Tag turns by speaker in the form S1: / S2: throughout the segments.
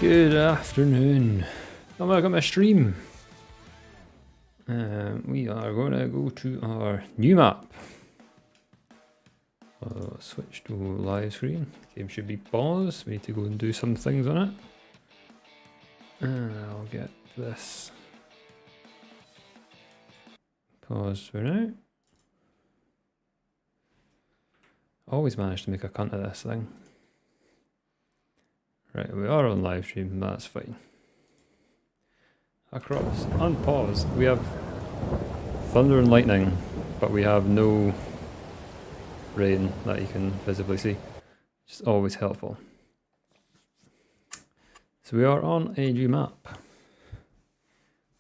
S1: Good afternoon. And welcome to my stream. We are going to go to our new map. Switch to live screen. The game should be paused. We need to go and do some things on it. And I'll get this paused for now. Always manage to make a cunt of this thing. Right, we are on live stream, that's fine. Across, unpause. We have thunder and lightning, but we have no rain that you can visibly see, which is always helpful. So we are on a new map.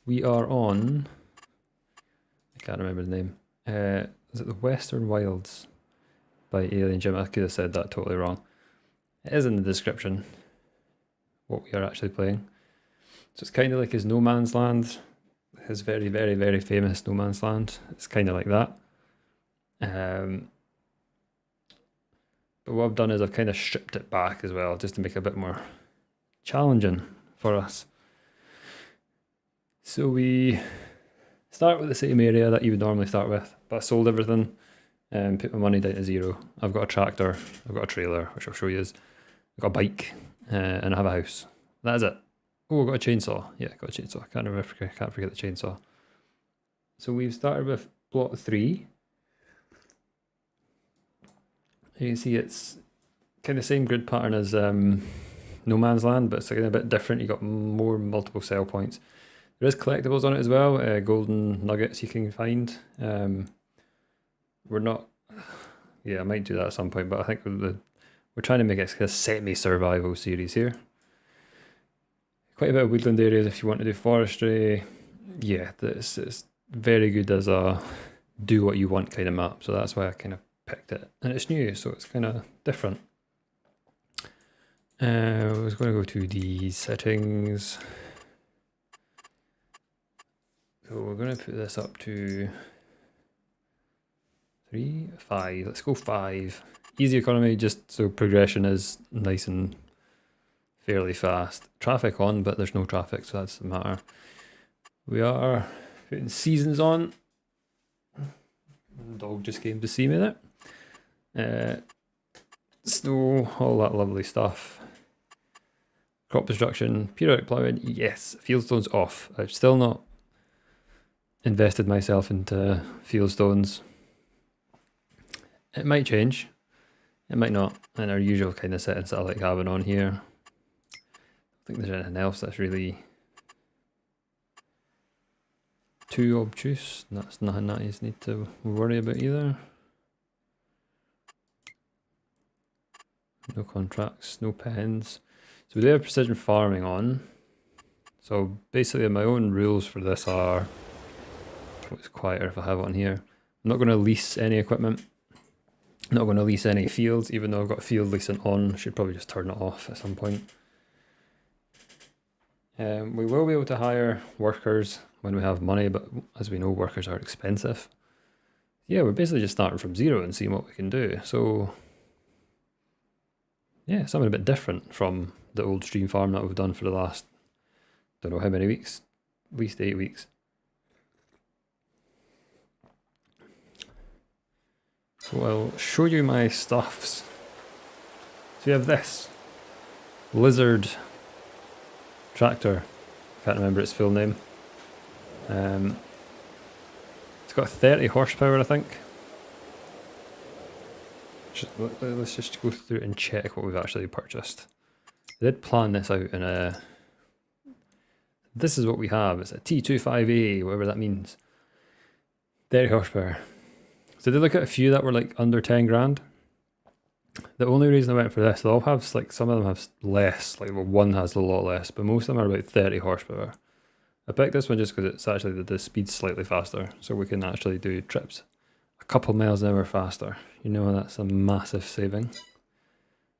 S1: We are on, I can't remember the name, is it the Western Wilds by Alien Jim? I could have said that totally wrong. It is in the description what we are actually playing. So it's kind of like his No Man's Land, his very, very, very famous No Man's Land. It's kind of like that. But what I've done is I've kind of stripped it back as well, just to make it a bit more challenging for us. So we start with the same area that you would normally start with, but I sold everything and put my money down to zero. I've got a tractor, I've got a trailer, which I'll show you is. I've got a bike, and I have a house. That is it. Oh, I've got a chainsaw. Yeah, I've got a chainsaw. Can't forget the chainsaw. So we've started with block 3. You can see it's kind of the same grid pattern as No Man's Land, but it's like a bit different. You've got more multiple sell points. There is collectibles on it as well, golden nuggets you can find. We're not... Yeah, I might do that at some point, but I think we're trying to make it a semi-survival series here. Quite a bit of woodland areas if you want to do forestry. Yeah, it's very good as a do what you want kind of map, so that's why I kind of picked it. And it's new, so it's kind of different. I was going to go to the settings. So we're going to put this up to 3, 5. Let's go 5. Easy economy, just so progression is nice and fairly fast. Traffic on, but there's no traffic, so that doesn't matter. We are putting seasons on. The dog just came to see me there. Snow, all that lovely stuff. Crop destruction, periodic ploughing, yes. Fieldstones off. I've still not invested myself into fieldstones. It might change. It might not. And our usual kind of settings that I like having on here. I don't think there's anything else that's really too obtuse. That's nothing that you need to worry about either. No contracts, no pens. So we do have precision farming on. So basically my own rules for this are, oh, it's quieter if I have it on here. I'm not going to lease any equipment. I'm not going to lease any fields, even though I've got field leasing on. I should probably just turn it off at some point. We will be able to hire workers when we have money, but as we know, workers are expensive. Yeah, we're basically just starting from zero and seeing what we can do. So yeah, something a bit different from the old stream farm that we've done for the last, don't know how many weeks, at least 8 weeks. So I'll show you my stuffs. So we have this lizard tractor. Can't remember its full name. It's got 30 horsepower, I think. Let's just go through and check what we've actually purchased. I did plan this out in a... This is what we have. It's a T25A, whatever that means. 30 horsepower. So I did look at a few that were like under 10 grand. The only reason I went for this, they all have, like, some of them have less, like, well, one has a lot less, but most of them are about 30 horsepower. I picked this one just because it's actually the speed's slightly faster, so we can actually do trips a couple miles an hour faster. You know, that's a massive saving.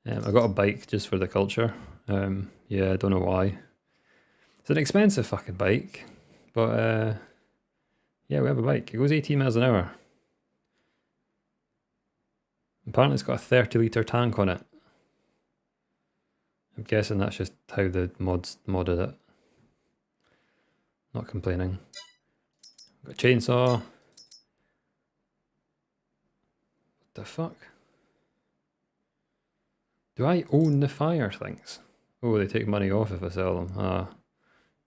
S1: I got a bike just for the culture. Yeah, I don't know why. It's an expensive fucking bike, but yeah, we have a bike. It goes 18 miles an hour. Apparently it's got a 30 litre tank on it. I'm guessing that's just how the mods modded it. Not complaining. Got a chainsaw. What the fuck? Do I own the fire things? Oh, they take money off if I sell them. Ah,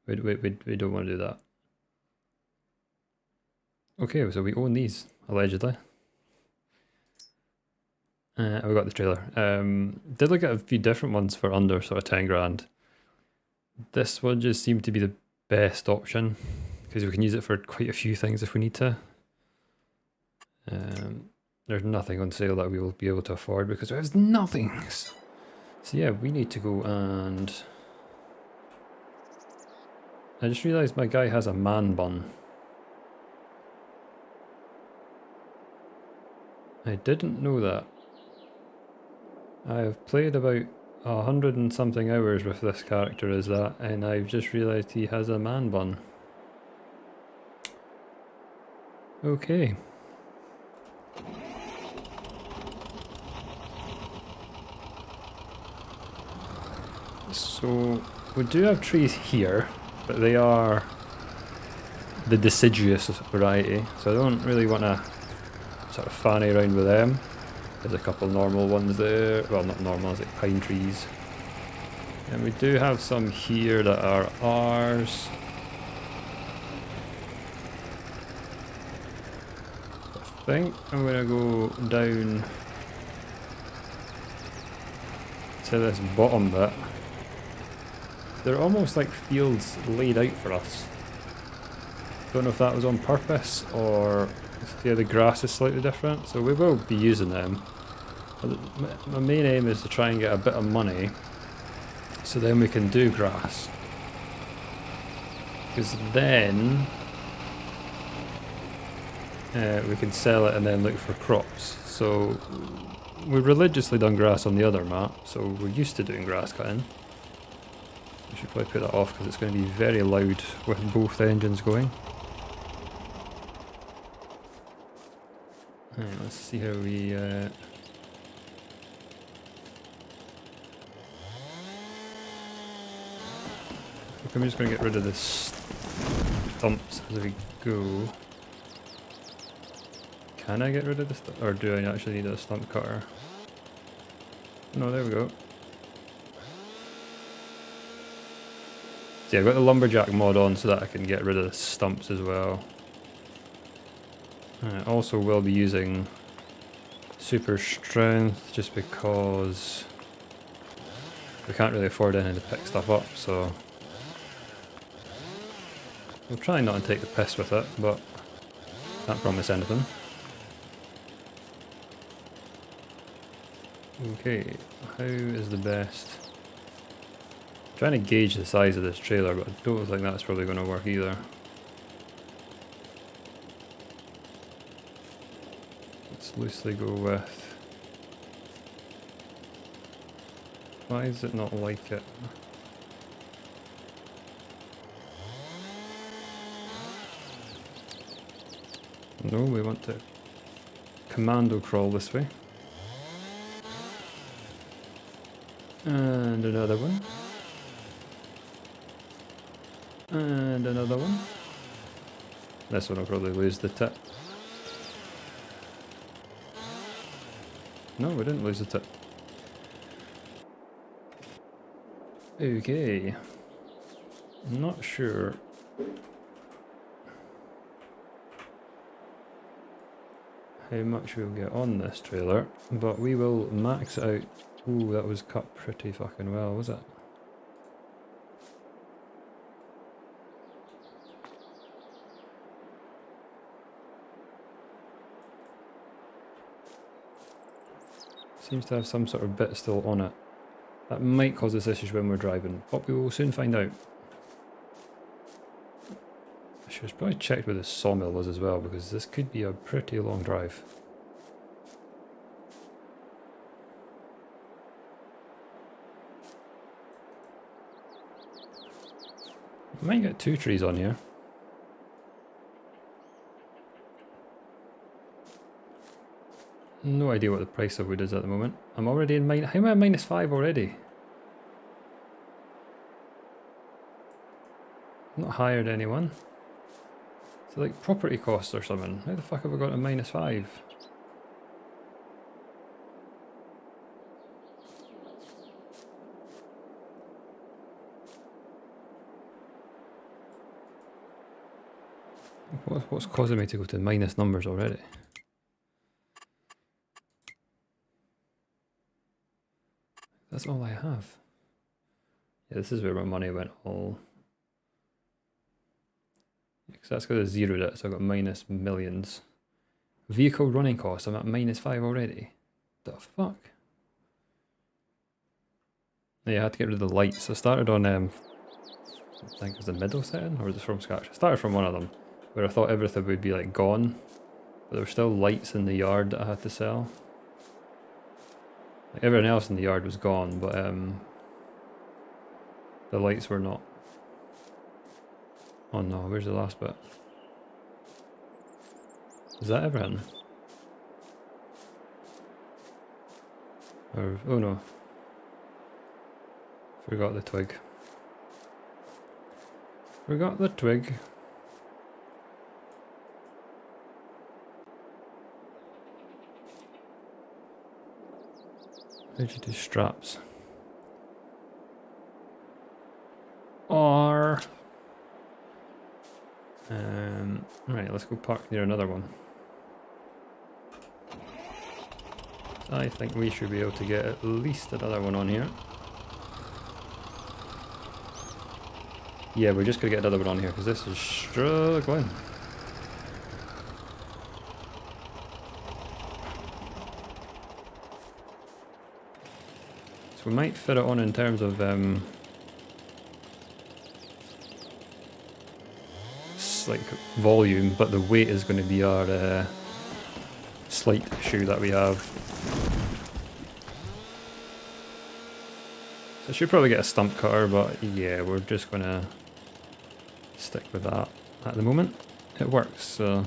S1: we don't want to do that. Okay, so we own these, allegedly. We got the trailer. Did look at a few different ones for under sort of 10 grand. This one just seemed to be the best option because we can use it for quite a few things if we need to. There's nothing on sale that we will be able to afford because there's nothing. So yeah, we need to go and... I just realised my guy has a man bun. I didn't know that. I have played about 100 and something hours with this character as that, and I've just realised he has a man bun. Okay. So, we do have trees here, but they are the deciduous variety, so I don't really want to sort of fanny around with them. There's a couple normal ones there, well not normal, it's like pine trees. And we do have some here that are ours. I think I'm going to go down to this bottom bit. They're almost like fields laid out for us. Don't know if that was on purpose or yeah, the grass is slightly different, so we will be using them. But my main aim is to try and get a bit of money so then we can do grass. Because then we can sell it and then look for crops. So we've religiously done grass on the other map, so we're used to doing grass cutting. I should probably put that off because it's going to be very loud with both engines going. Right, let's see how we... I'm just going to get rid of the stumps as we go. Can I get rid of this, or do I actually need a stump cutter? No, there we go. So yeah, I've got the lumberjack mod on so that I can get rid of the stumps as well. I also will be using super strength just because we can't really afford anything to pick stuff up, so we'll try not to take the piss with it, but can't promise anything. Okay, how is the best? I'm trying to gauge the size of this trailer, but I don't think that's probably going to work either. Let's loosely go with... Why is it not like it? No, we want to commando crawl this way. And another one. And another one. This one will probably lose the tip. No, we didn't lose the tip. Okay. Not sure. How much we'll get on this trailer, but we will max it out. Ooh, that was cut pretty fucking well, was it? Seems to have some sort of bit still on it. That might cause us issues when we're driving, but we will soon find out. I should have probably checked where the sawmill was as well, because this could be a pretty long drive. I might get 2 trees on here. No idea what the price of wood is at the moment. I'm already in minus... How am I at -5 already? not hired anyone. So like property costs or something. How the fuck have I got to -5? What's causing me to go to minus numbers already? That's all I have. Yeah, this is where my money went all. Because that's because I zeroed it, so I got minus millions. Vehicle running costs, I'm at -5 already. The fuck? Yeah, I had to get rid of the lights. I started on, I think it was the middle setting, or was it from scratch? I started from one of them, where I thought everything would be like gone, but there were still lights in the yard that I had to sell. Like everything else in the yard was gone, but the lights were not. Oh no, where's the last bit? Is that everything? Or, oh no. Forgot the twig. Forgot the twig. How'd you do straps? R. Right, let's go park near another one. I think we should be able to get at least another one on here. Yeah, we're just gonna get another one on here because this is struggling. So we might fit it on in terms of like volume, but the weight is going to be our slight issue that we have. So I should probably get a stump cutter, but yeah, we're just going to stick with that at the moment. It works, so...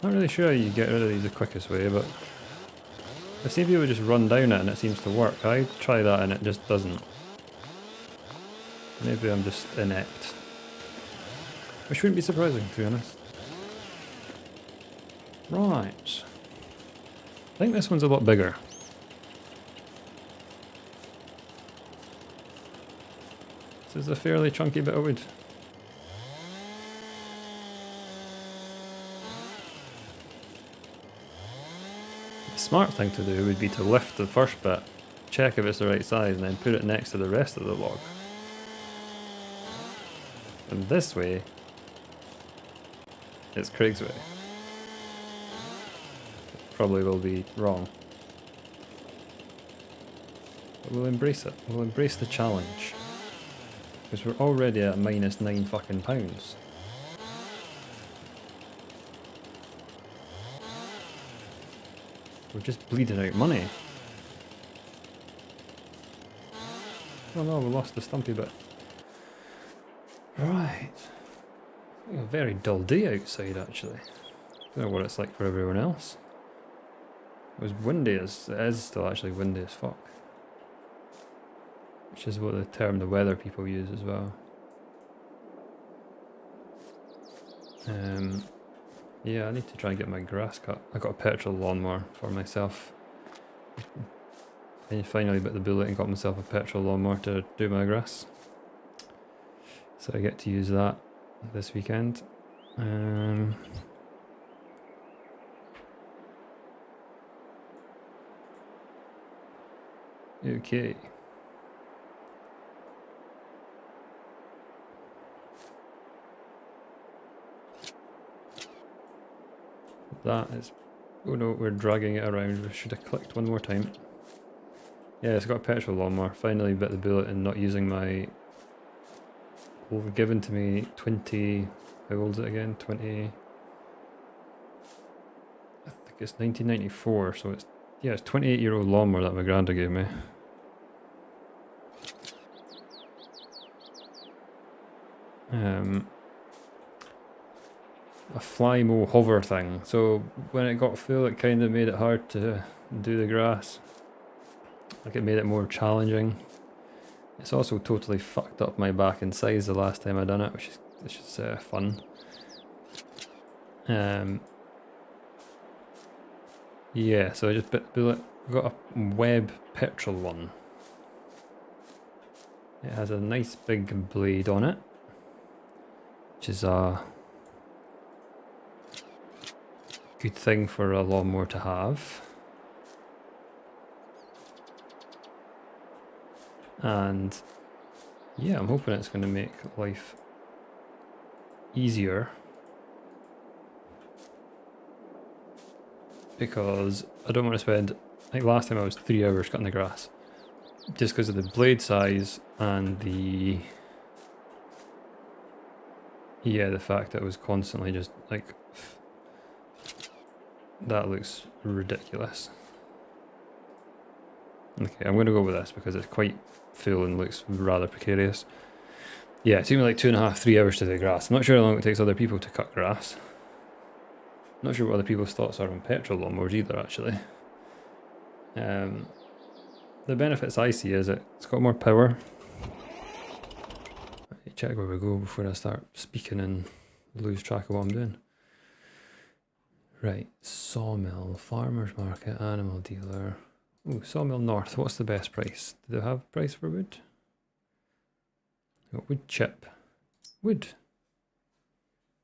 S1: Not really sure how you get rid of these the quickest way, but I see people just run down it and it seems to work. I try that and it just doesn't. Maybe I'm just inept. Which wouldn't be surprising, to be honest. Right. I think this one's a lot bigger. This is a fairly chunky bit of wood. The smart thing to do would be to lift the first bit, check if it's the right size, and then put it next to the rest of the log. And this way, it's Craig's way. Probably will be wrong. But we'll embrace it. We'll embrace the challenge. Because we're already at -9 fucking pounds. We're just bleeding out money. Oh no, we lost the stumpy bit. Right. A very dull day outside, actually. Don't know what it's like for everyone else. It was windy as it is still actually windy as fuck. Which is what the term the weather people use as well. Yeah, I need to try and get my grass cut. I got a petrol lawnmower for myself. And finally bit the bullet and got myself a petrol lawnmower to do my grass. So I get to use that this weekend. Okay. That is... Oh no, we're dragging it around. We should have clicked one more time. Yeah, it's got a petrol lawnmower. Finally bit the bullet and not using my... given to me 20... How old is it again? 20... I think it's 1994, so it's... Yeah, it's 28-year-old lawnmower that my granda gave me. A fly-mo hover thing. So when it got full, it kind of made it hard to do the grass. Like it made it more challenging. It's also totally fucked up my back and sides the last time I done it, which is fun. Yeah, so I just got a web petrol one. It has a nice big blade on it, which is a good thing for a lawnmower to have. And yeah, I'm hoping it's going to make life easier, because I don't want to spend, I think last time I was 3 hours cutting the grass, just because of the blade size and the fact that it was constantly just like, that looks ridiculous. Okay, I'm going to go with this because it's quite full and looks rather precarious. Yeah, it took me like 2.5, 3 hours to do grass. I'm not sure how long it takes other people to cut grass. I'm not sure what other people's thoughts are on petrol lawnmowers either, actually. The benefits I see is it's got more power. Check where we go before I start speaking and lose track of what I'm doing. Right, sawmill, farmer's market, animal dealer. Ooh, Sawmill North, what's the best price? Do they have a price for wood? Got wood chip. Wood.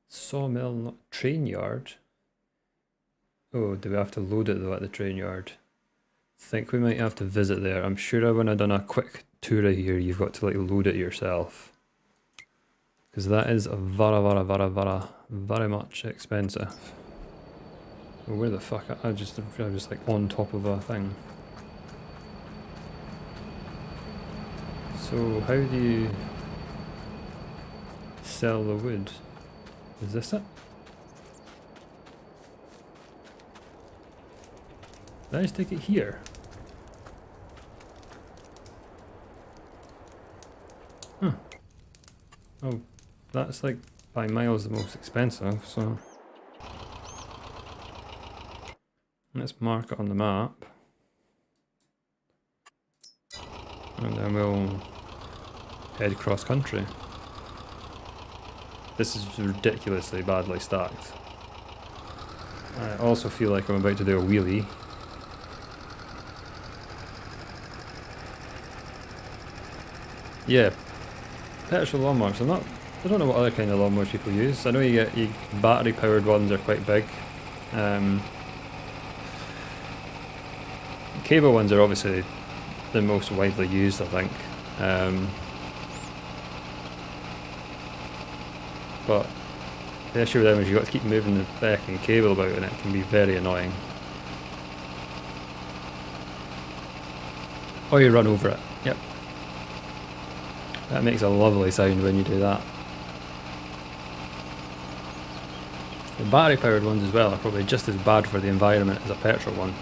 S1: Sawmill, train yard. Oh, do we have to load it though at the train yard? Think we might have to visit there. I'm sure when I've done a quick tour of here, you've got to like load it yourself. Because that is very much expensive. Oh, where the fuck? I'm just like on top of a thing. So how do you sell the wood? Is this it? Did I just take it here? Huh. Oh, that's like by miles the most expensive, so let's mark it on the map. And then we'll head cross country. This is ridiculously badly stacked. I also feel like I'm about to do a wheelie. Yeah, petrol lawnmowers. I don't know what other kind of lawnmowers people use. I know you get battery powered ones are quite big. Cable ones are obviously the most widely used, I think. But the issue with them is you've got to keep moving the fucking cable about and it can be very annoying. Or you run over it. Yep. That makes a lovely sound when you do that. The battery powered ones as well are probably just as bad for the environment as a petrol one.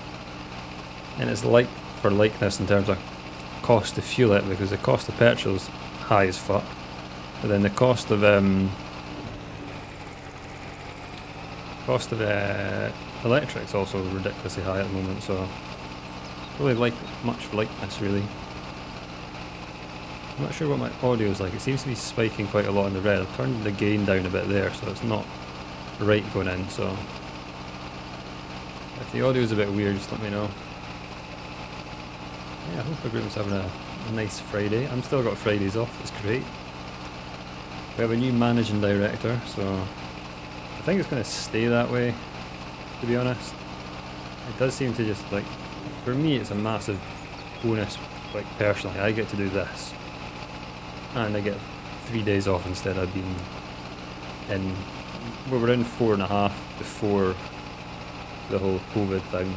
S1: And it's like for likeness in terms of cost to fuel it, because the cost of petrol is high as fuck. But then the cost of electric is also ridiculously high at the moment, so really like much likeness really. I'm not sure what my audio is like. It seems to be spiking quite a lot in the red. I've turned the gain down a bit there, so it's not right going in, so if the audio is a bit weird, just let me know. Yeah, I hope everyone's having a nice Friday. I'm still got Fridays off, it's great. We have a new managing director, so I think it's going to stay that way, to be honest. It does seem to just like, for me it's a massive bonus, like personally, I get to do this. And I get 3 days off instead of being in, we were in 4.5 before the whole COVID thing.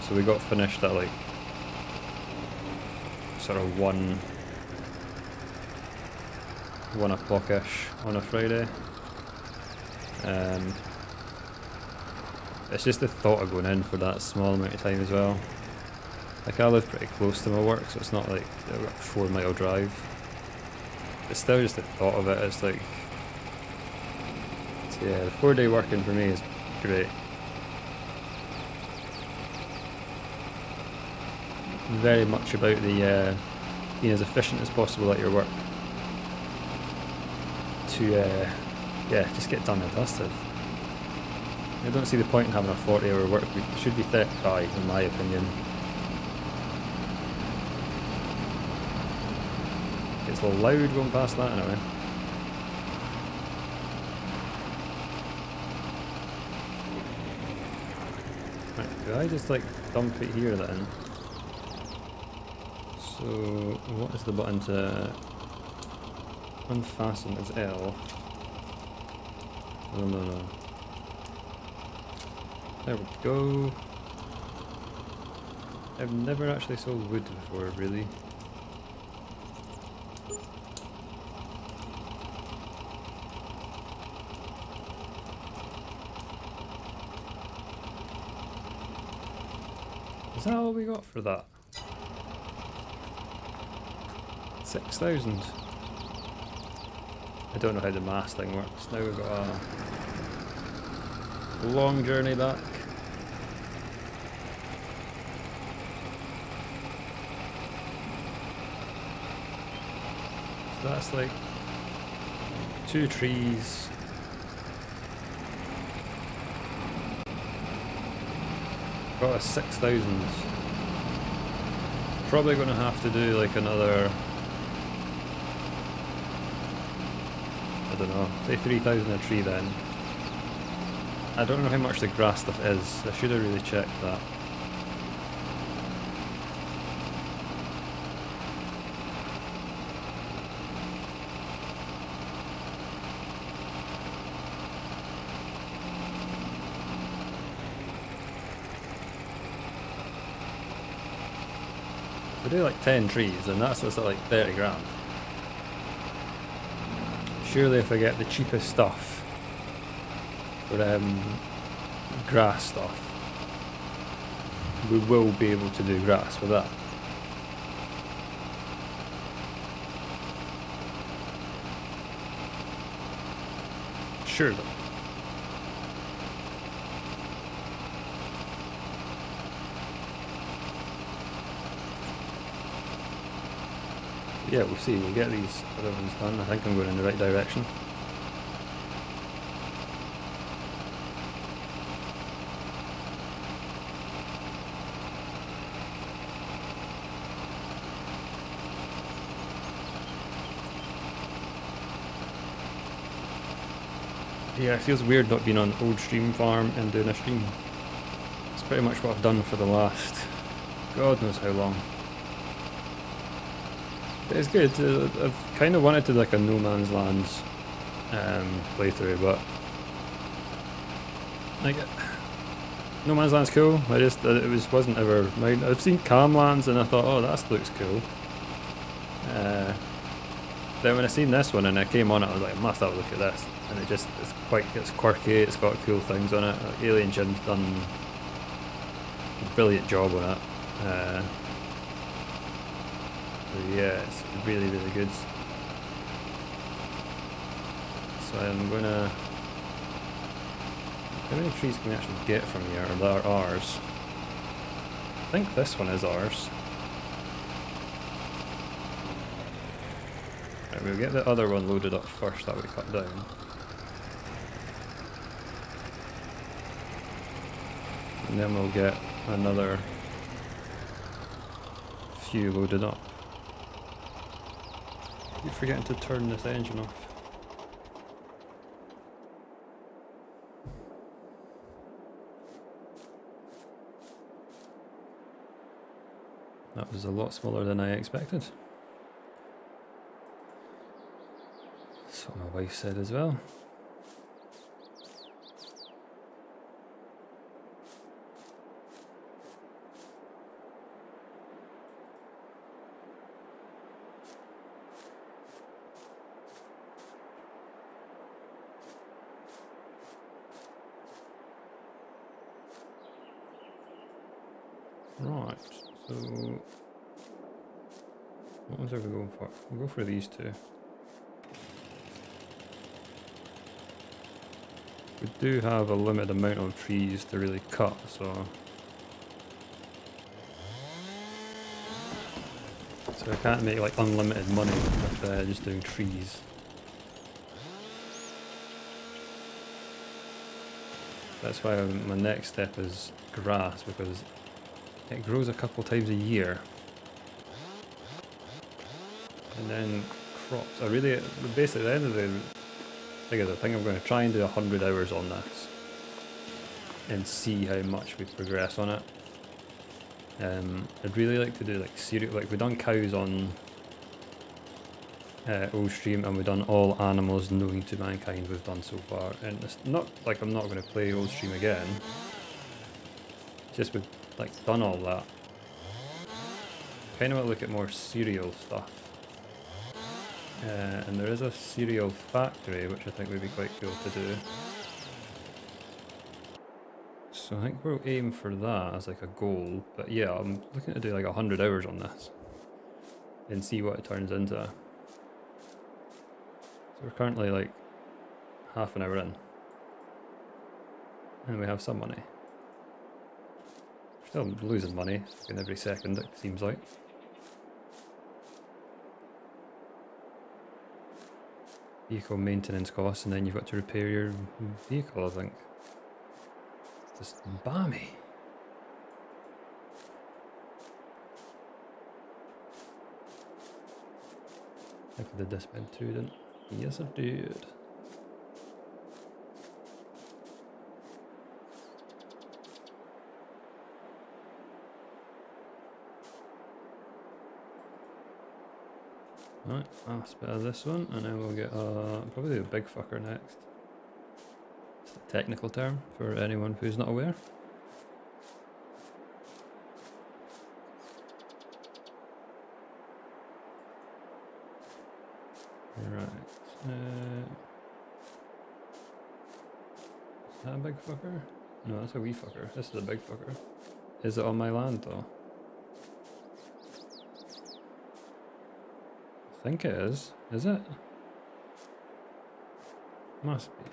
S1: So we got finished at like sort of 1 o'clock-ish on a Friday. It's just the thought of going in for that small amount of time as well. Like I live pretty close to my work, so it's not like I've got a 4-mile drive. It's still just the thought of it, it's like, so yeah, the 4-day working for me is great. very much about the being as efficient as possible at your work to yeah, just get done and dusted. I don't see the point in having a 40-hour work week. It should be 35 in my opinion. It's a little loud going past that anyway. Right, do I just like dump it here then? So what is the button to unfasten? Is L. No. There we go. I've never actually sold wood before, really. Is that all we got for that? 6,000. I don't know how the mass thing works. Now we've got a long journey back. So that's like 2 trees. Got a 6,000. Probably going to have to do like another, I don't know, say 3,000 a tree then. I don't know how much the grass stuff is. I should have really checked that. We do like 10 trees and that's just like 30 grand. Surely if I get the cheapest stuff for grass stuff, we will be able to do grass with that. Surely. Yeah, we'll see. We'll get these other ones done. I think I'm going in the right direction. Yeah, it feels weird not being on old stream farm and doing a stream. It's pretty much what I've done for the last God knows how long. But it's good. I've kind of wanted to do like a No Man's Land playthrough, but like No Man's Land's cool. I just wasn't ever mine. I've seen Calm Lands and I thought, oh, that looks cool. Then when I seen this one and I came on it, I was like, I must have a look at this. And it's quirky. It's got cool things on it. Like, Alien Jim's done a brilliant job on it. So yeah, it's really, really good. So I'm gonna... How many trees can we actually get from here? Or that are ours? I think this one is ours. Right, we'll get the other one loaded up first that we cut down. And then we'll get another few loaded up. Keep forgetting to turn this engine off. That was a lot smaller than I expected. That's what my wife said as well. Right, so what ones are we going for? We'll go for these two. We do have a limited amount of trees to really cut, so So I can't make like unlimited money with just doing trees. That's why my next step is grass, because it grows a couple times a year. And then crops. Basically at the end of the thing is, I think I'm going to try and do 100 hours on this and see how much we progress on it. I'd really like to do like cereal, like we've done cows on old stream, and we've done all animals known to mankind we've done so far, and it's not like I'm not going to play old stream again, just we've like done all that. Kind of want to look at more cereal stuff, and there is a cereal factory which I think would be quite cool to do. So I think we'll aim for that as like a goal, but yeah, I'm looking to do like 100 hours on this and see what it turns into. So we're currently like half an hour in, and we have some money. We're still losing money in every second, it seems like. Vehicle maintenance costs, and then you've got to repair your vehicle, I think. It's just balmy. I did this bit too, didn't I? Yes, I did. Right, last bit of this one, and then we'll get probably a big fucker next. It's a technical term for anyone who's not aware. Right. Is that a big fucker? No, that's a wee fucker. This is a big fucker. Is it on my land though? I think it is. Is it? Must be.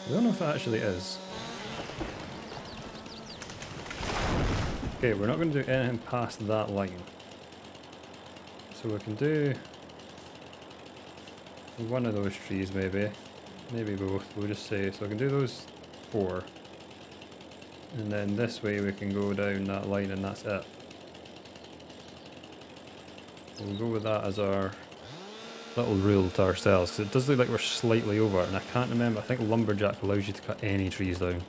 S1: I don't know if it actually is. Okay, we're not going to do anything past that line. So we can do one of those trees maybe. Maybe both, we'll just say. So I can do those 4. And then this way we can go down that line and that's it. We'll go with that as our little rule to ourselves, because it does look like we're slightly over, and I can't remember, I think Lumberjack allows you to cut any trees down.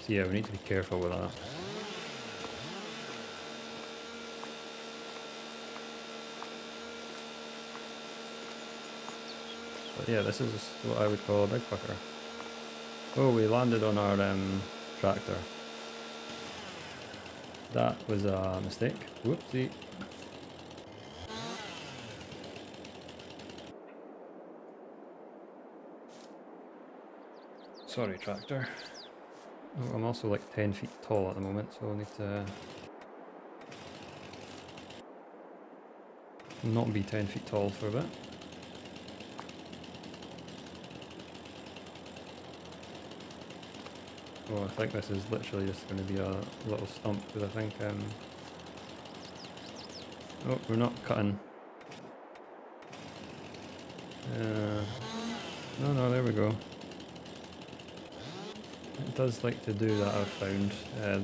S1: So yeah, we need to be careful with that. But yeah, this is what I would call a big fucker. Oh, we landed on our tractor. That was a mistake. Whoopsie. Sorry, tractor. Oh, I'm also like 10 feet tall at the moment, so I need to not be 10 feet tall for a bit. Oh, I think this is literally just going to be a little stump, because I think oh, we're not cutting. No, there we go. It does like to do that, I've found,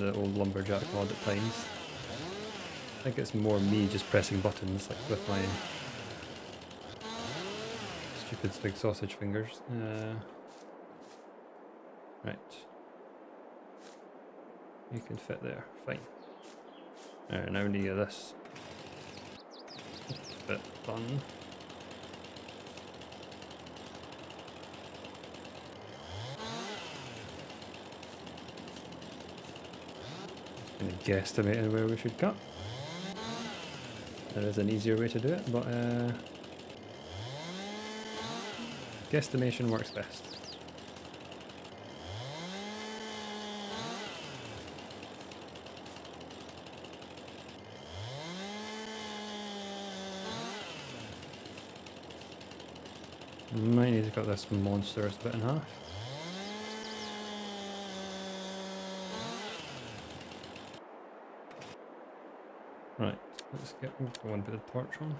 S1: the old Lumberjack mod at times. I think it's more me just pressing buttons, like with my stupid big sausage fingers. Right. You can fit there, fine. Alright, now we need to get this bit done. Kind of guesstimating where we should cut. There is an easier way to do it, but guesstimation works best. Might need to cut this monstrous bit in half. go and put the torch on.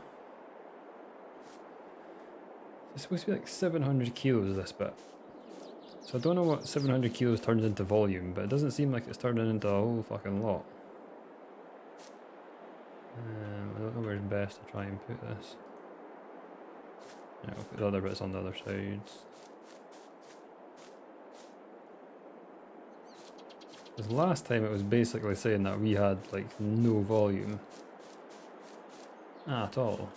S1: It's supposed to be like 700 kilos this bit. So I don't know what 700 kilos turns into volume, but it doesn't seem like it's turning into a whole fucking lot. I don't know where's best to try and put this. Yeah, I'll put the other bits on the other sides. Because last time it was basically saying that we had like no volume at all.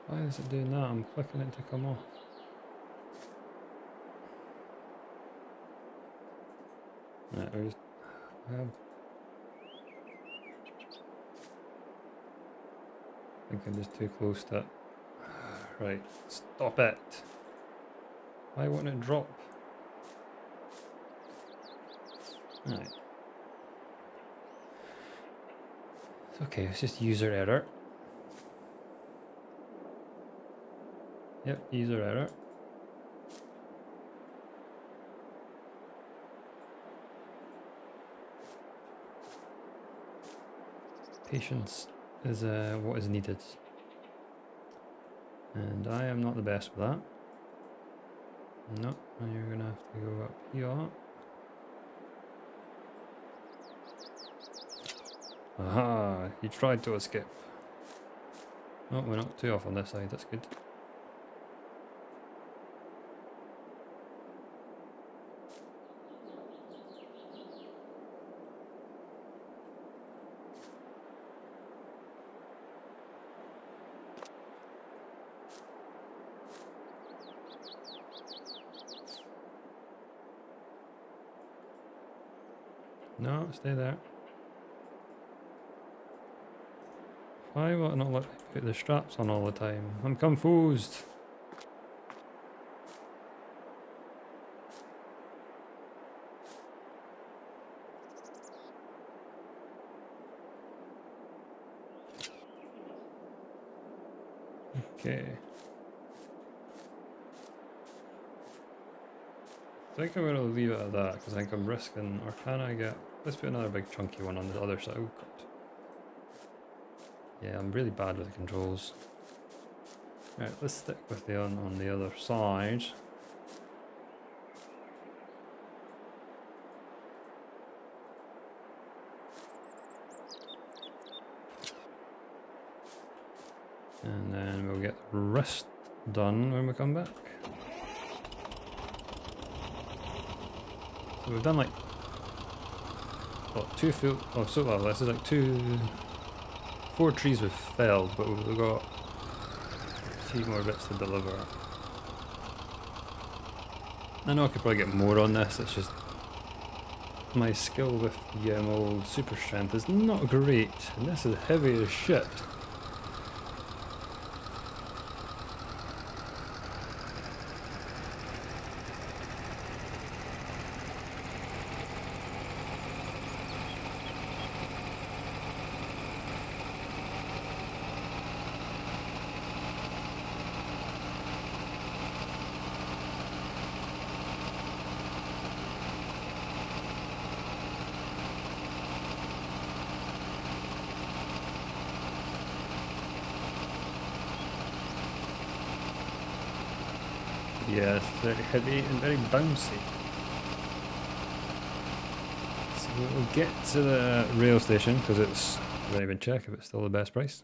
S1: Why is it doing that? I'm clicking it to come off. Right, we just I think I'm just too close to it. Right, stop it. Why won't it drop? Right. It's okay, it's just user error. Yep, user error. Patience is what is needed. And I am not the best with that. No, and you're gonna have to go up here. Aha, you tried to escape. Oh, we're not too off on this side, that's good. No, stay there. Why will it not let me put the straps on all the time? I'm confused. Okay. I think I'm going to leave it at that because I think I'm risking, or can I get, let's put another big chunky one on the other side. Oh god. Yeah, I'm really bad with the controls. Right, let's stick with the one on the other side. And then we'll get the rest done when we come back. So we've done like, what, 2 field, oh so well, this is like 4 trees we've felled, but we've got 3 more bits to deliver. I know I could probably get more on this, it's just my skill with the old super strength is not great, and this is heavy as shit. Yeah, it's very heavy and very bouncy. So we'll get to the rail station because it's, I don't even check if it's still the best price.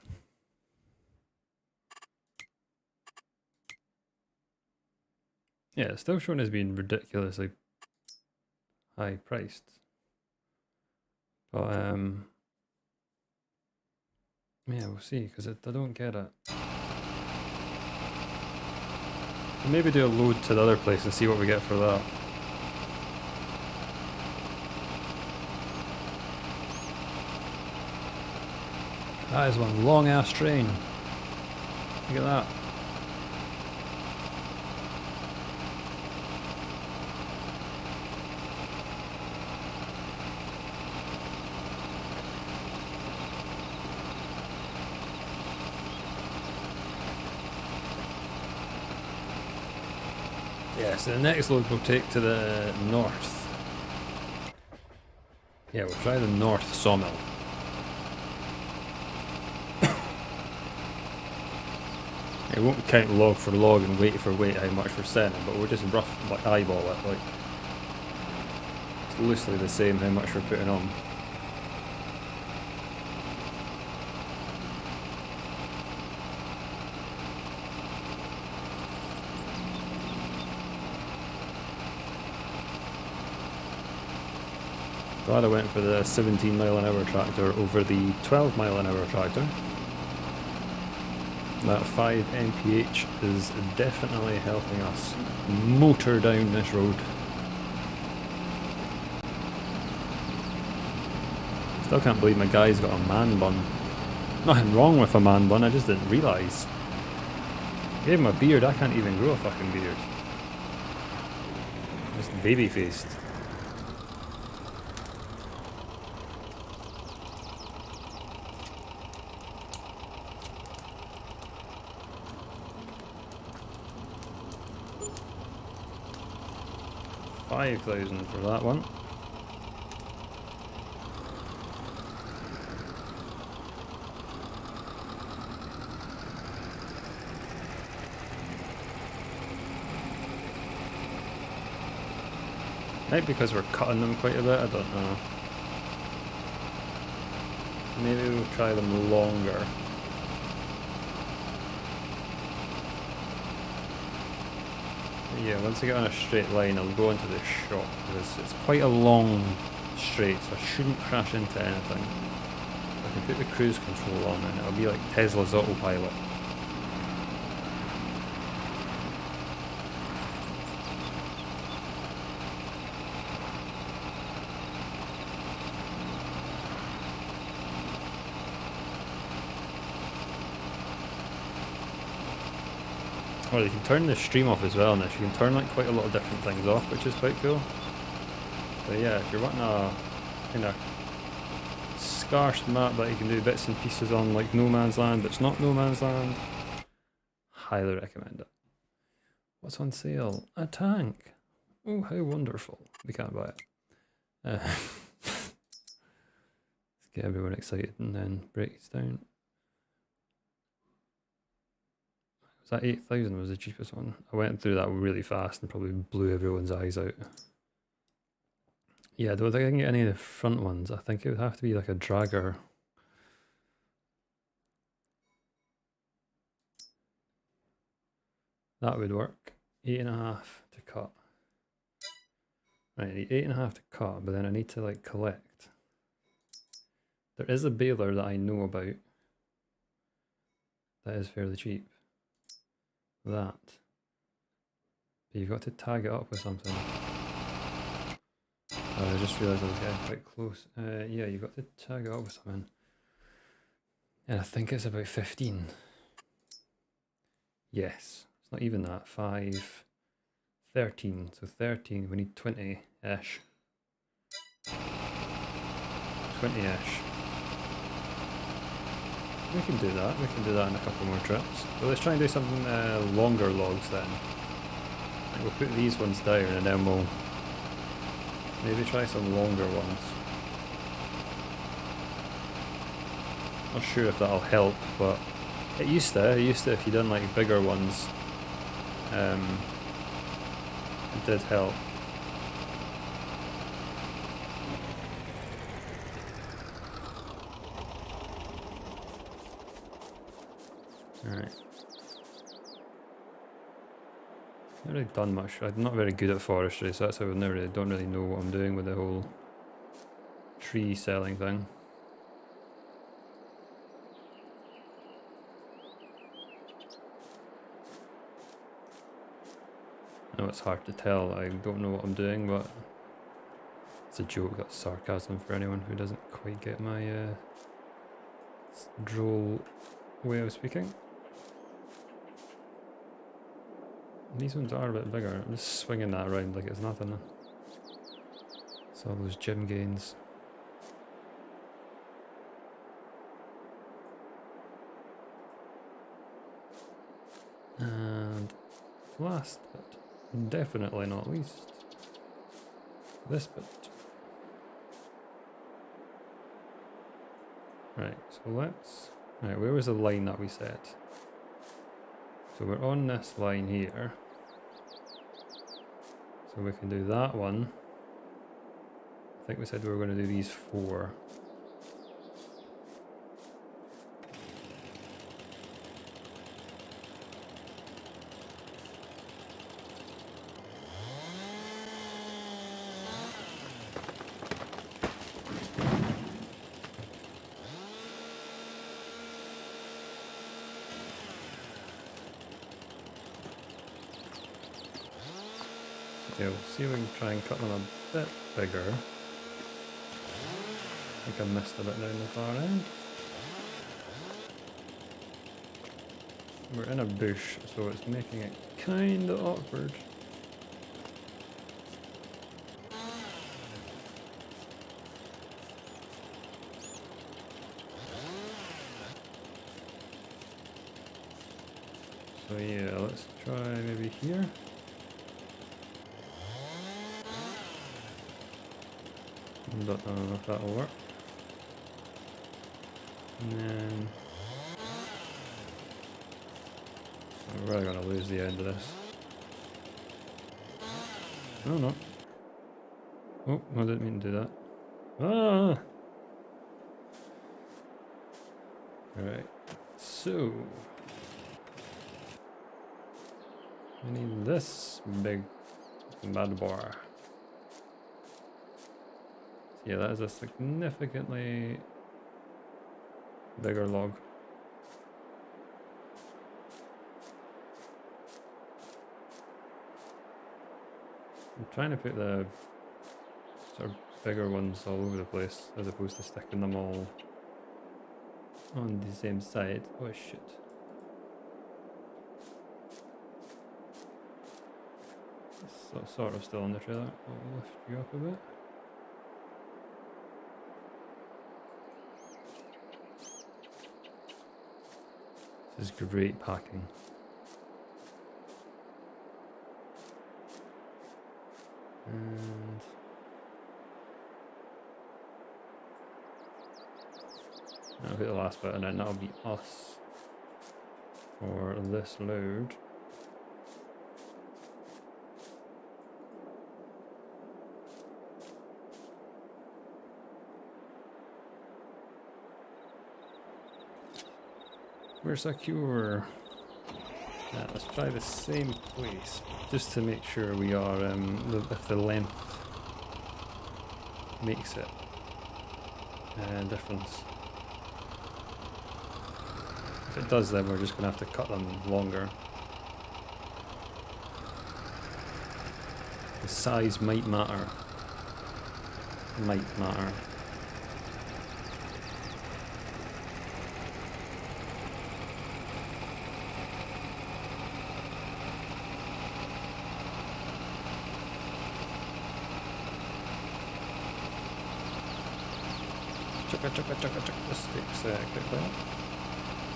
S1: Yeah, it's still shown as being ridiculously high priced. But yeah, we'll see because I don't get it. Maybe do a load to the other place and see what we get for that. That is one long ass train. Look at that. Yeah, so the next load we'll take to the north. Yeah, we'll try the north sawmill. It won't count log for log and weight for weight how much we're sending, but we'll just rough like eyeball it, like it's loosely the same how much we're putting on. Glad I went for the 17 mile an hour tractor over the 12 mile an hour tractor. That 5 mph is definitely helping us motor down this road. Still can't believe my guy's got a man bun. Nothing wrong with a man bun, I just didn't realise. Gave him a beard, I can't even grow a fucking beard. Just baby faced. $5,000 for that one. Maybe because we're cutting them quite a bit, I don't know. Maybe we'll try them longer. Yeah, once I get on a straight line, I'll go into the shop because it's quite a long straight, so I shouldn't crash into anything. I can put the cruise control on and it'll be like Tesla's autopilot. Well, you can turn the stream off as well in this. You can turn like quite a lot of different things off, which is quite cool. So yeah, if you're wanting a kind of scarce map that you can do bits and pieces on, like No Man's Land, but it's not No Man's Land, highly recommend it. What's on sale? A tank. Oh, how wonderful. We can't buy it. Let's get everyone excited and then breaks down. Was that 8,000 was the cheapest one? I went through that really fast and probably blew everyone's eyes out. Yeah, I don't think I can get any of the front ones. I think it would have to be like a dragger. That would work. 8.5 to cut. Right, I need 8.5 to cut, but then I need to like collect. There is a baler that I know about. That is fairly cheap. That. But you've got to tag it up with something. Oh, I just realised I was getting quite close. Yeah, you've got to tag it up with something. And I think it's about 15. Yes. It's not even that. 5, 13. So 13, we need 20-ish. 20-ish. We can do that. We can do that in a couple more trips. But let's try and do something longer logs then. We'll put these ones down and then we'll maybe try some longer ones. Not sure if that'll help, but it used to if you done like bigger ones. It did help. Alright. Not really done much. I'm not very good at forestry, so that's how I don't really know what I'm doing with the whole tree selling thing. I know it's hard to tell. I don't know what I'm doing, but it's a joke. That's sarcasm for anyone who doesn't quite get my droll way of speaking. These ones are a bit bigger. I'm just swinging that around like it's nothing. It's all those gym gains. And last bit. Definitely not least this bit. Right, so let's... Right, where was the line that we set? So we're on this line here. So we can do that one. I think we said we were going to do these 4. Okay, we'll see if we can try and cut them a bit bigger. I think I missed a bit down the far end. We're in a bush, so it's making it kind of awkward. So yeah, let's try maybe here. Don't know if that'll work. And then I'm really gonna lose the end of this. Oh no. Oh, I didn't mean to do that. Ah! Alright, so I need this big bad boy. Yeah, that is a significantly bigger log. I'm trying to put the sort of bigger ones all over the place as opposed to sticking them all on the same side. Oh shit. It's sort of still on the trailer. I'll lift you up a bit. This is great packing. And I'll put the last bit and then that'll be us for this load. We're secure. Yeah, let's try the same place just to make sure we are, if the length makes it a difference. If it does, then we're just going to have to cut them longer. The size might matter. Might matter. Chugga. This takes a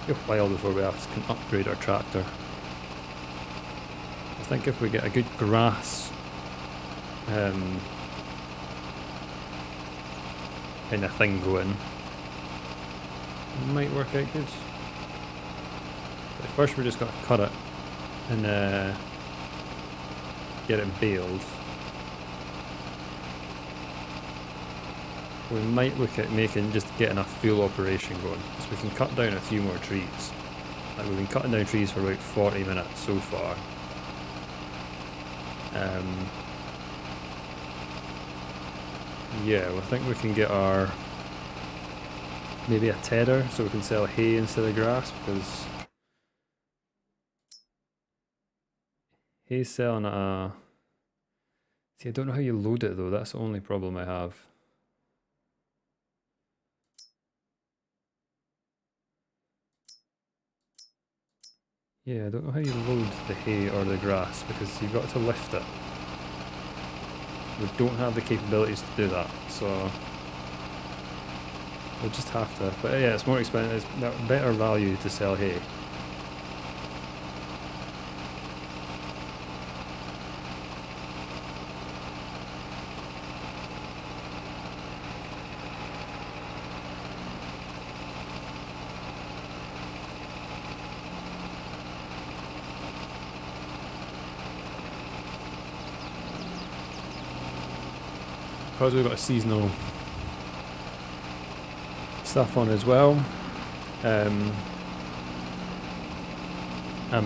S1: quick while before we can upgrade our tractor. I think if we get a good grass kind of thing going, it might work out good. But first we just got to cut it and get it baled. We might look at getting a full operation going, because we can cut down a few more trees. Like we've been cutting down trees for about 40 minutes so far. Yeah, I think we can get maybe a tether so we can sell hay instead of grass, because hay's selling at a... See, I don't know how you load it though, that's the only problem I have. Yeah, I don't know how you load the hay or the grass because you've got to lift it. We don't have the capabilities to do that, so we'll just have to. But yeah, it's more expensive, it's better value to sell hay. because we've got a seasonal stuff on as well, and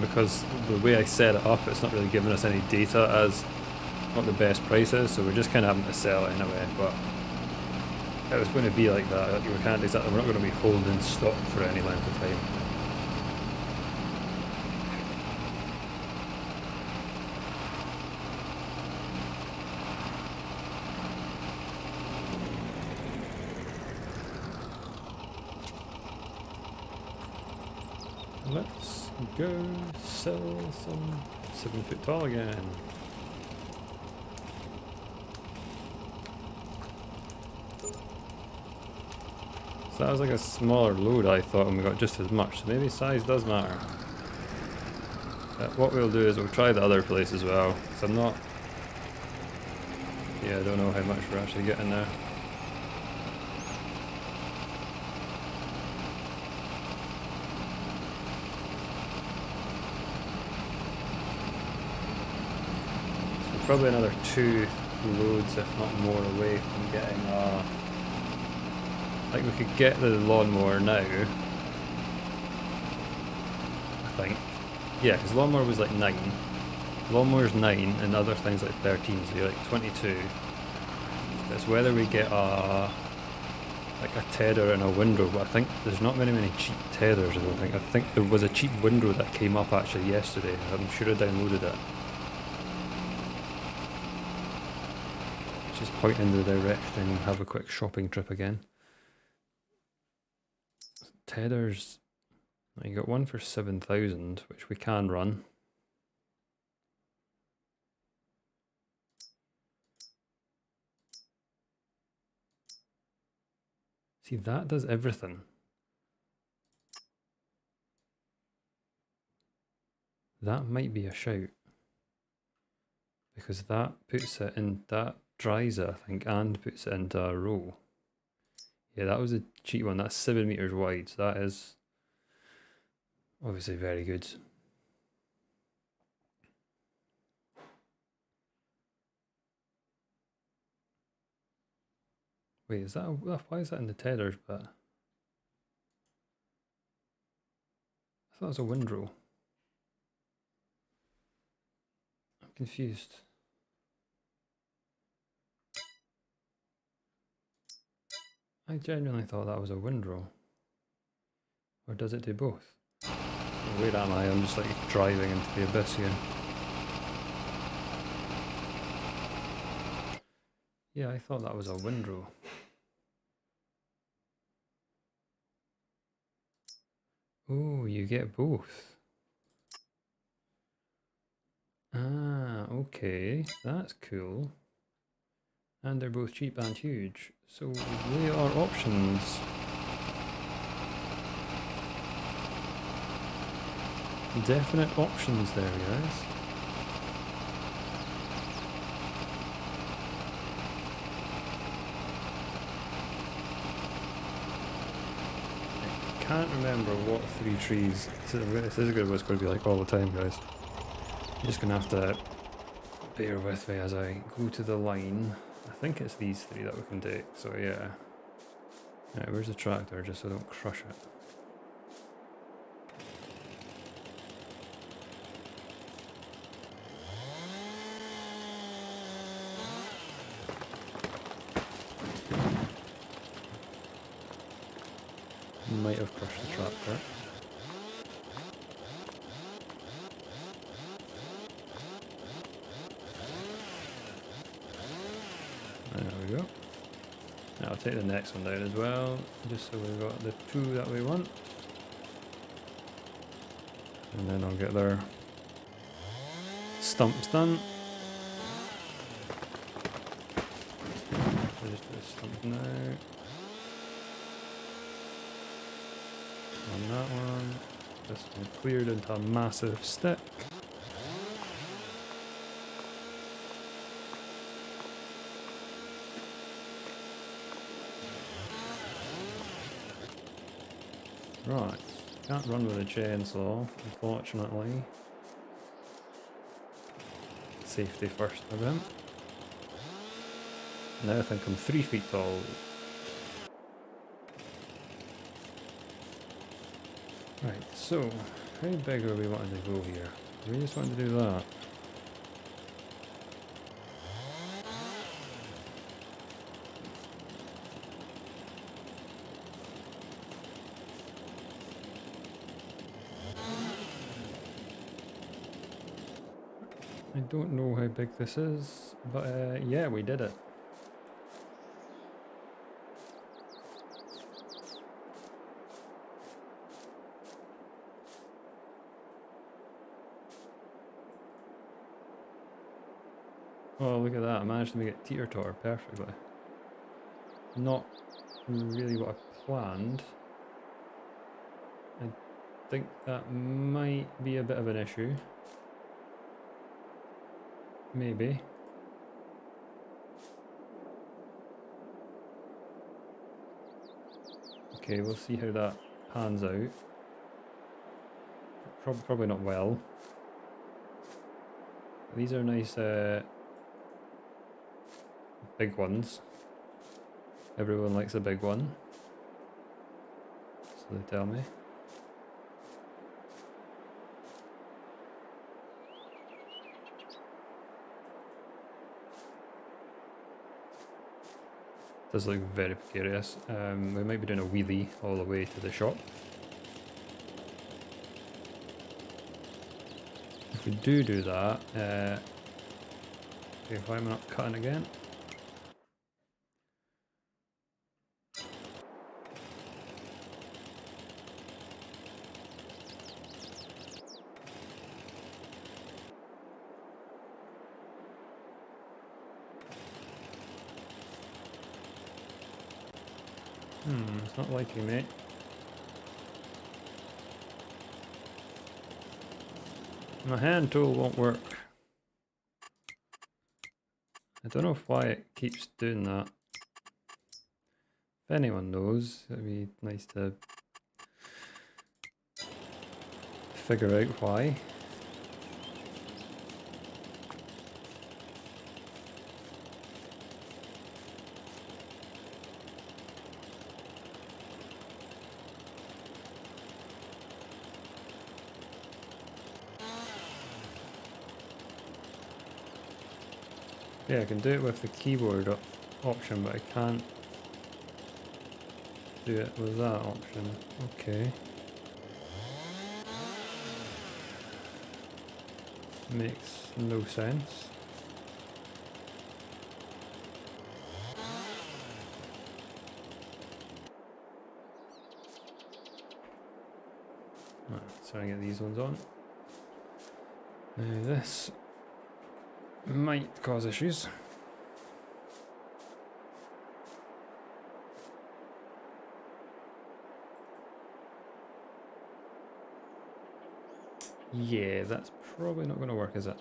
S1: because the way I set it up, it's not really giving us any data as what the best price is, so we're just kind of having to sell it anyway. But it was going to be like that. We can't exactly, we're not going to be holding stock for any length of time. Let's go sell some 7 foot tall again. So that was like a smaller load, I thought, and we got just as much, so maybe size does matter. What we'll do is we'll try the other place as well, because I'm not... Yeah, I don't know how much we're actually getting there. So probably another 2 loads, if not more, away from getting like we could get the lawnmower now, I think. Yeah, because lawnmower was like 9. Lawnmower's 9 and other things like 13, so you're like 22. It's whether we get like a tether and a window, but I think there's not many cheap tethers, I don't think. I think there was a cheap window that came up actually yesterday. I'm sure I downloaded it. Just point in the direction and have a quick shopping trip again. Tethers, you got one for 7,000, which we can run. See, that does everything. That might be a shout. Because that puts it in, that dries it, I think, and puts it into a row. Yeah, that was a cheap one. That's 7 meters wide, so that is obviously very good. Wait, is that why is that in the tethers? But I thought it was a windrow. I'm confused. I genuinely thought that was a windrow. Or does it do both? Where am I? I'm just like driving into the abyss here. Yeah, I thought that was a windrow. Oh, you get both. Ah, okay. That's cool. And they're both cheap and huge. So they are options. Definite options there, guys. I can't remember what 3 trees. This is what's going to be like all the time, guys. I'm just going to have to bear with me as I go to the line. I think it's these 3 that we can take, so yeah. Right, where's the tractor, just so I don't crush it? Might have crushed the tractor. There we go. Now I'll take the next one down as well, just so we've got the 2 that we want. And then I'll get their stumps done. So just do the stump now. On that one. This one cleared into a massive stick. Right, can't run with a chainsaw, unfortunately. Safety first again. Now I think I'm 3 feet tall. Right, so how big are we wanting to go here? We just want to do that. I don't know how big this is, but yeah, we did it. Oh, look at that. I managed to make it teeter-totter perfectly. Not really what I planned. I think that might be a bit of an issue. Maybe. Okay, we'll see how that pans out. Probably not well. These are nice big ones. Everyone likes a big one. So they tell me. Does look very precarious. We might be doing a wheelie all the way to the shop. If we do that, okay, why am I not cutting again? It's not liking me. My hand tool won't work. I don't know why it keeps doing that. If anyone knows, it'd be nice to figure out why. Yeah, I can do it with the keyboard option, but I can't do it with that option. Okay. Makes no sense. Right, so I get these ones on. Now this might cause issues. Yeah, that's probably not going to work, is it?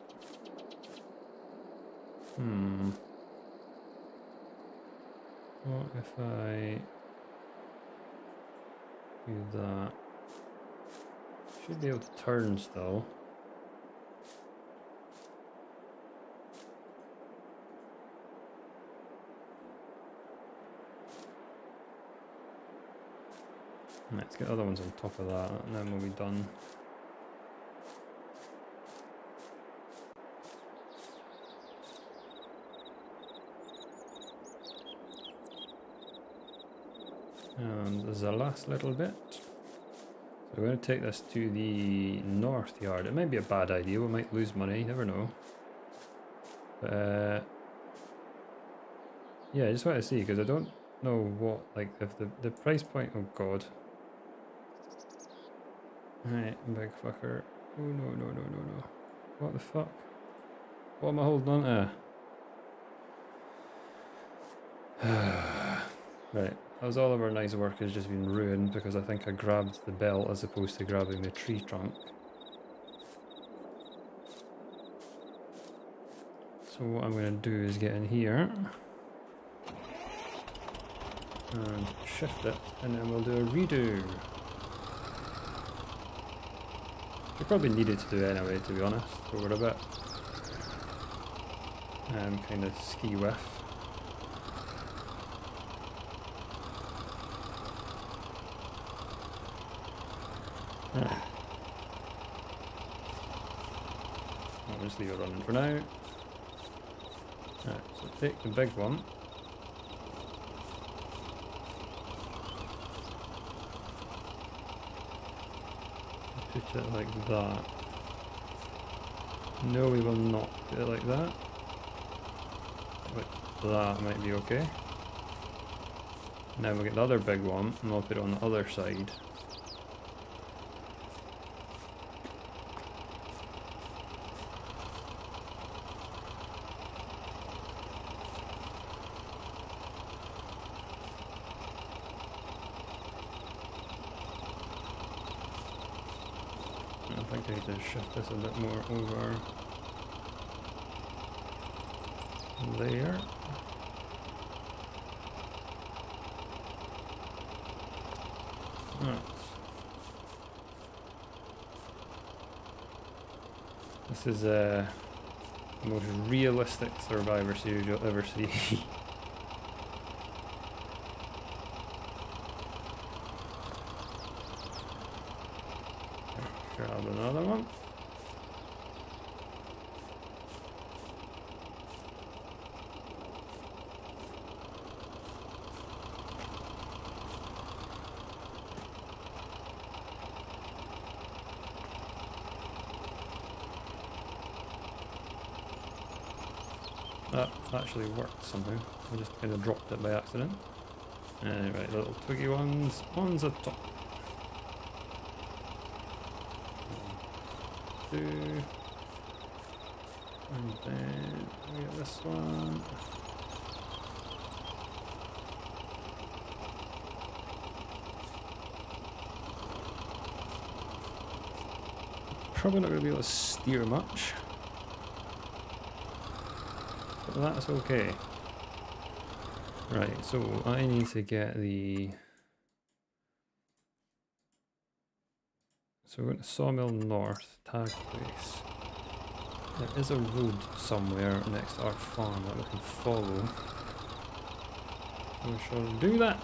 S1: What if I do that? Should be able to turn still. Let's get other ones on top of that, and then we'll be done. And there's the last little bit. So we're going to take this to the north yard. It might be a bad idea, we might lose money, you never know. But yeah, I just want to see, because I don't know what, like, if the price point, oh god. Right, big fucker. Oh no, no, no, no, no. What the fuck? What am I holding on to? Right, as all of our nice work has just been ruined because I think I grabbed the belt as opposed to grabbing the tree trunk. So what I'm going to do is get in here and shift it, and then we'll do a redo. We probably needed to do anyway, to be honest, but we're a bit kind of ski-whiff. Right. I'll just leave it running for now. Right, so take the big one. Put it like that. No, we will not put it like that. Like that might be okay. Now we'll get the other big one and we'll put it on the other side. I think I need to shift this a bit more over there. Right. This is the most realistic Survivor series you'll ever see. Grab another one. That actually worked somehow. I just kind of dropped it by accident. Right, the little twiggy ones on the top. 1, 2, and then we get this one. Probably not going to be able to steer much, but that's okay. Right, so I need to get the... So we're going to Sawmill North, tag place. There is a road somewhere next to our farm that we can follow. We shall do that.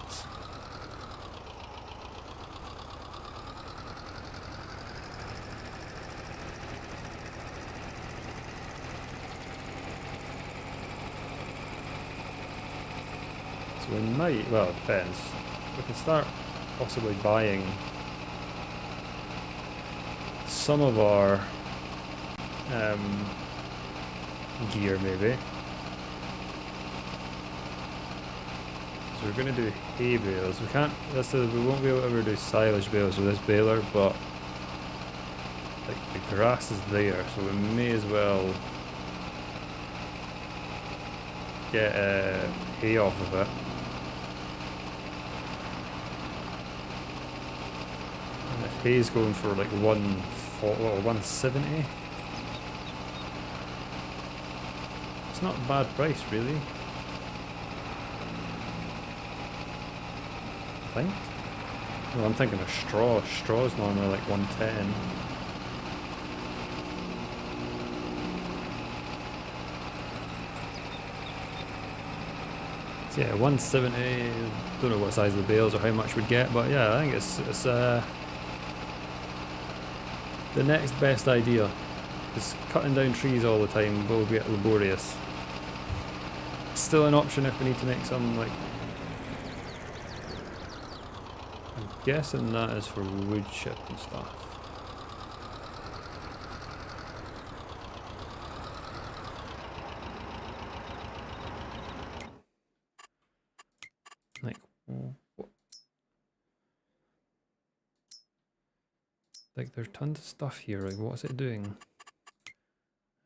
S1: So we might, well, it depends. We can start possibly buying some of our gear, maybe. So we're going to do hay bales. We can't. We won't be able to ever do silage bales with this baler, but like the grass is there, so we may as well get hay off of it. And if hay's going for like 170. It's not a bad price, really. I think. Well, I'm thinking of straw. Straw's normally like 110. So yeah, 170. Don't know what size the bales or how much we'd get, but yeah, I think it's the next best idea. Because cutting down trees all the time will get laborious. It's still an option if we need to make some, like... I'm guessing that is for wood chip and stuff. Like, what? Like, there's tons of stuff here. Like, what's it doing?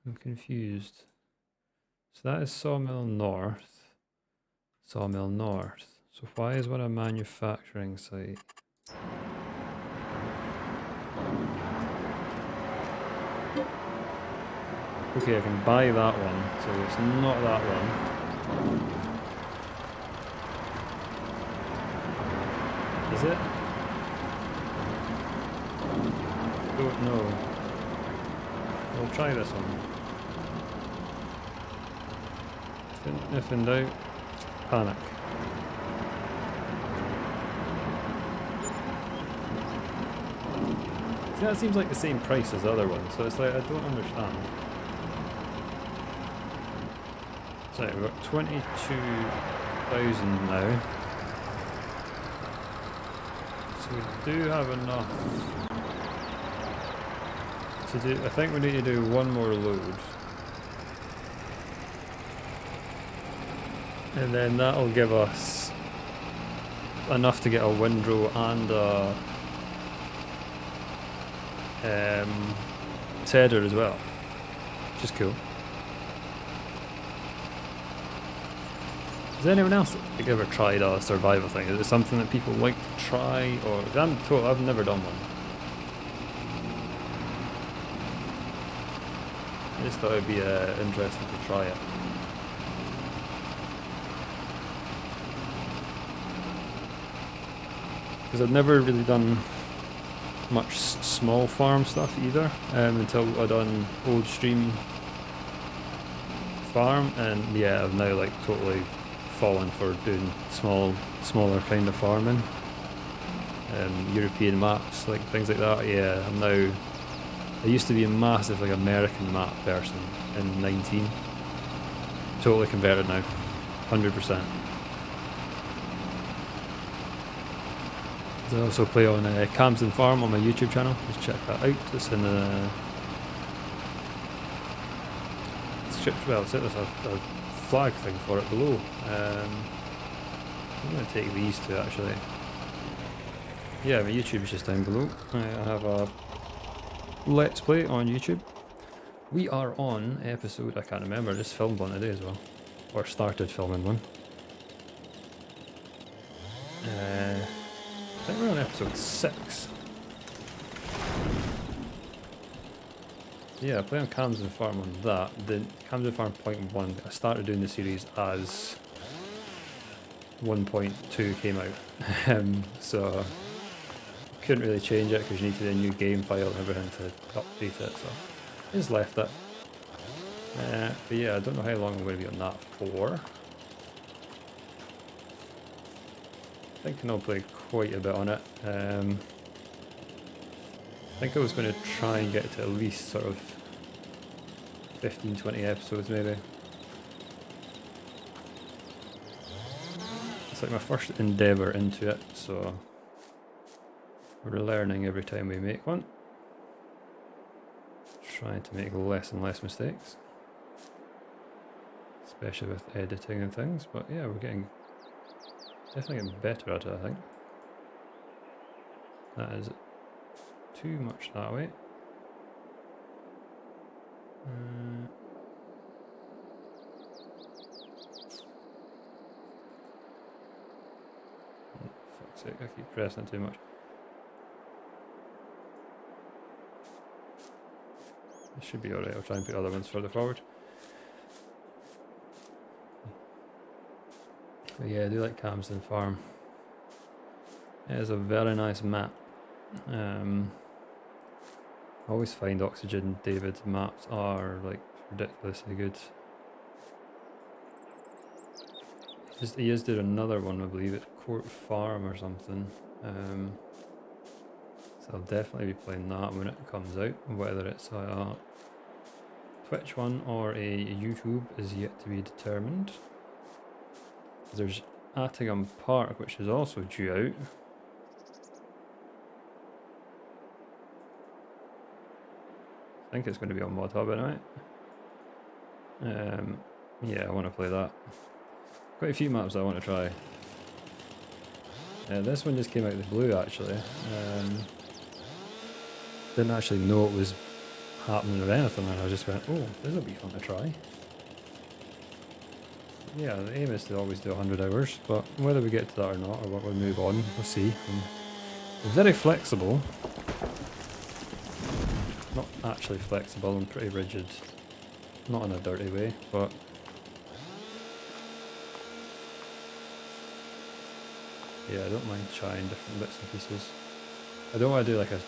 S1: I'm confused. So that is Sawmill North. Sawmill North. So why is one a manufacturing site? Okay, I can buy that one, so it's not that one. Is it? Don't know. We'll try this one. If in doubt, panic. See, that seems like the same price as the other one, so it's like, I don't understand. So we've got 22,000 now. So we do have enough to do, I think we need to do one more load. And then that'll give us enough to get a windrow and a tedder as well, which is cool. Has anyone else ever tried a survival thing? Is it something that people like to try, or I've never done one. I just thought it'd be interesting to try it. Because I've never really done much small farm stuff either, until I done Old Stream Farm, and yeah, I've now like totally fallen for doing smaller kind of farming. European maps, like things like that. Yeah, I'm now. I used to be a massive like American map person in 19. Totally converted now, 100%. I also play on Camden Farm on my YouTube channel. Just check that out. It's in the description. Well, there's a flag thing for it below. I'm going to take these two actually. Yeah, my YouTube is just down below. I have a Let's Play on YouTube. We are on episode, I can't remember, I just filmed one today as well. Or started filming one. I think we're on episode 6. Yeah, I play on Camden Farm on that. The Camden Farm 0.1, I started doing the series as 1.2 came out. So couldn't really change it because you need to do a new game file and everything to update it, so I just left it. But yeah, I don't know how long I'm going to be on that for. I think I'll play quite a bit on it. I think I was going to try and get to at least sort of 15-20 episodes maybe. It's like my first endeavour into it, so we're learning every time we make one. Trying to make less and less mistakes. Especially with editing and things, but yeah, we're definitely getting better at it, I think. That is too much that way. Oh, fuck's sake, I keep pressing it too much. This should be alright, I'll try and put other ones further forward. But yeah, I do like Camden Farm. It is a very nice map. I always find Oxygen David maps are like ridiculously good. He is doing another one, I believe, at Court Farm or something. So I'll definitely be playing that when it comes out. Whether it's a Twitch one or a YouTube is yet to be determined. There's Attingham Park, which is also due out. I think it's going to be on Mod Hub anyway. Yeah, I want to play that. Quite a few maps I want to try. This one just came out of the blue actually. Didn't actually know it was happening or anything, and I just went, oh, this will be fun to try. Yeah, the aim is to always do 100 hours, but whether we get to that or not, or what we move on, we'll see. I'm very flexible. Not actually flexible, I'm pretty rigid. Not in a dirty way, but yeah, I don't mind trying different bits and pieces. I don't want to do like a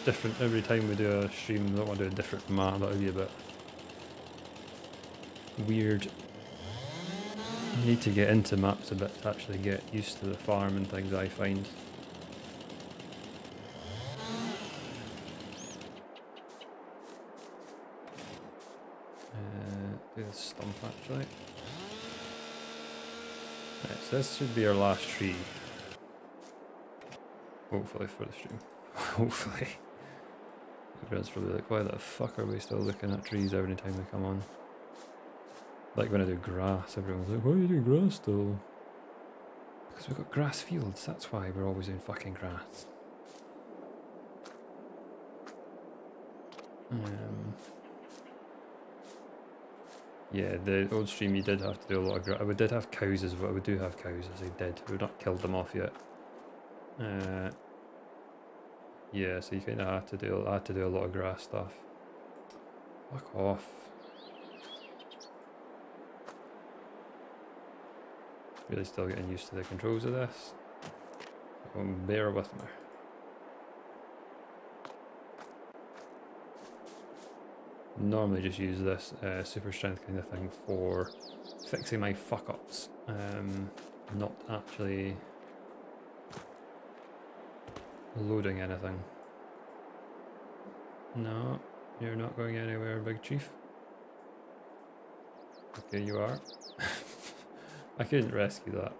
S1: different, every time we do a stream, I don't want to do a different map, that would be a bit weird. You need to get into maps a bit to actually get used to the farm and things, I find. Do this stump actually. Right, so this should be our last tree. Hopefully for the stream. Hopefully. Everyone's probably like, why the fuck are we still looking at trees every time we come on? Like when I do grass, everyone's like, why are you doing grass still? Because we've got grass fields, that's why we're always doing fucking grass. Yeah, the old stream you did have to do a lot of grass. We did have cows as well, we do have cows as I did. We've not killed them off yet. Yeah, so you kind of had to do a lot of grass stuff. Fuck off. Really still getting used to the controls of this. So bear with me. Normally just use this super strength kind of thing for fixing my fuck ups. Not actually loading anything. No, you're not going anywhere, Big Chief. Okay, you are. I couldn't rescue that.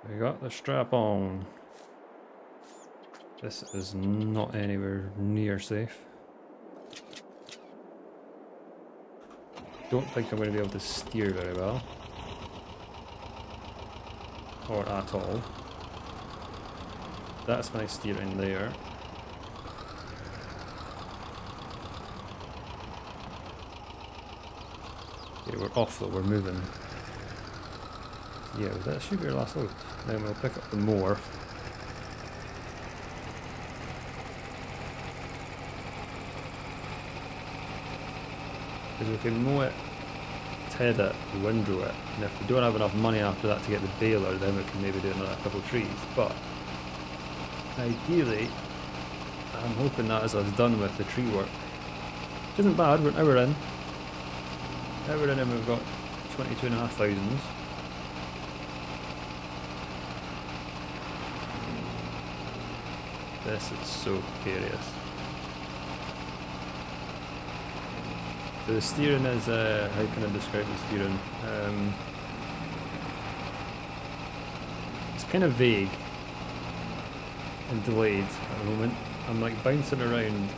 S1: We got the strap on. This is not anywhere near safe. Don't think I'm going to be able to steer very well. Or at all. That's my steering there. Okay, we're off though, we're moving. Yeah, that should be our last load. Then we'll pick up the mower. Because we can mow it, ted it, windrow it, and if we don't have enough money after that to get the baler, then we can maybe do another couple of trees. But ideally, I'm hoping that is us done with the tree work. Which isn't bad, we're an hour in. Hour in and we've got 22,500. This is so precarious. So the steering is, how can I describe the steering? It's kind of vague and delayed at the moment. I'm like bouncing around.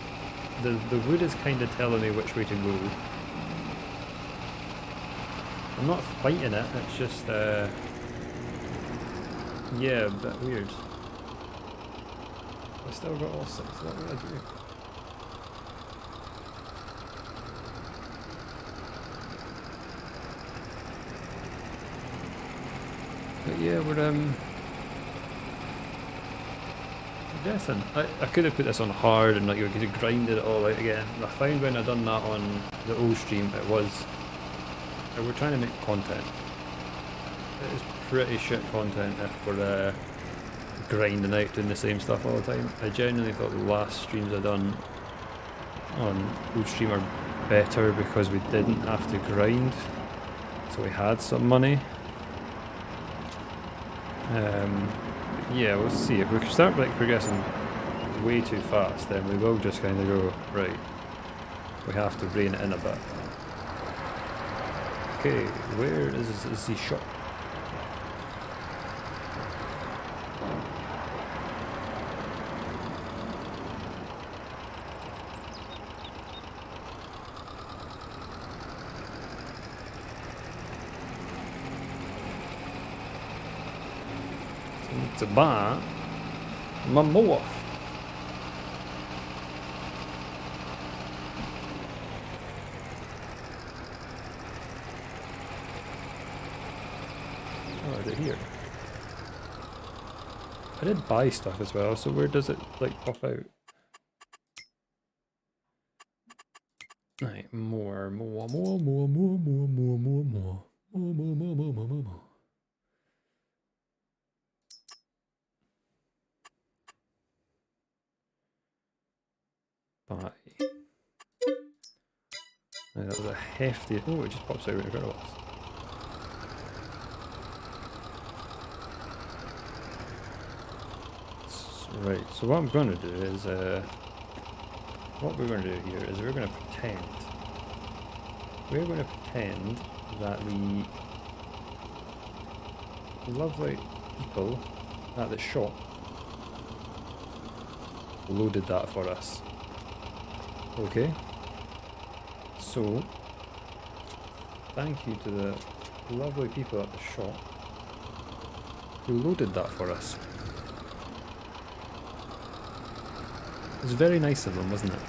S1: The wood is kind of telling me which way to go. I'm not fighting it, it's just, yeah, a bit weird. I still got all six, what do I do? But yeah, we're guessing. I could have put this on hard and like you could have grinded it all out again. I found when I done that on the old stream, it was we're trying to make content. It is pretty shit content if we're grinding out doing the same stuff all the time. I genuinely thought the last streams I done on old stream are better because we didn't have to grind, so we had some money. Yeah, we'll see. If we start like progressing way too fast, then we will just kind of go, right, we have to rein it in a bit. Okay, where is the shop? To buy my mower. Oh, is it here? I did buy stuff as well, so where does it like pop out? Right, more. Buy. Now, that was a hefty. Oh, it just pops out when I got it. Right, so what I'm going to do is, what we're going to do here is we're going to pretend that the lovely people at the shop loaded that for us. Okay, so thank you to the lovely people at the shop who loaded that for us. It was very nice of them, wasn't it?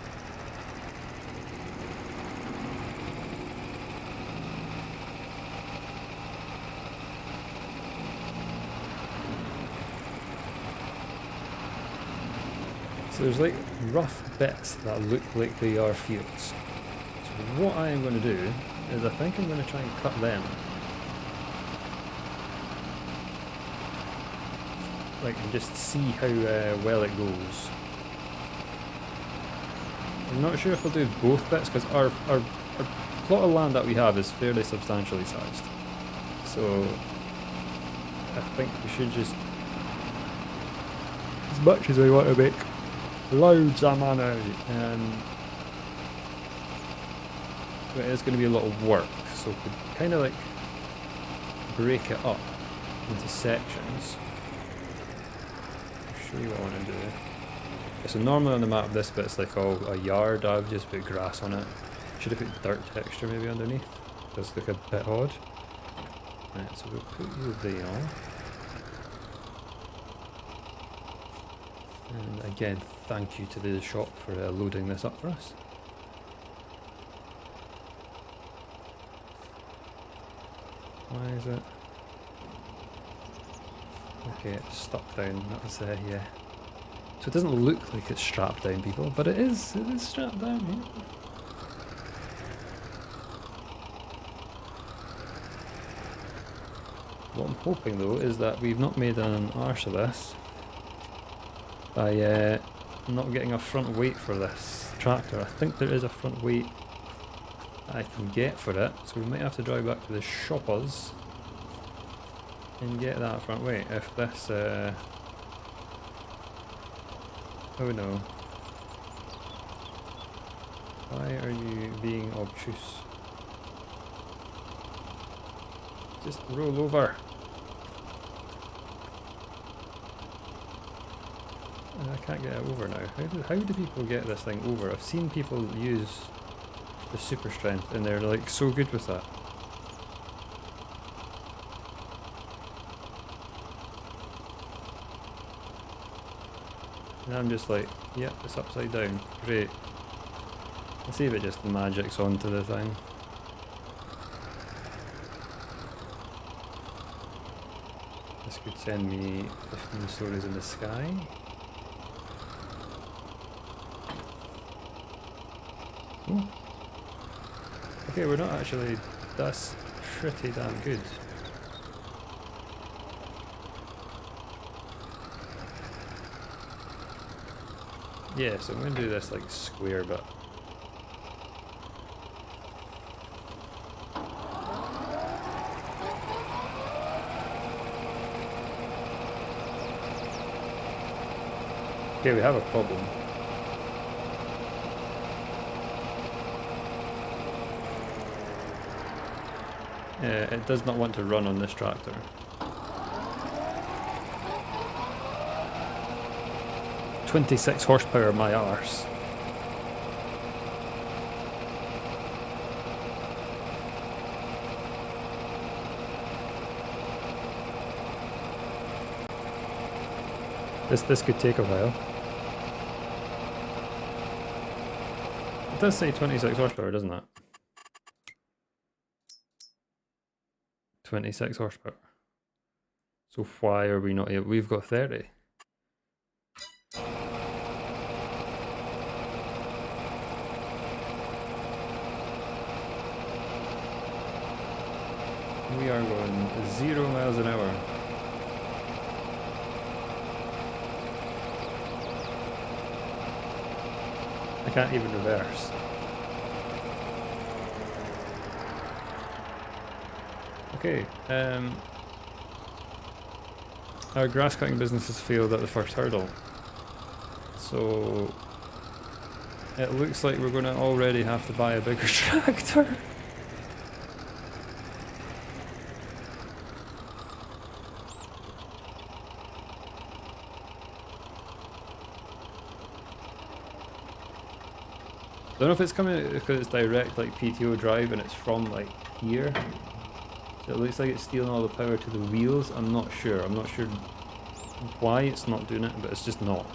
S1: So there's like rough bits that look like they are fields. So what I am going to do is I think I'm going to try and cut them. Like, and just see how well it goes. I'm not sure if I'll do both bits because our plot of land that we have is fairly substantially sized. So I think we should just, as much as I want to make loads of money, but it is going to be a lot of work, so we could kind of like break it up into sections. I'll show you what I want to do. So normally on the map this bit's like all a yard. I've just put grass on it. Should have put dirt texture maybe underneath. Does look a bit odd. Right, so we'll put you there. And again, thank you to the shop for loading this up for us. Why is it? Okay, it's stuck down. That was yeah. So it doesn't look like it's strapped down, people, but it is strapped down here. What I'm hoping though is that we've not made an arse of this by not getting a front weight for this tractor. I think there is a front weight I can get for it, so we might have to drive back to the shoppers and get that front weight if this oh no. Why are you being obtuse? Just roll over. I can't get it over now. How do people get this thing over? I've seen people use the super strength and they're like so good with that. And I'm just like, yep, it's upside down. Great. Let's see if it just magics onto the thing. This could send me 15 stories in the sky. Ooh. Okay, we're not actually, that's pretty damn good. Yeah, so I'm going to do this like square bit. Okay, we have a problem. It does not want to run on this tractor. "26 horsepower, my arse." This could take a while. It does say 26 horsepower, doesn't it? 26 horsepower. So why are we not able? We've got 30. We are going 0 miles an hour. I can't even reverse. Okay, our grass cutting business has failed at the first hurdle. So it looks like we're going to already have to buy a bigger tractor. I don't know if it's coming because it's direct like PTO drive and it's from like here. So it looks like it's stealing all the power to the wheels. I'm not sure. I'm not sure why it's not doing it, but it's just not.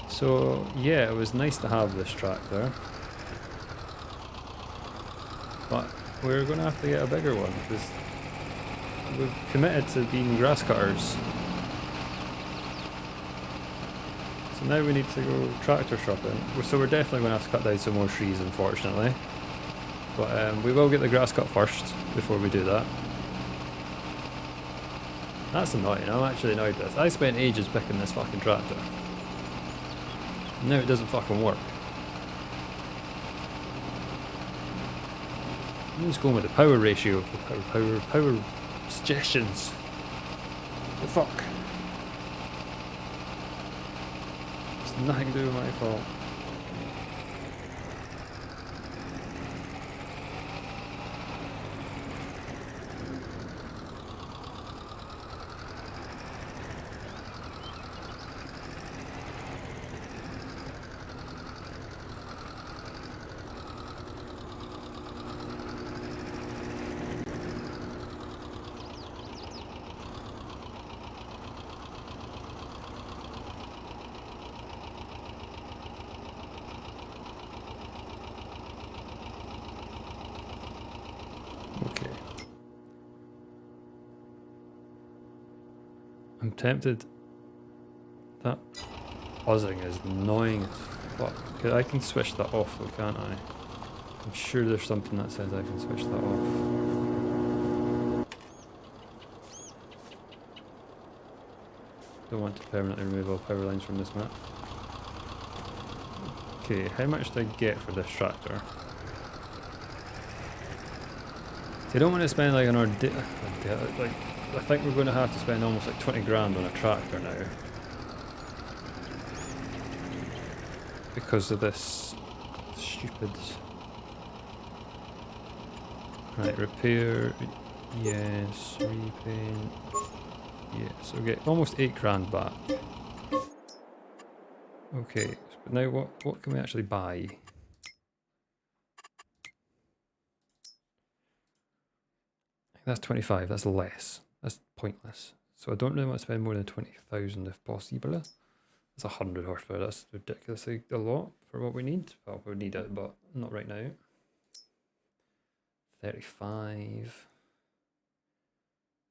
S1: So yeah, it was nice to have this tractor. But we're going to have to get a bigger one because we've committed to being grass cutters. So now we need to go tractor shopping. So we're definitely going to have to cut down some more trees, unfortunately. But we will get the grass cut first before we do that. That's annoying. I'm actually annoyed with this. I spent ages picking this fucking tractor. Now it doesn't fucking work. I'm just going with the power ratio of the power suggestions. The fuck. It's nothing to do with my fault. Okay. I'm tempted. That buzzing is annoying as fuck. I can switch that off though, can't I? I'm sure there's something that says I can switch that off. Don't want to permanently remove all power lines from this map. Okay, how much do I get for this tractor? So I don't want to spend like like I think we're going to have to spend almost like 20 grand on a tractor now. Because of this stupid... Right, repair, yes, repaint, yeah, so we get almost 8 grand back. Okay, but now what can we actually buy? That's 25, that's less. That's pointless. So I don't really want to spend more than 20,000 if possible. That's 100 horsepower, that's ridiculously a lot for what we need. Well, we need it, but not right now. 35.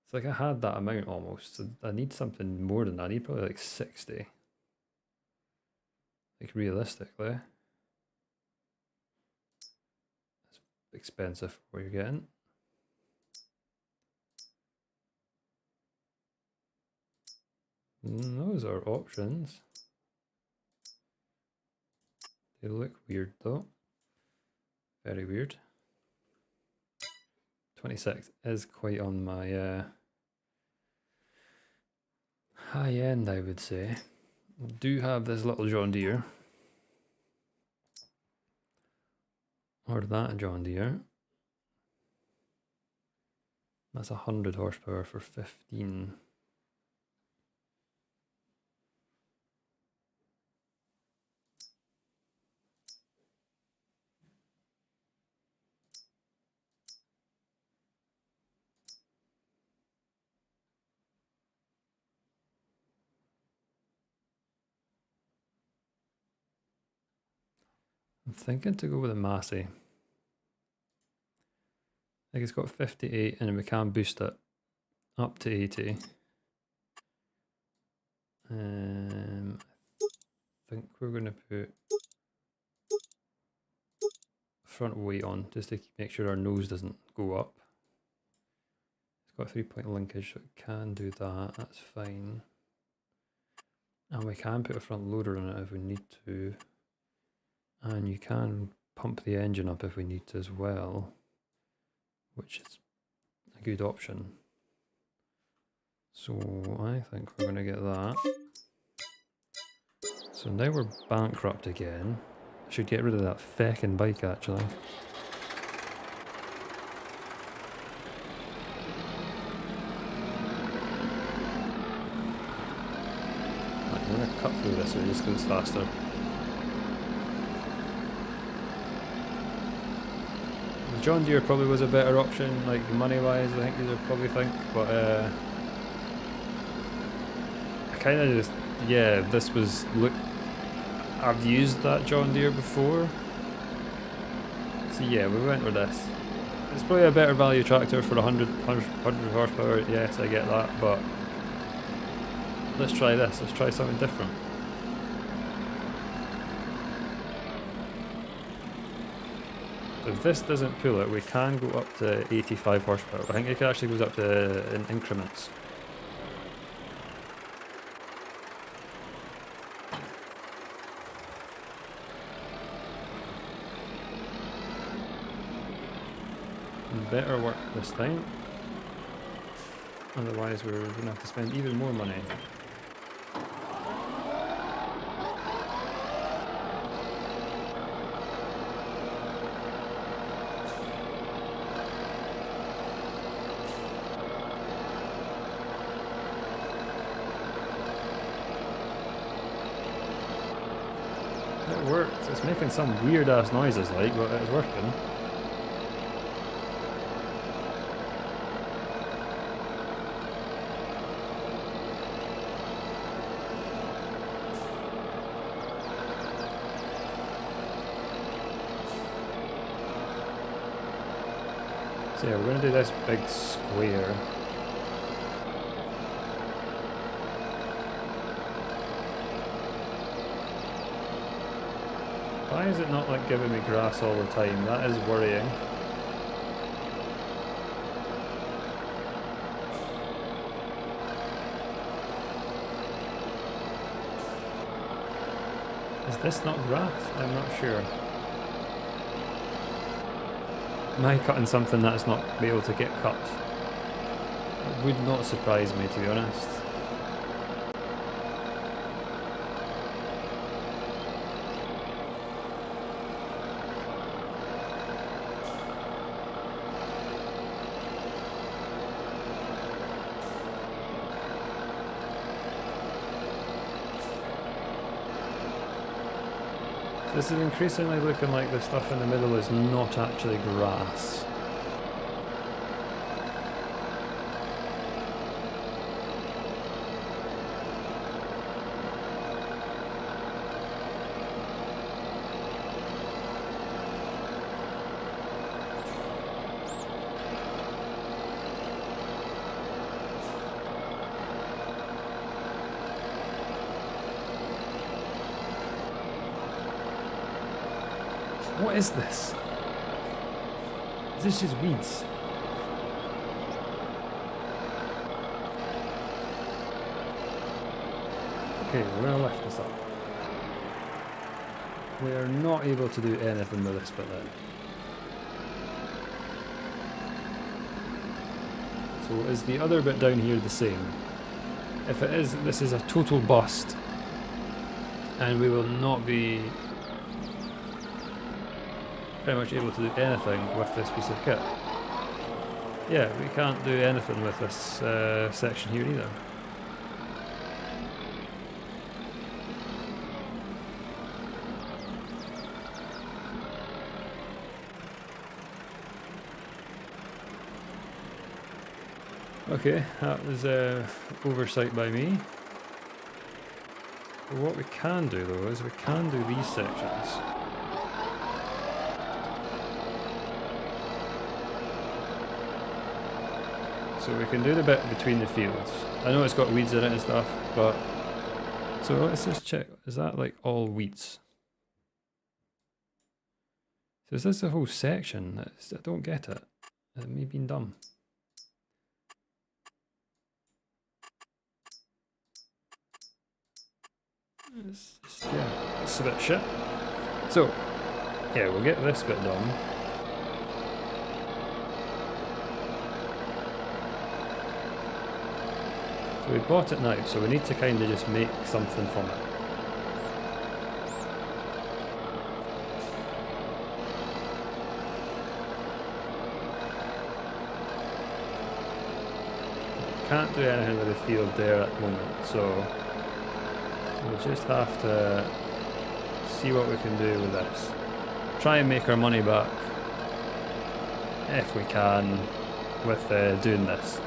S1: It's like I had that amount almost, so I need something more than that. I need probably like 60. Like realistically. That's expensive for what you're getting. Those are options. They look weird though. Very weird. 26 is quite on my high end, I would say. We do have this little John Deere. Or that John Deere. That's 100 horsepower for 15. I'm thinking to go with a Massey. I think it's got 58 and we can boost it up to 80. I think we're going to put front weight on just to make sure our nose doesn't go up. It's got a 3-point linkage, so it can do that, that's fine. And we can put a front loader on it if we need to. And you can pump the engine up if we need to as well, which is a good option. So I think we're going to get that. So now we're bankrupt again. I should get rid of that feckin' bike actually. Right, I'm going to cut through this so it just goes faster. The John Deere probably was a better option, like money wise, I think you'd probably think, but I kind of just, yeah, this was, look, I've used that John Deere before, so yeah, we went with this. It's probably a better value tractor for 100 horsepower, yes, I get that, but let's try this, let's try something different. If this doesn't pull it, we can go up to 85 horsepower. I think it actually goes up to in increments. Better work this time. Otherwise we're going to have to spend even more money. It works. It's making some weird ass noises like, but it's working. So yeah, we're going to do this big square. Why is it not like giving me grass all the time? That is worrying. Is this not grass? I'm not sure. Am I cutting something that's not be able to get cut? It would not surprise me, to be honest. This is increasingly looking like the stuff in the middle is not actually grass. What is this? Is this just weeds? Okay, we're going to lift this up. We are not able to do anything with this bit then. So is the other bit down here the same? If it is, this is a total bust. And we will not be pretty much able to do anything with this piece of kit. Yeah, we can't do anything with this section here either. Okay, that was oversight by me. But what we can do though is we can do these sections. So we can do the bit between the fields. I know it's got weeds in it and stuff, but... So let's just check, is that like all weeds? So is this the whole section? I don't get it. It may have been dumb. Yeah, it's a bit shit. So, yeah, we'll get this bit done. So we bought it now, so we need to kind of just make something from it. Can't do anything with the field there at the moment, so we'll just have to see what we can do with this. Try and make our money back if we can with doing this.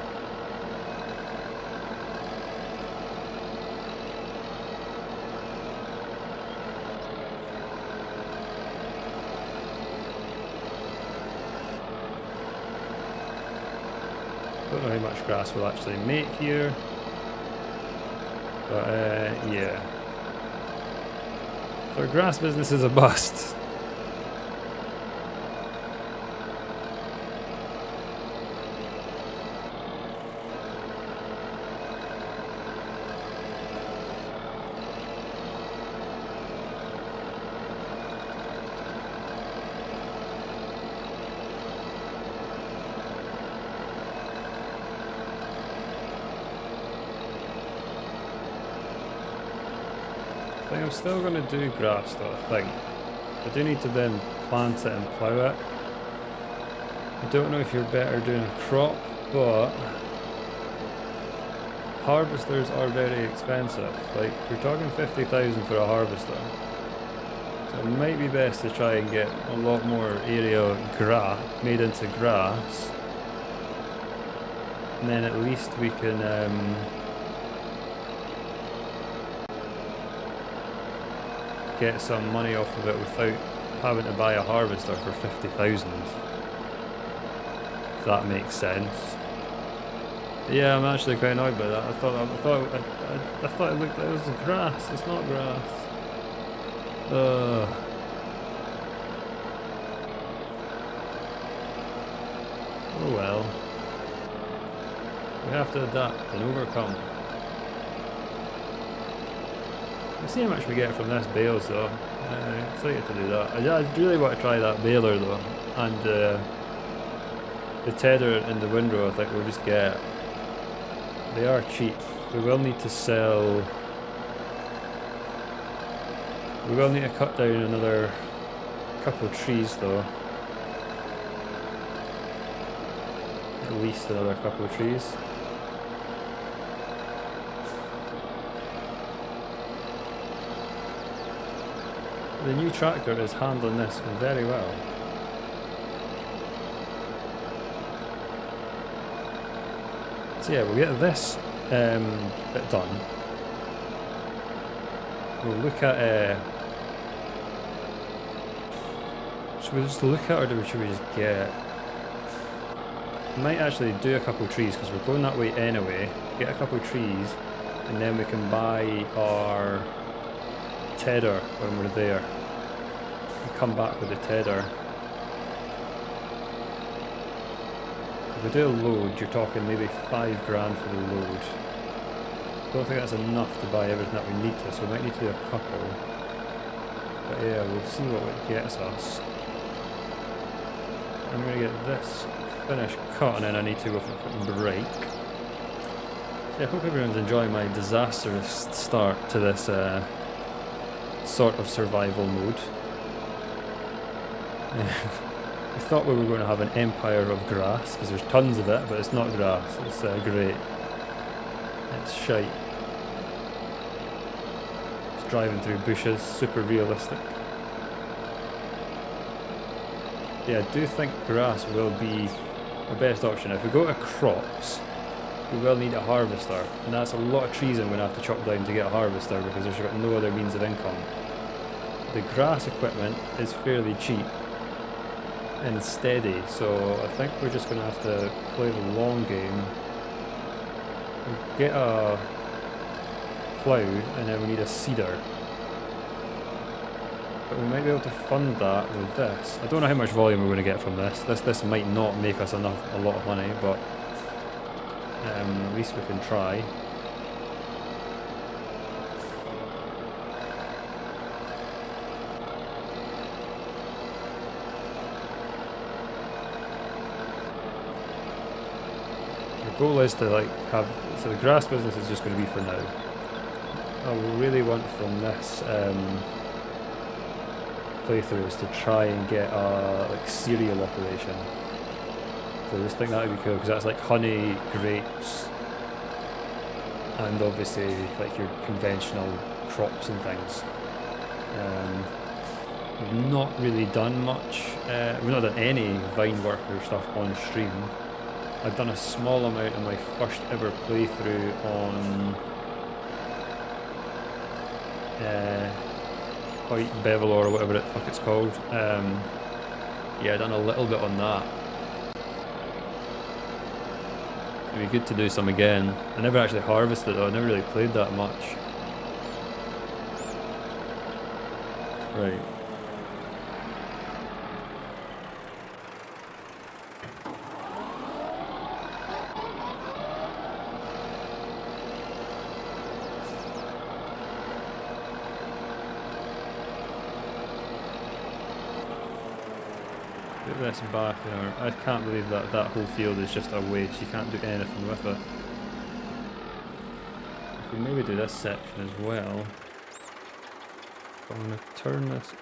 S1: Don't know how much grass we'll actually make here, but yeah. So our grass business is a bust. I think I'm still going to do grass though, I think. I do need to then plant it and plough it. I don't know if you're better doing a crop, but harvesters are very expensive. Like, we're talking 50,000 for a harvester. So it might be best to try and get a lot more area made into grass. And then at least we can get some money off of it without having to buy a harvester for 50,000. If that makes sense. Yeah, I'm actually quite annoyed by that. I thought it looked like it was grass. It's not grass. Oh well. We have to adapt and overcome. Let's see how much we get from this bales though. Excited to do that. I really want to try that baler though, and the tether and the windrow I think we'll just get. They are cheap. We will need to sell. We will need to cut down another couple of trees though. At least another couple of trees. The new tractor is handling this very well. So yeah, we'll get this bit done. We'll look at... should we just look at, or should we just get... We might actually do a couple of trees, because we're going that way anyway. Get a couple of trees, and then we can buy our tether when we're there. We come back with the tether. If we do a load, you're talking maybe $5 grand for the load. Don't think that's enough to buy everything that we need to, so we might need to do a couple. But yeah, we'll see what it gets us. I'm going to get this finished cut, and then I need to go for a break. So I hope everyone's enjoying my disastrous start to this sort of survival mode. We thought we were going to have an empire of grass, because there's tons of it, but it's not grass, it's great. It's shite. It's driving through bushes, super realistic. Yeah, I do think grass will be the best option. If we go to crops, we will need a harvester, and that's a lot of trees I'm going to have to chop down to get a harvester, because there's got no other means of income. The grass equipment is fairly cheap and steady, so I think we're just going to have to play the long game. We'll get a plough, and then we need a seeder. But we might be able to fund that with this. I don't know how much volume we're going to get from this. This might not make us a lot of money, but at least we can try. goal is to like have, so the grass business is just going to be for now. I really want from this playthrough is to try and get a like cereal operation. So I just think that would be cool because that's like honey, grapes, and obviously like your conventional crops and things. We've not really done much. We've not done any vine worker stuff on stream. I've done a small amount in my first ever playthrough on White Bevel or whatever the fuck it's called. Yeah, I've done a little bit on that. It'd be good to do some again. I never actually harvested though, I never really played that much. Right. Put this back there. I can't believe that that whole field is just a waste. You can't do anything with it. We can maybe do this section as well. But I'm going to turn this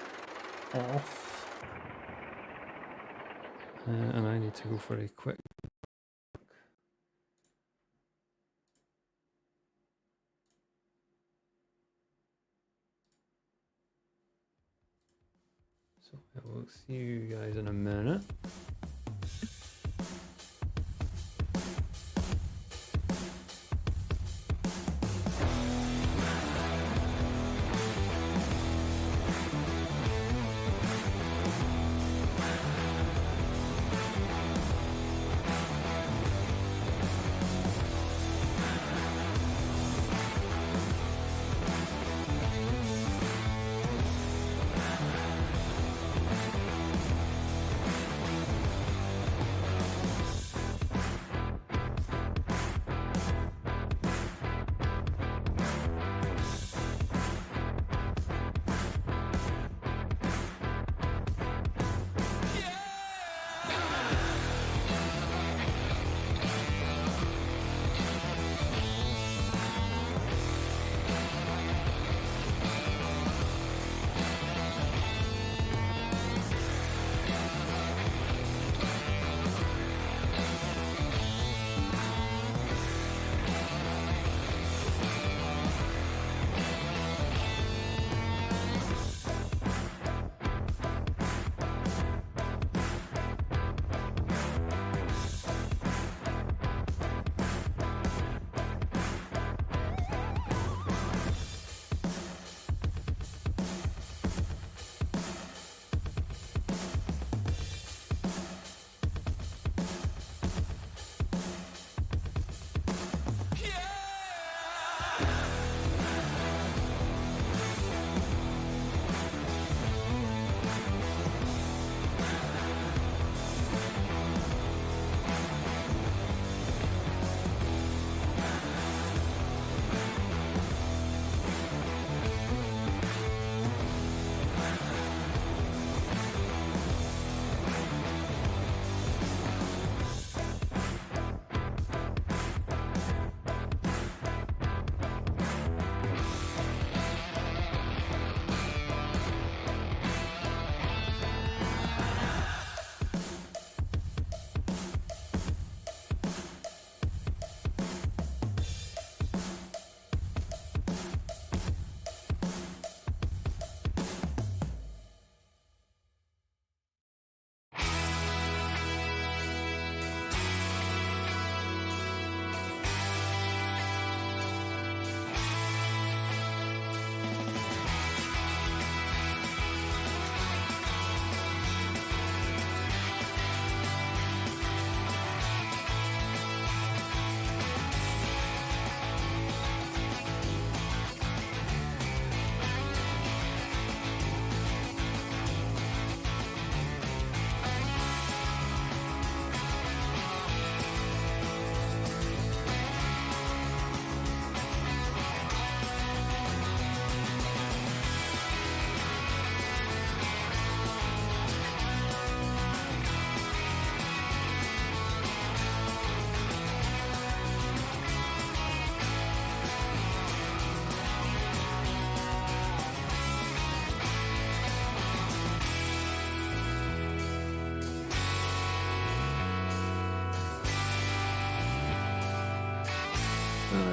S1: off. And I need to go for a quick. So I will see you guys in a minute.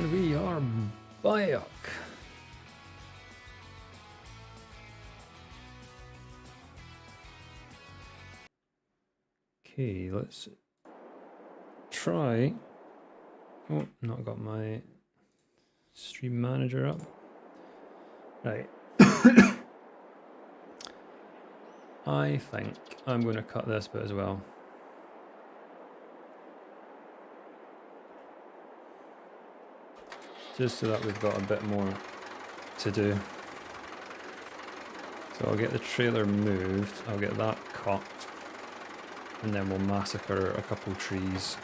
S1: And we are back. Okay, let's try. Oh, not got my stream manager up. Right. I think I'm going to cut this bit as well. Just so that we've got a bit more to do. So I'll get the trailer moved, I'll get that cut, and then we'll massacre a couple trees.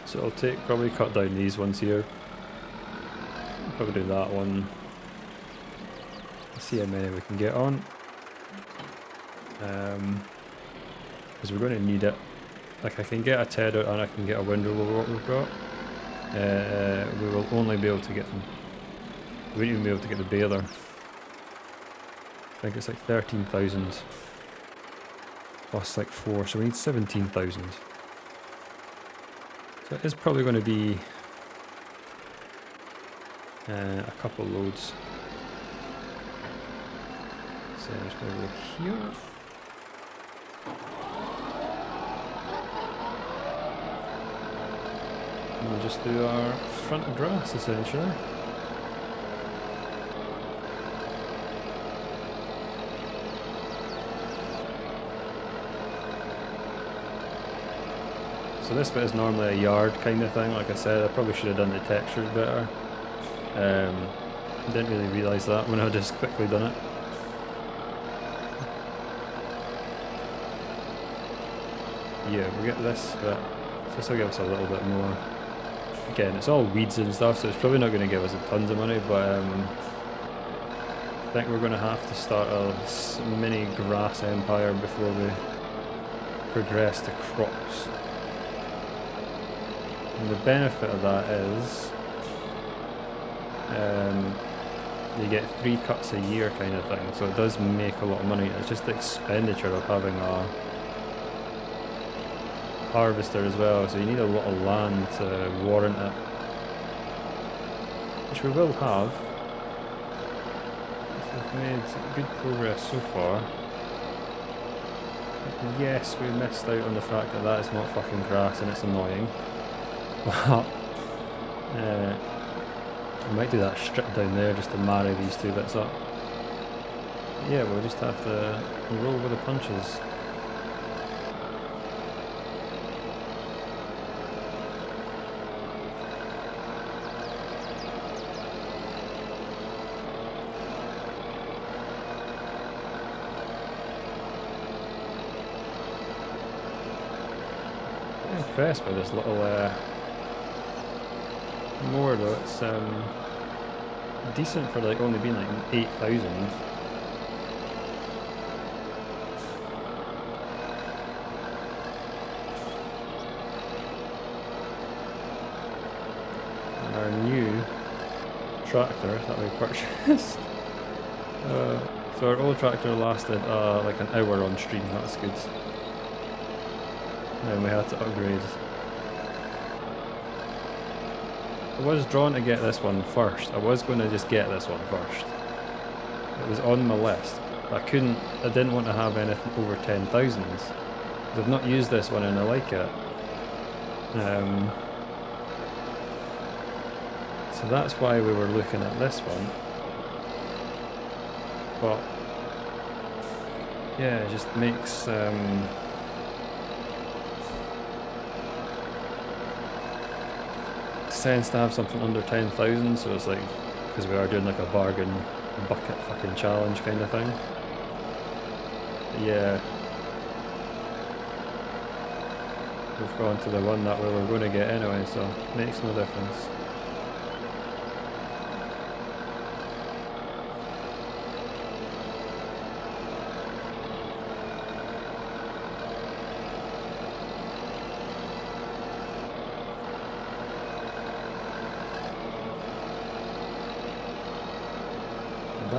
S1: So I'll probably cut down these ones here. Probably do that one. See how many we can get on. Because we're going to need it. Like I can get a tether and I can get a window with what we've got. We will only be able to get them. We won't even be able to get the baler. I think it's like 13,000 plus like 4, so we need 17,000. So it is probably going to be a couple loads. So I'm just going to go here. And we'll just do our front grass essentially. So this bit is normally a yard kind of thing. Like I said, I probably should have done the textures better. Didn't really realise that when I just quickly done it. Yeah, we'll get this bit. So this will give us a little bit more. Again, it's all weeds and stuff, so it's probably not going to give us tons of money, but I think we're going to have to start a mini grass empire before we progress to crops. And the benefit of that is you get 3 cuts a year kind of thing, so it does make a lot of money. It's just the expenditure of having a harvester as well, so you need a lot of land to warrant it, which we will have. So we've made good progress so far. Yes, we missed out on the fact that that is not fucking grass and it's annoying, but I might do that strip down there just to marry these two bits up. But yeah, we'll just have to roll with the punches. I'm impressed by this little mower though. It's decent for like only being like 8,000. Our new tractor that we purchased. So our old tractor lasted like an hour on stream. That's good. Then we had to upgrade. I was drawn to get this one first. I was going to just get this one first. It was on my list. But I didn't want to have anything over 10,000. I've not used this one and I like it. So that's why we were looking at this one. But yeah, it just makes sense to have something under 10,000, so it's like, because we are doing like a bargain bucket fucking challenge kind of thing. But yeah, we've gone to the one that we were going to get anyway, so it makes no difference.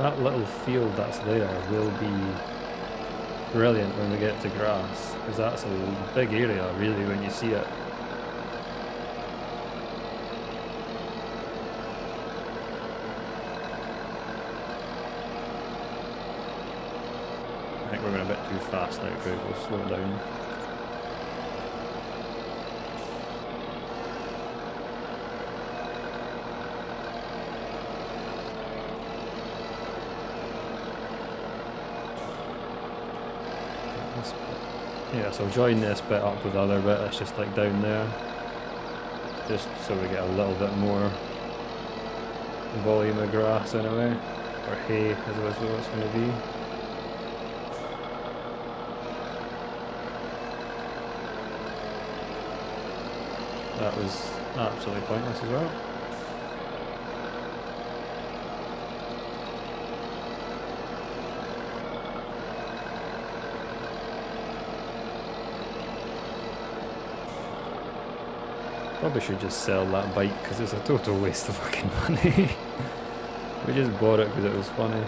S1: that little field that's there will be brilliant when we get to grass, because that's a big area really when you see it. I think we're going a bit too fast now, Craig. We'll slow down. Yeah, so join this bit up with the other bit that's just like down there, just so we get a little bit more volume of grass in a way, or hay as it was what it's going to be. That was absolutely pointless as well. Probably should just sell that bike because it's a total waste of fucking money. We just bought it because it was funny.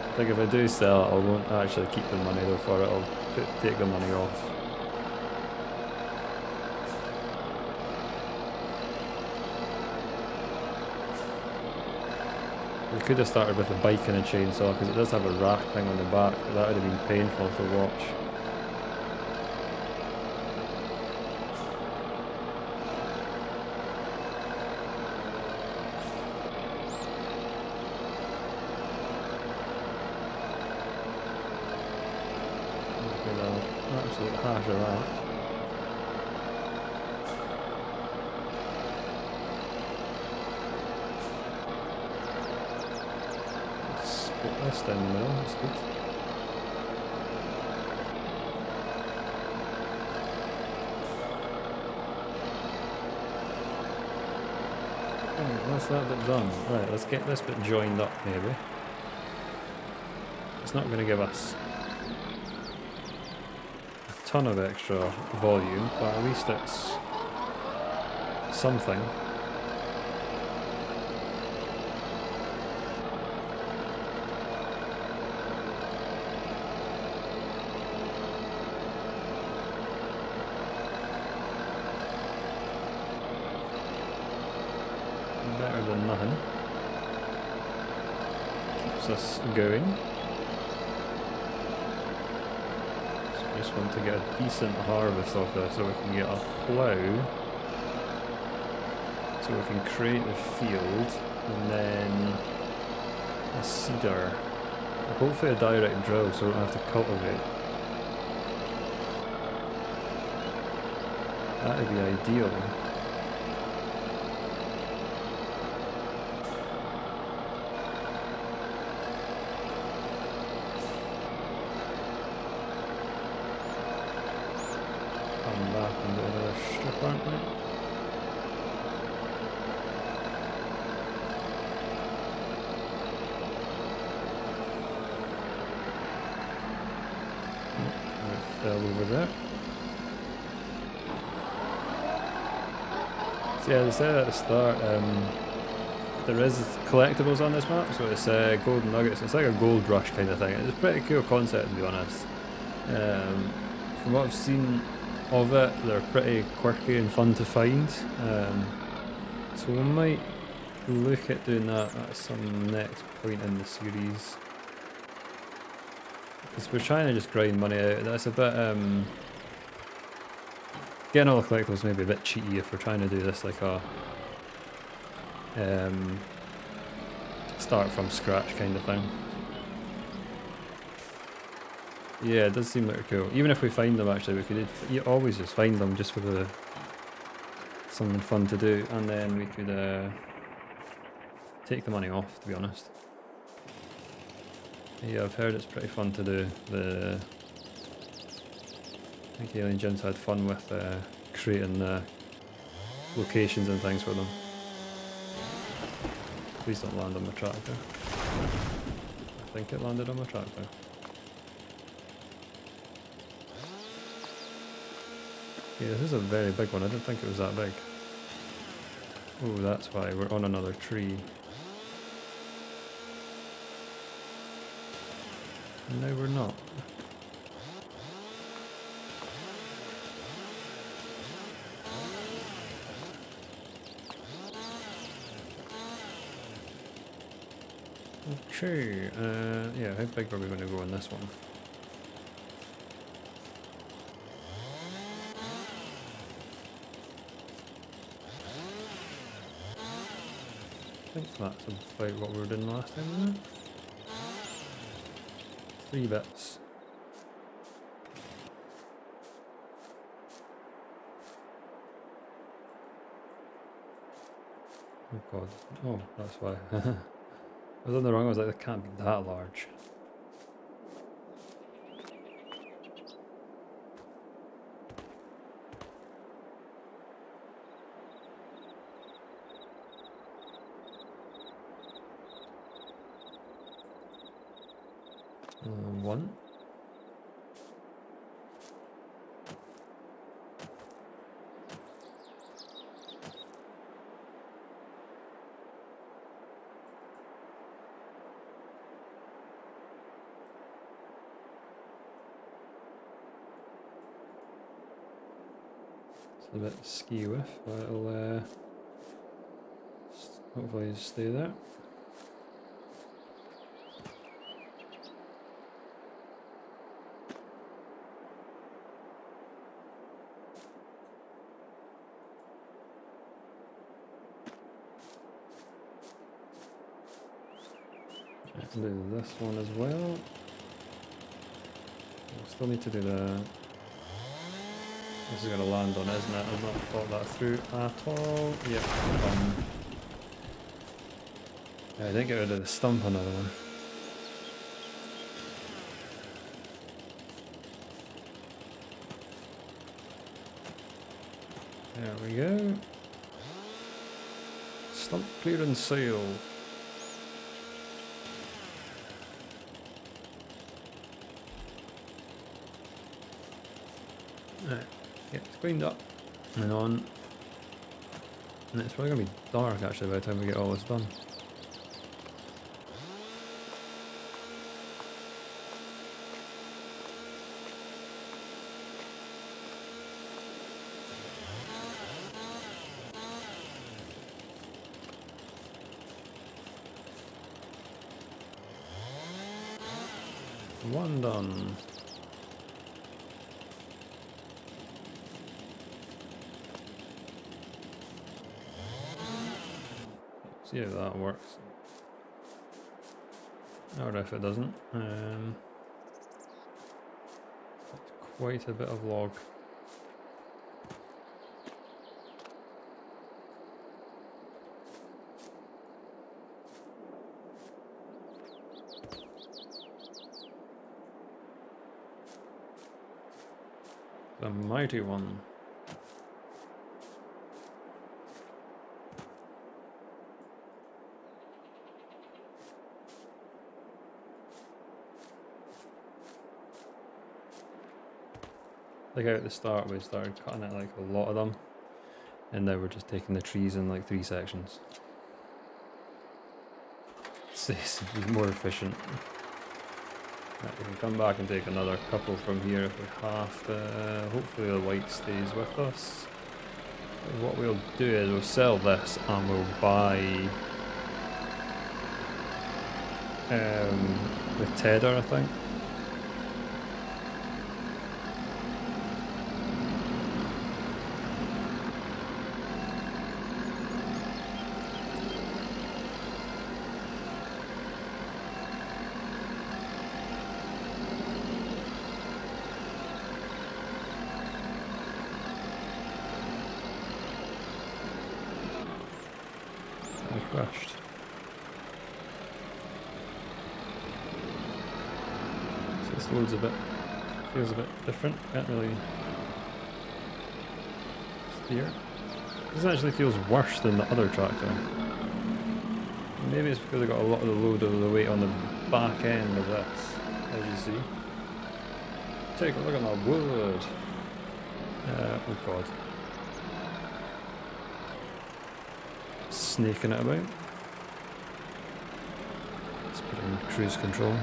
S1: I think if I do sell it, I won't actually keep the money though for it. I'll take the money off. We could have started with a bike and a chainsaw because it does have a rack thing on the back, but that would have been painful to watch. Absolute hash of that. Split this down the middle, that's good. Right, that's that bit done. Right, let's get this bit joined up maybe. It's not going to give us a ton of extra volume, but at least it's something. Better than nothing. Keeps us going. So we just want to get a decent harvest off this so we can get a plough. So we can create the field and then a seeder. Hopefully a direct drill so we don't have to cultivate. That would be ideal. Back and do another strip, aren't we? Oh, it fell over there. So yeah, as I said at the start, there is collectibles on this map, so it's golden nuggets. It's like a gold rush kind of thing. It's a pretty cool concept to be honest. From what I've seen of it, they're pretty quirky and fun to find, so we might look at doing that at some next point in the series, because we're trying to just grind money out. That's a bit getting all the collectibles may be a bit cheaty if we're trying to do this like a start from scratch kind of thing. Yeah, it does seem like cool. Even if we find them, actually, we could always just find them just for the something fun to do, and then we could take the money off. To be honest, yeah, I've heard it's pretty fun to do. I think Alien Gyms had fun with creating locations and things for them. Please don't land on my tractor. I think it landed on my tractor. Yeah, this is a very big one. I didn't think it was that big. Oh, that's why we're on another tree. No, we're not. Okay, yeah, how big are we going to go on this one? I think that's about what we were doing last time, isn't it? 3 bits. Oh god. Oh, that's why. I was on the wrong, I was like, it can't be that large. One. It's a bit ski with, but it'll hopefully stay there. I can do this one as well. We'll still need to do the... This is going to land on it, isn't it? I've not thought that through at all. Yep, yeah, I didn't get rid of the stump on another one. There we go. Stump clearance sail. Right, get it's cleaned up and on. And it's probably going to be dark actually by the time we get all this done. One done. See how that works. Or if it doesn't. That's quite a bit of log. The mighty one. Like out at the start we started cutting it like a lot of them, and now we're just taking the trees in like 3 sections. It's more efficient. Right, we can come back and take another couple from here if we have to. Hopefully the light stays with us. But what we'll do is we'll sell this and we'll buy the tedder, I think. Crushed. So this loads a bit, feels a bit different, can't really steer. This actually feels worse than the other tractor. Maybe it's because I got a lot of the load of the weight on the back end of this, as you see. Take a look at my wood. Oh god. snaking it about. Let's put it in cruise control.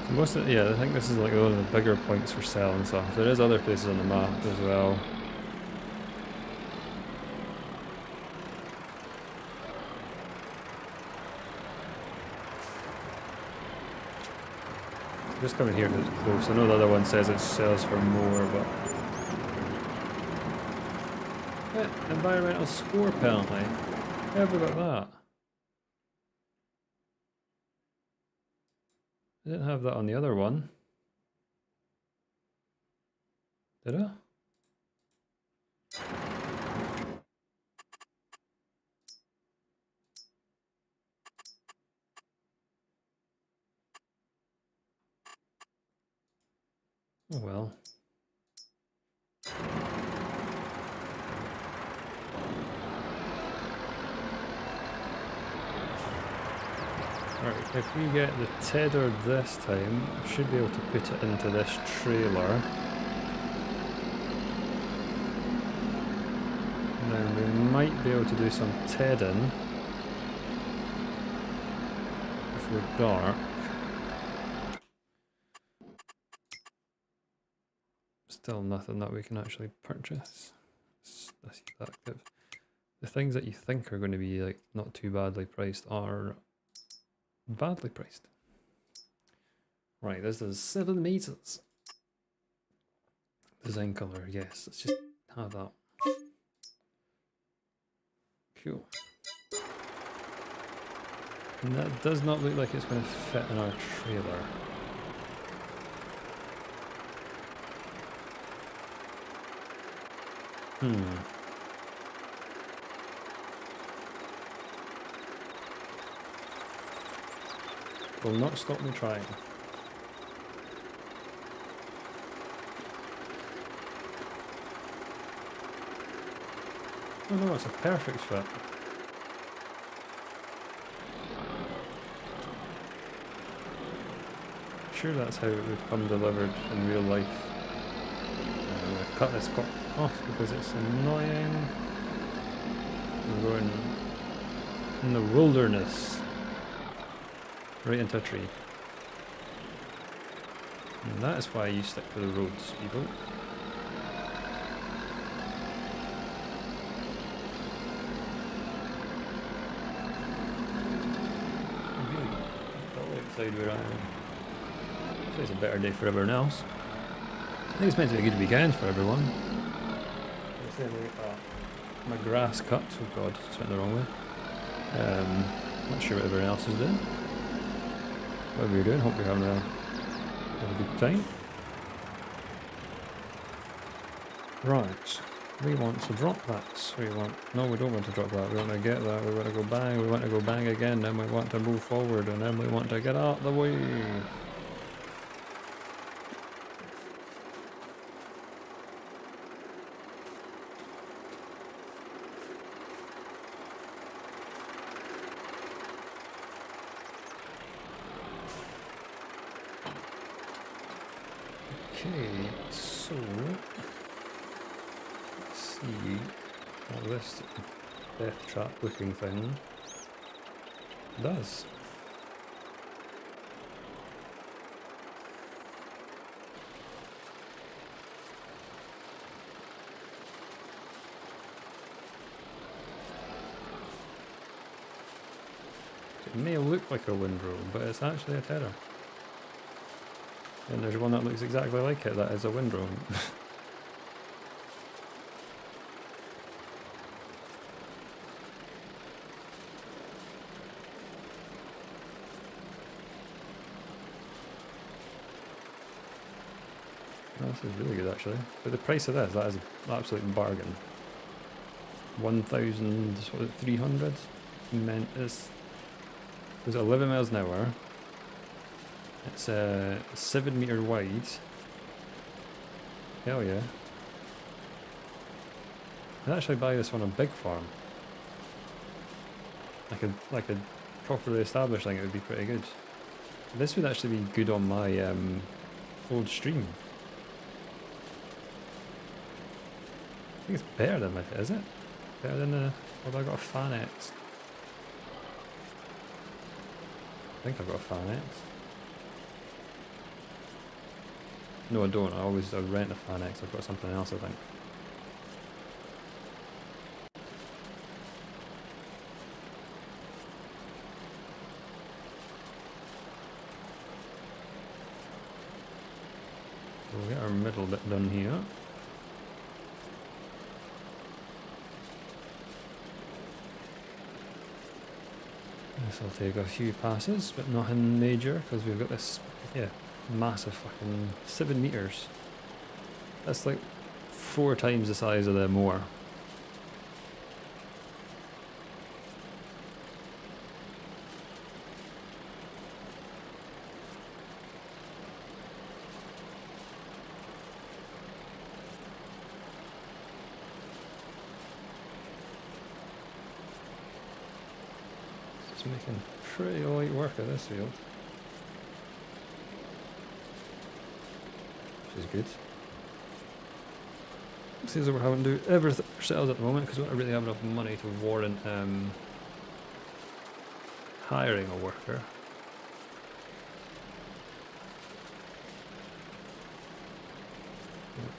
S1: So most of, yeah, I think this is like one of the bigger points for selling stuff. There is other places on the map as well. Just coming here because it's close. I know the other one says it sells for more, but... environmental score penalty. How have we got that? I didn't have that on the other one. Did I? Oh well. Right, if we get the tether this time, we should be able to put it into this trailer. Now we might be able to do some tedding before dark. Still nothing that we can actually purchase. That's active. The things that you think are going to be like not too badly priced are badly priced. Right, this is 7 meters. Design color, yes. Let's just have that. Cool. And that does not look like it's going to fit in our trailer. Will not stop me trying. Oh no, it's a perfect fit. Sure that's how it would come delivered in real life. I'm going to cut this off because it's annoying. We're going in the wilderness. Right into a tree. And that is why you stick to the roads, people. Outside where I am. So it's a better day for everyone else. I think it's meant to be a good weekend for everyone. My grass cut, oh god, it's went the wrong way. Not sure what everyone else is doing. Whatever you're doing, hope you're having a good time. Right, we want to drop that. No, we don't want to drop that. We want to get that. We want to go bang. We want to go bang again. Then we want to move forward, and then we want to get out the way. Okay, so let's see what this death trap looking thing does. It may look like a windrow, but it's actually a terror. And there's one that looks exactly like it, that is a windrow. Oh, this is really good actually. But the price of this, that is an absolute bargain. 1,300 meant is 11 miles an hour. It's 7 meter wide. Hell yeah. I'd actually buy this on a big farm. Like a properly established thing, it would be pretty good. This would actually be good on my old stream. think it's better than my, is it? Better than the, have I got a Fan X? I think I've got a Fan X. No, I don't. I rent a Fan X. I've got something else, I think. So we'll get our middle bit done here. This will take a few passes, but nothing major, because we've got this, yeah, massive fucking 7 meters. That's like 4 times the size of the moor. It's making pretty light work of this field, which is good. Seems like we're having to do everything ourselves at the moment because we don't really have enough money to warrant hiring a worker.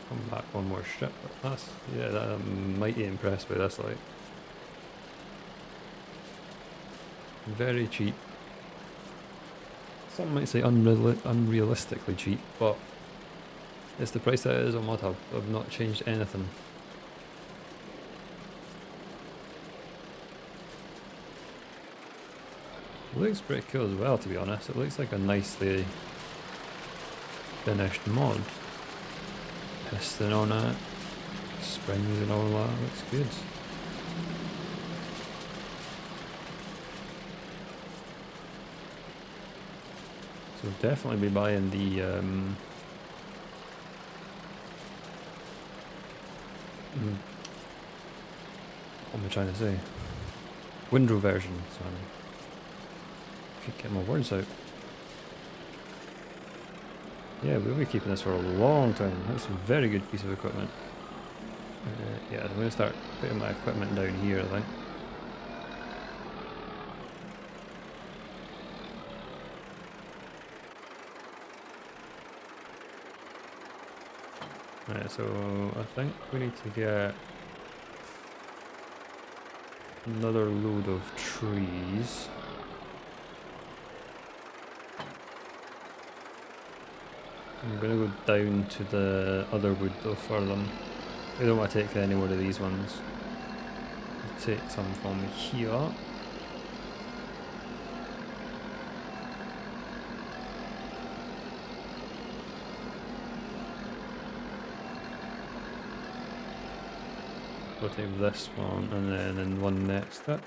S1: Come back one more strip, but that's, yeah, that, I'm mighty impressed by this, like. Very cheap. Some might say unrealistically cheap, but it's the price that it is on ModHub. I've not changed anything. It looks pretty cool as well, to be honest. It looks like a nicely finished mod. Piston on it, springs and all that, looks good. So definitely be buying the what am I trying to say? Windrow version, sorry. Can't get my words out. Yeah, we'll be keeping this for a long time. That's a very good piece of equipment. Yeah, I'm going to start putting my equipment down here, I think. Right, so I think we need to get another load of trees. I'm going to go down to the other wood though for them. I don't want to take any more of these ones. I'll take some from here. We'll take this one and then in one next to it.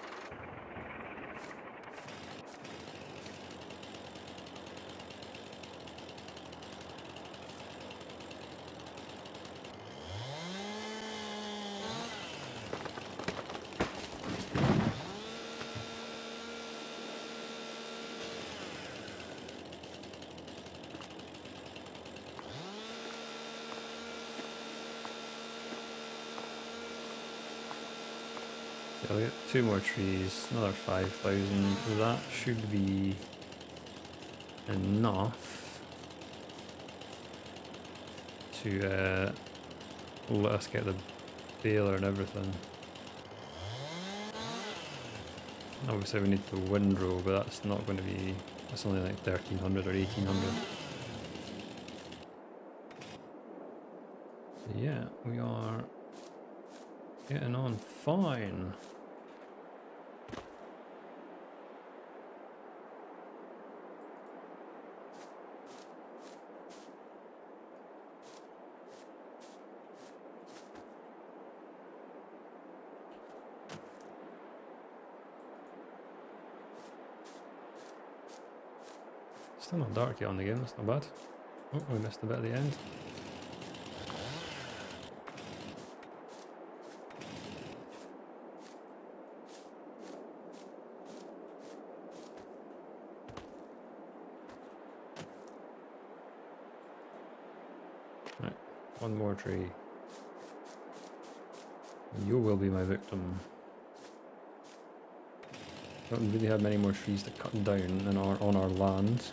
S1: I'll get 2 more trees, another 5,000. That should be enough to let us get the baler and everything. Obviously we need the windrow, but that's not going to be, that's only like 1,300 or 1,800. So yeah, we are getting on fine. Still not dark yet on the game, that's not bad. Oh, we missed a bit at the end. Right, one more tree. You will be my victim. Don't really have many more trees to cut down in on our land.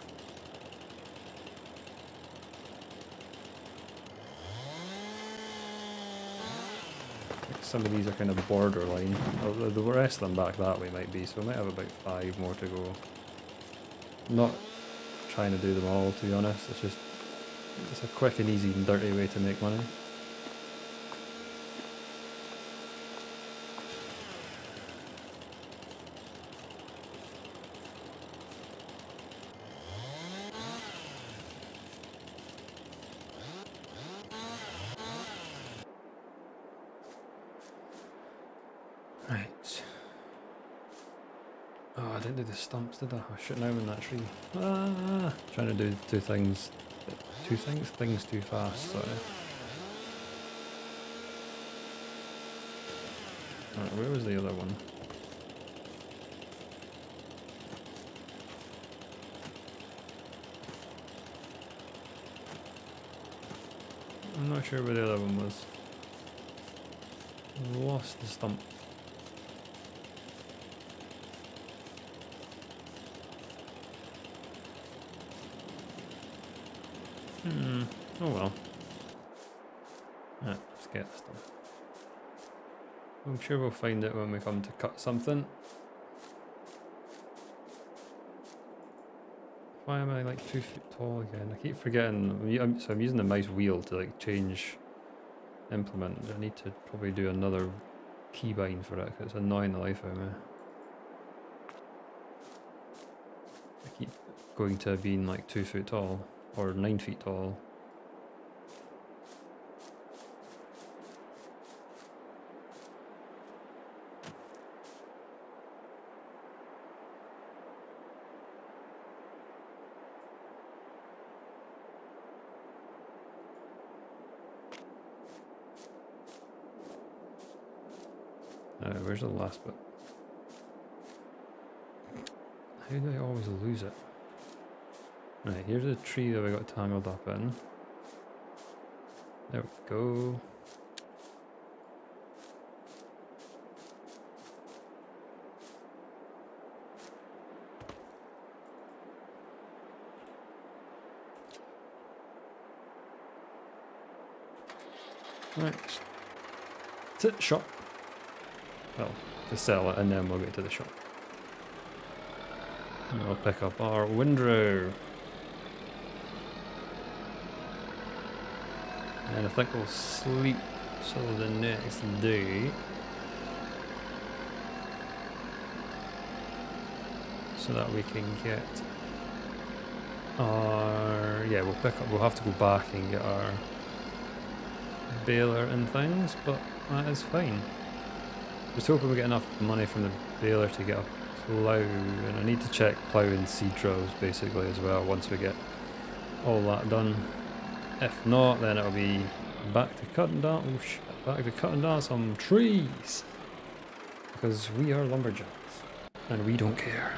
S1: Some of these are kind of borderline. The rest of them back that way might be, so we might have about 5 more to go. Not trying to do them all, to be honest. It's a quick and easy and dirty way to make money. Right. Oh, I didn't do the stumps, did I? I shouldn't have in that tree. Ah! Trying to do things too fast, sorry. Alright, where was the other one? I'm not sure where the other one was. Lost the stump. Oh well. Let's get this done. I'm sure we'll find it when we come to cut something. Why am I like 2 feet tall again? I keep forgetting. So I'm using the mouse wheel to like change implement. I need to probably do another keybind for it because it's annoying the life out of me. I keep going to being like 2 foot tall or 9 feet tall. Where's the last bit? How do I always lose it? Right, here's the tree that we got tangled up in. There we go. Right. That's it, shop. Well, to sell it and then we'll get to the shop. And we'll pick up our windrow. And I think we'll sleep till the next day. So that we can get our... Yeah, we'll have to go back and get our baler and things, but that is fine. Just hoping we get enough money from the baler to get a plough, and I need to check plough and seed drills basically as well once we get all that done. If not, then it'll be back to cutting down. Oh shit! Back to cutting down some trees because we are lumberjacks and we don't care.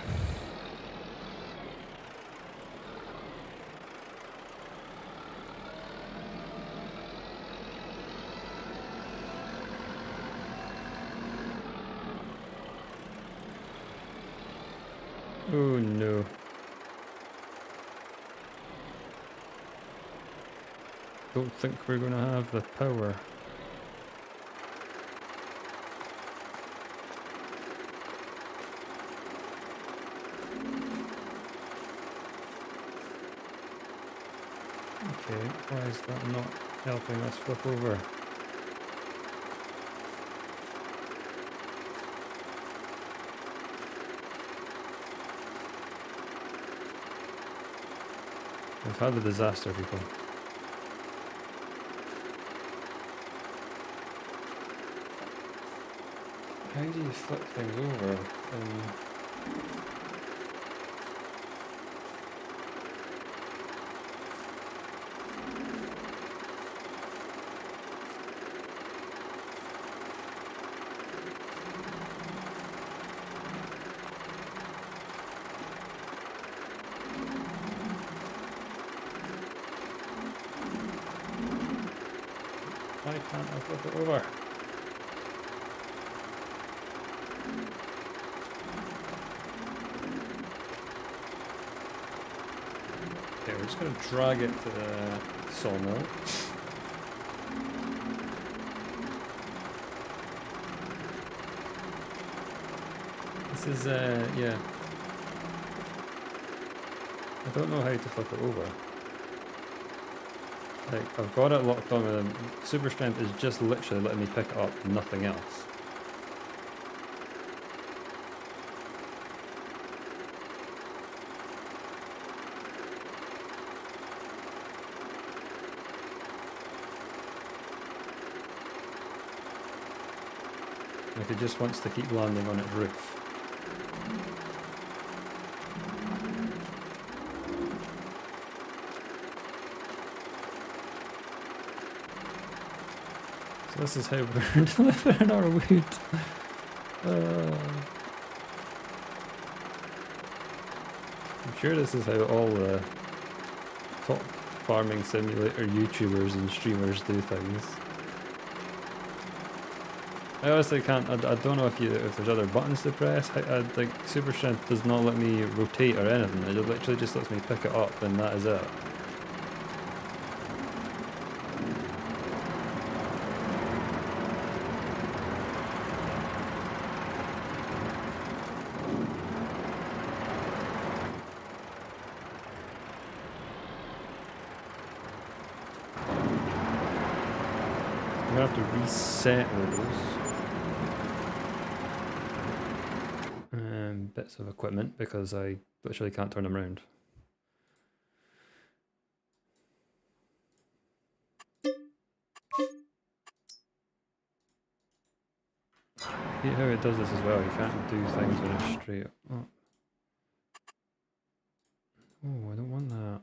S1: Oh no. Don't think we're gonna have the power. Okay, why is that not helping us flip over? We've had a disaster, people. How do you flip things over? Why can't I flip it over? just going to drag it to the sawmill. This is, yeah. I don't know how to flip it over. Like, I've got it locked on with them. Super strength is just literally letting me pick it up, nothing else. Like it just wants to keep landing on its roof. So this is how we're delivering our wood. I'm sure this is how all the top farming simulator YouTubers and streamers do things. I honestly can't. I don't know if there's other buttons to press. Like super strength does not let me rotate or anything. It literally just lets me pick it up, and that is it. I'm gonna have to reset those. Bits of equipment because I literally can't turn them around. I hate how it does this as well. You can't do things when it's straight up. Oh, I don't want that.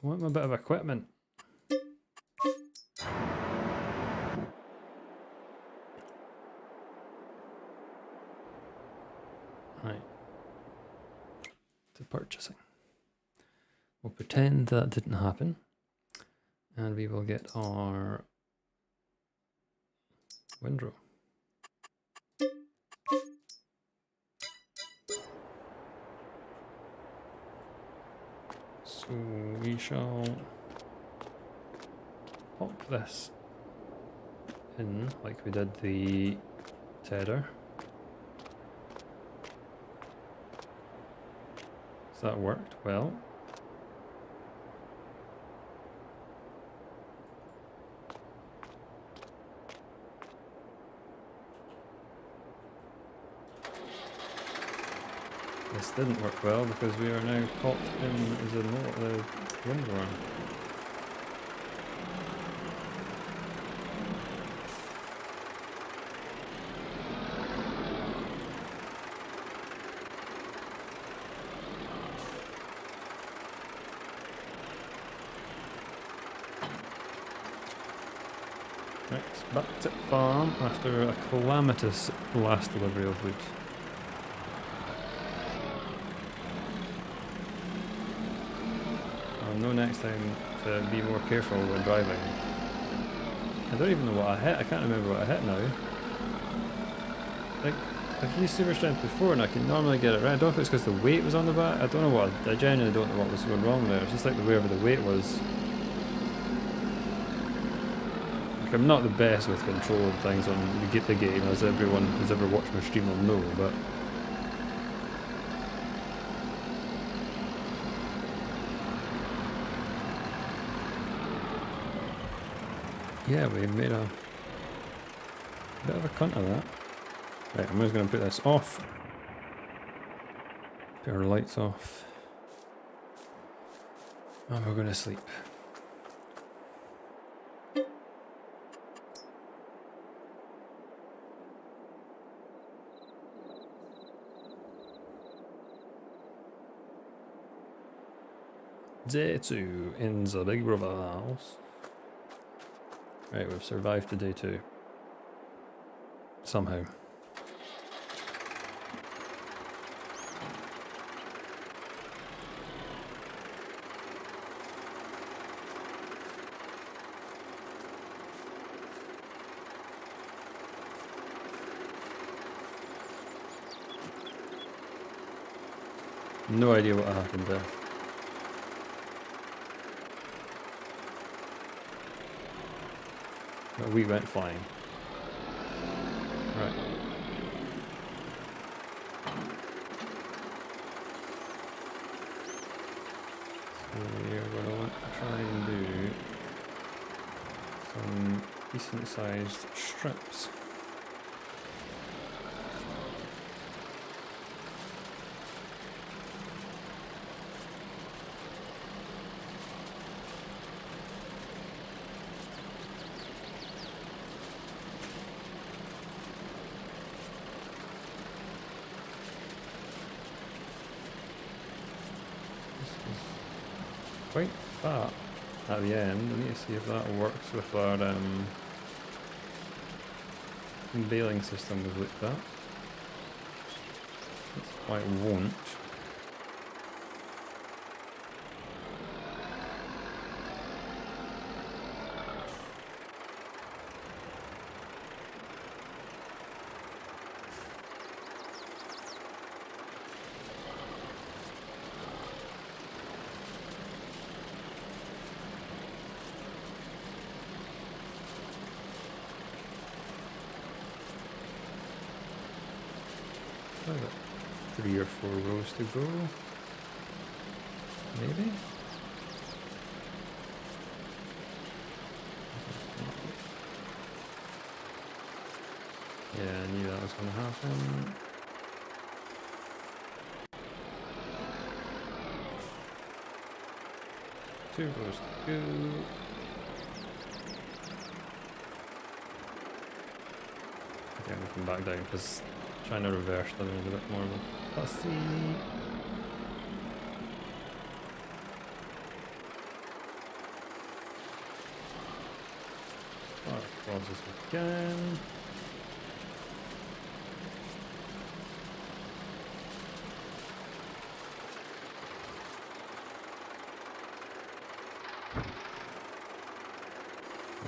S1: I want my bit of equipment. Right. To purchasing. We'll pretend that didn't happen. And we will get our windrow. So we shall pop this in like we did the tether. So that worked well. This didn't work well because we are now caught in the windworm. Right, back to farm after a calamitous last delivery of wood. I'll know next time to be more careful when driving. I don't even know what I hit. I can't remember what I hit now. Like, I've used super strength before and I can normally get it right. I don't know if it's because the weight was on the back. I don't know what. I genuinely don't know what was going wrong there. It's just like wherever the weight was. Like, I'm not the best with controlling things on the game, as everyone who's ever watched my stream will know, but yeah, we made a bit of a cunt of that. Right, I'm just going to put this off. Put our lights off. And we're going to sleep. Day 2 in the Big Brother house. Right, we've survived to day 2. Somehow. No idea what happened there. We went flying. Right. So we're going to want to try and do some decent sized strips. Quite fat at the end. I need to see if that works with our baling system we've looked at. That's why it won't. I've got 3 or 4 rows to go. Maybe? Yeah, I knew that was going to happen. Two rows to go. Okay, I'm going back down because trying to reverse them is a bit more of a fussy. Close as we can.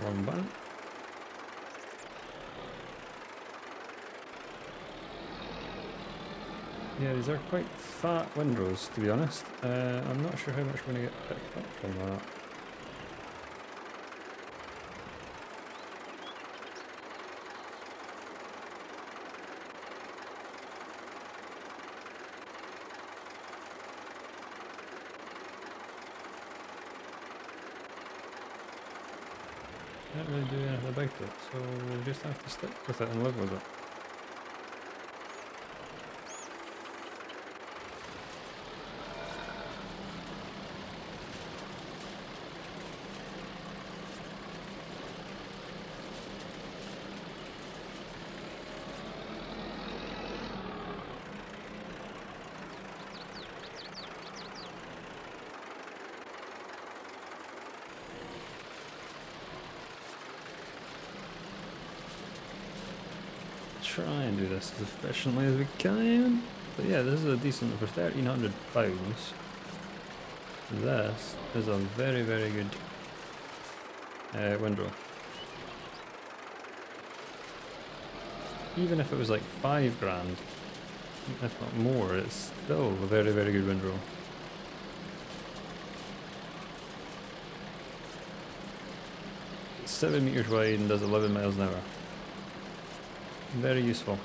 S1: Wrong button. Yeah, these are quite fat windrows, to be honest. I'm not sure how much we're going to get picked up from that. Can't really do anything about it, so we'll just have to stick with it and live with it. Try and do this as efficiently as we can. But yeah, this is a decent for £1,300. This is a very, very good windrow. Even if it was like £5 grand, if not more, it's still a very, very good windrow. It's 7 meters wide and does 11 miles an hour. Very useful.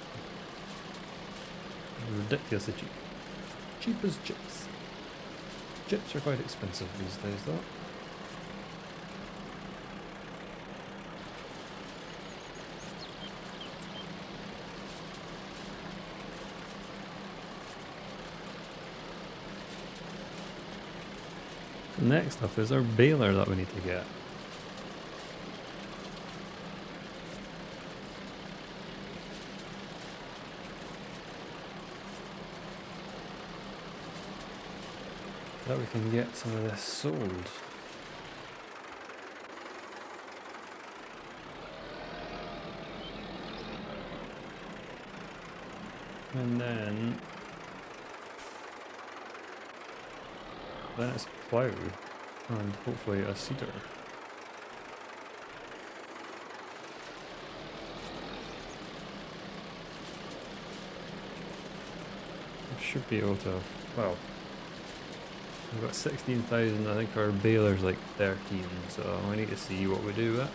S1: Ridiculously cheap. Cheap as chips. Chips are quite expensive these days though. Next up is our baler that we need to get. That we can get some of this sold. And then it's plough and hopefully a seeder. I should be able to, well, we've got 16,000, I think our baler's like 13, so we need to see what we do with it.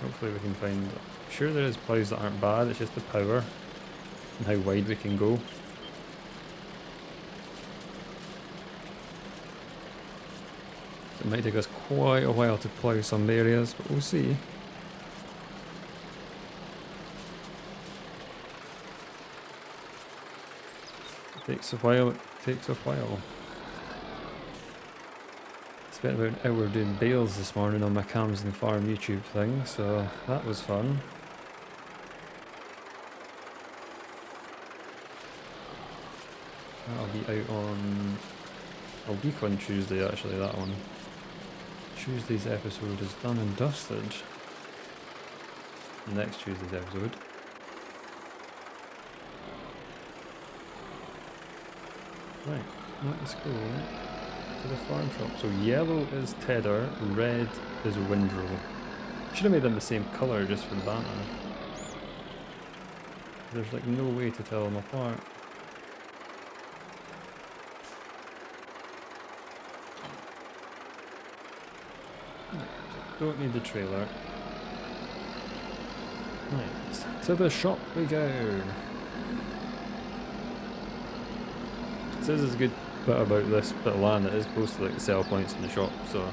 S1: hopefully we can find... I'm sure there is ploughs that aren't bad, it's just the power and how wide we can go. So it might take us quite a while to plough some areas, but we'll see. It takes a while, it takes a while. Spent about an hour doing bales this morning on my Cams and Farm YouTube thing, so that was fun. That'll be out on a week on Tuesday actually, that one. Tuesday's episode is done and dusted. Next Tuesday's episode. Right, let's go to the farm shop. So yellow is Tedder, red is Windrow. Should have made them the same colour just for the banter. There's like no way to tell them apart. Don't need the trailer. Right, to the shop we go. So this is a good bit about this bit of land. It is close to like the sell points in the shop, so.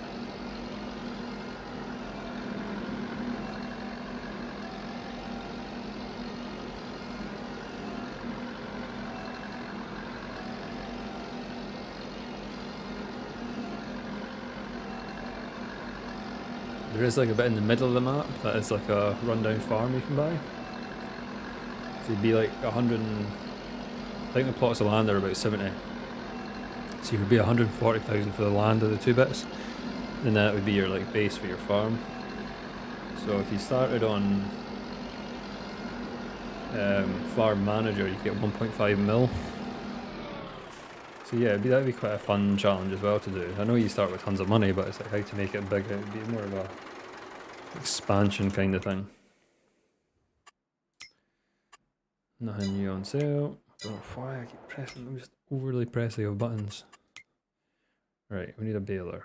S1: There is like a bit in the middle of the map that is like a rundown farm you can buy. So you'd be like 100 and... I think the plots of land are about 70. So you would be 140,000 for the land of the two bits. And that would be your like base for your farm. So if you started on Farm Manager, you get 1.5 mil. So yeah, that'd be quite a fun challenge as well to do. I know you start with tons of money, but it's like how to make it bigger. It'd be more of a expansion kind of thing. Nothing new on sale. I don't know why I keep pressing. I'm just overly pressing of buttons. Right, we need a baler.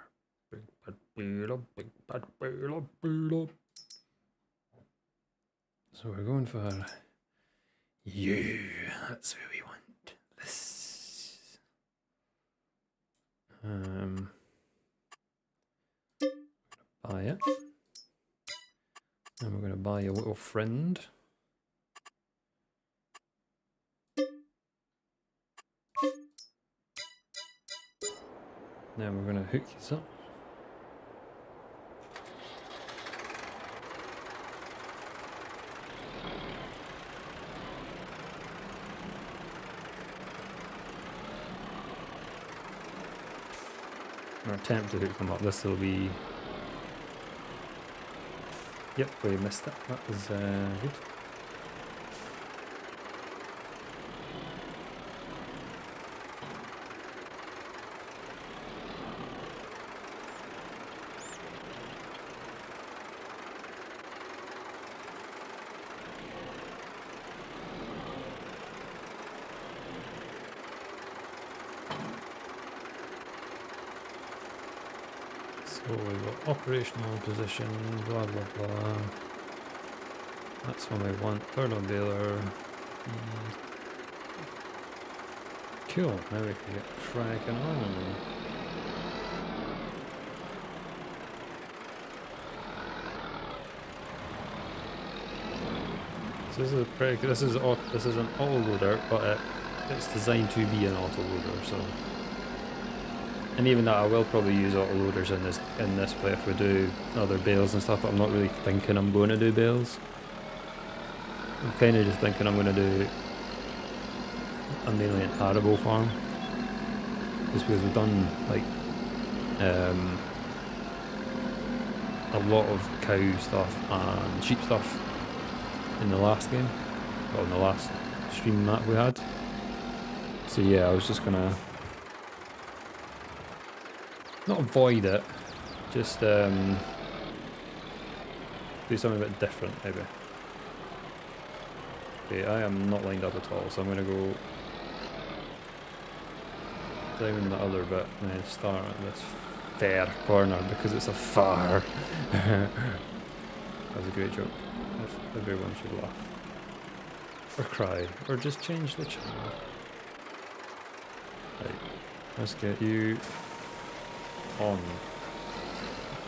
S1: Big bad baler, big bad baler, baler. So we're going for you. That's where we want this. Buy it. And we're going to buy a little friend. Now we're going to hook this up. Or attempt to hook them up. This will be... Yep, we missed it. That was good. So we've got operational position, blah blah blah. That's what we want. Third on baler. Cool, now we can get cracking on. So this is this is an autoloader, but it's designed to be an autoloader, so. And even that, I will probably use autoloaders in this play if we do other bales and stuff, but I'm not really thinking I'm going to do bales. I'm kind of just thinking I'm going to do mainly an arable farm. Just because we've done like a lot of cow stuff and sheep stuff in the last game. Well, in the last stream map we had. So yeah, I was just going to not avoid it, just do something a bit different maybe. Okay, I am not lined up at all, so I'm going to go down the other bit and then start at this fair corner because it's a far. That was a great joke. Everyone should laugh. Or cry. Or just change the channel. Right. Let's get you on.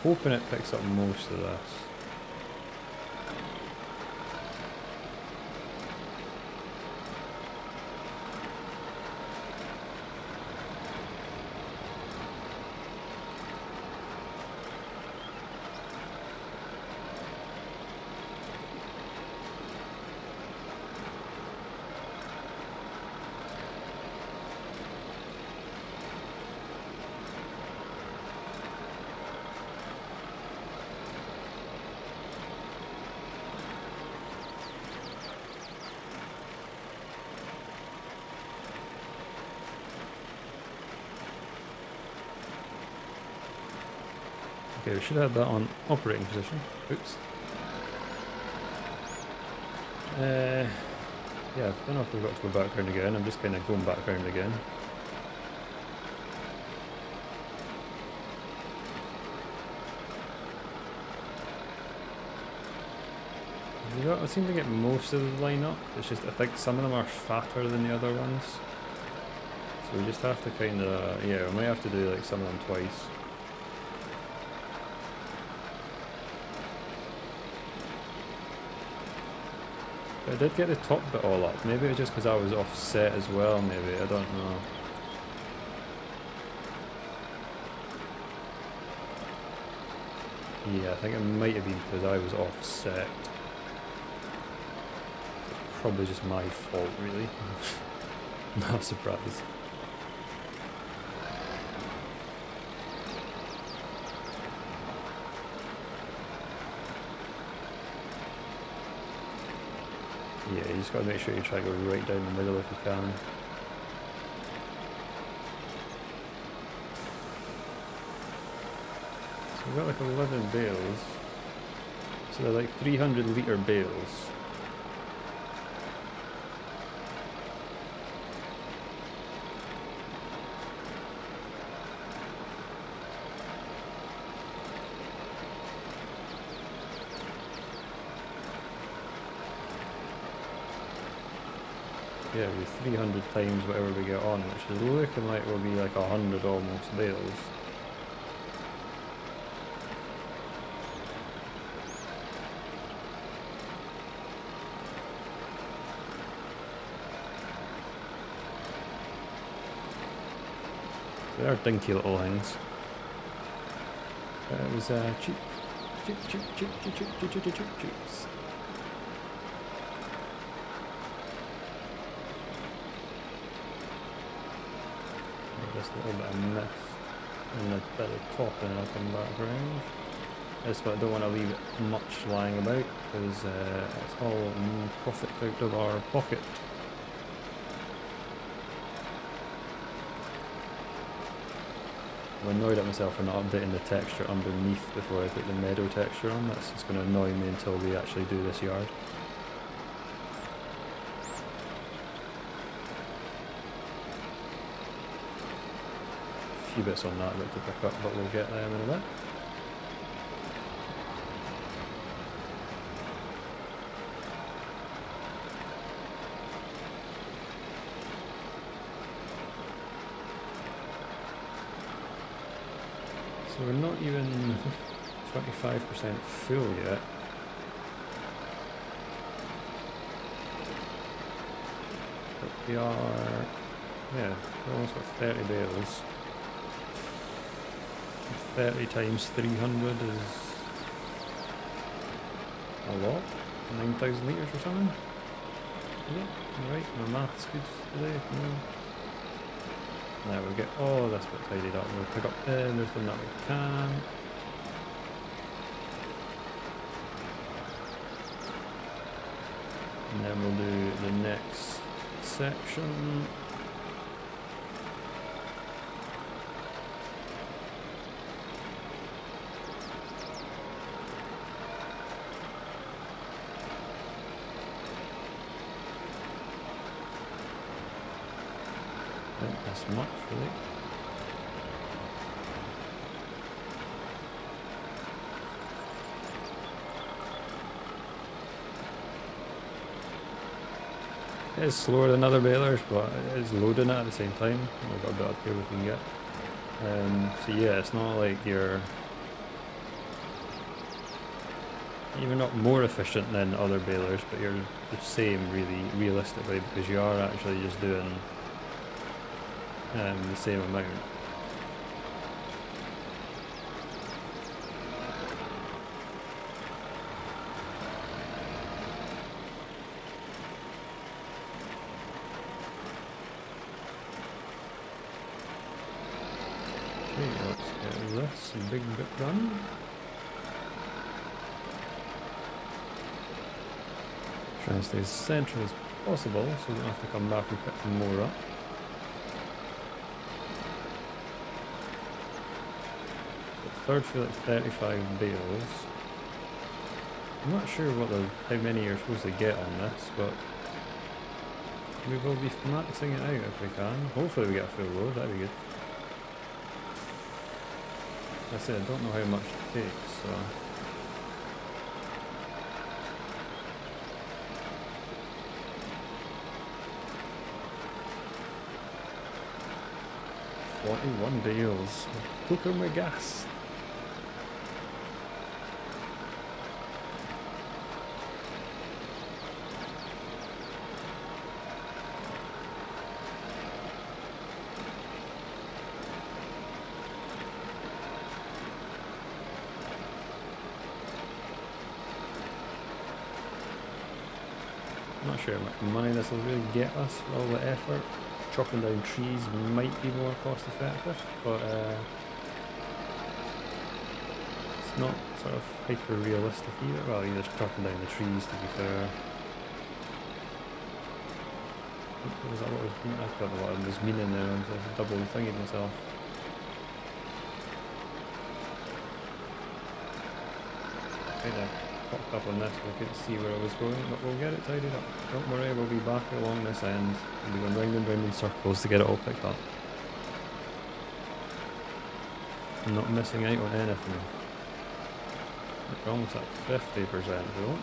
S1: Hoping it picks up most of this. Okay, we should have that on operating position. Oops. Yeah, I don't know if we've got to go back round again. I'm just kind of going back round again. I seem to get most of the line up. It's just I think some of them are fatter than the other ones. So we just have to kind of, yeah, we might have to do like some of them twice. I did get the top bit all up. Maybe it was just because I was offset as well, maybe. I don't know. Yeah, I think it might have been because I was offset. Probably just my fault, really. Not a surprise. Yeah, you just gotta make sure you try to go right down the middle if you can. So we've got like 11 bales. So they're like 300 litre bales. Yeah, it'll be 300 times whatever we get on, which is looking like we'll be like 100 almost bales. So they're dinky little things. It was cheap. Cheap. Just a little bit of mist in the bit of top and then I'll come back around. But I don't want to leave it much lying about because it's all profit out of our pocket. I'm annoyed at myself for not updating the texture underneath before I put the meadow texture on. That's just going to annoy me until we actually do this yard. A few bits on that I'd like to pick up, but we'll get them in a bit. So we're not even 25% full yet. But we are, yeah, we've almost got 30 bales. 30 times 300 is a lot. 9,000 litres or something. Yeah, alright, my math's good today. Now we'll get all this bit tidied up. We'll pick up everything that we can. And then we'll do the next section. That's much really. It is slower than other balers, but it is loading it at the same time. We've got a bit up here we can get. So yeah, it's not like you're not more efficient than other balers, but you're the same really realistically, because you are actually just doing the same amount. Okay, let's get this big bit done. Try and stay as central as possible so we don't have to come back and pick more up. So third fill at 35 bales. I'm not sure how many you're supposed to get on this, but we will be maxing it out if we can. Hopefully we get a full load, that'd be good. Like I said, I don't know how much it takes, so... "41 bales. Cooking with gas." Not sure how much money this will really get us for all the effort. Chopping down trees might be more cost effective, but it's not sort of hyper realistic either. Well, you're just chopping down the trees, to be fair. Was that what was meaning? I don't know what I was meaning there. I was double thinking myself. Kind of popped up on this, so I couldn't see where I was going, but we'll get it tidied up. Don't worry, we'll be back along this end. We'll be going round and round in circles to get it all picked up. I'm not missing out on anything. We're almost at 50% though.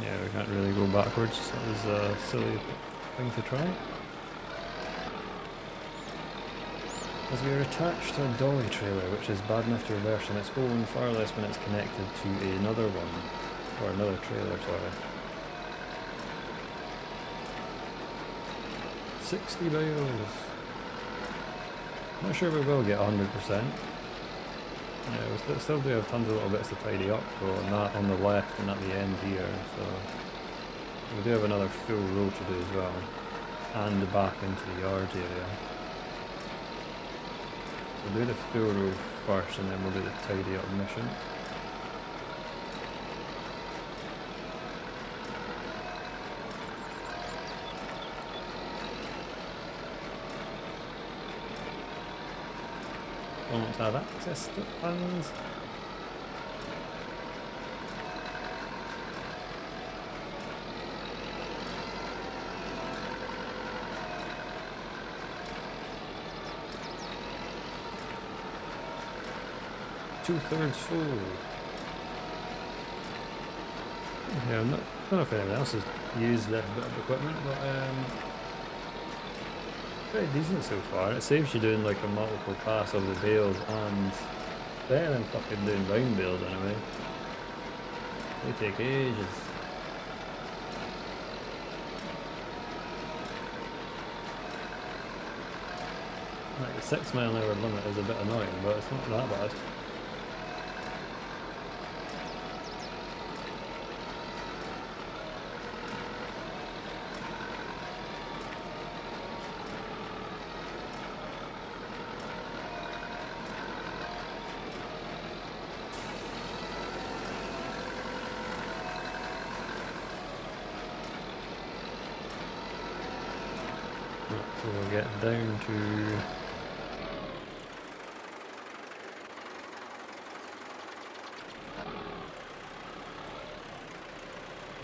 S1: Yeah, we can't really go backwards. That was a silly thing to try. As we are attached to a dolly trailer, which is bad enough to reverse on its own, far less when it's connected to another one. Or another trailer, sorry. 60 bales. Not sure we will get 100%. Yeah, we still do have tons of little bits to tidy up though, and that on the left and at the end here, so we do have another full row to do as well, and back into the yard area. So we'll do the full row first and then we'll do the tidy up mission. Don't have access to funds. Two-thirds full. Yeah, I don't know if anyone else has used this bit of equipment, but pretty decent so far. It saves you doing like a multiple pass of the bales, and better than fucking doing round bales anyway. They take ages. Like the 6 mile an hour limit is a bit annoying, but it's not that bad. So we'll get down to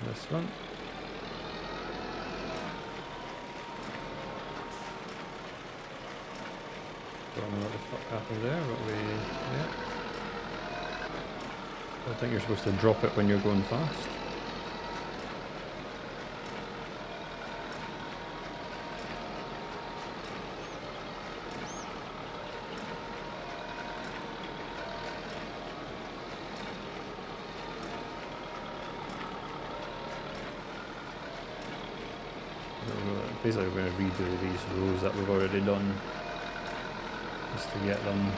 S1: this one. Don't know what the fuck happened there, but yeah. I think you're supposed to drop it when you're going fast. Basically we're going to redo these rows that we've already done, just to get them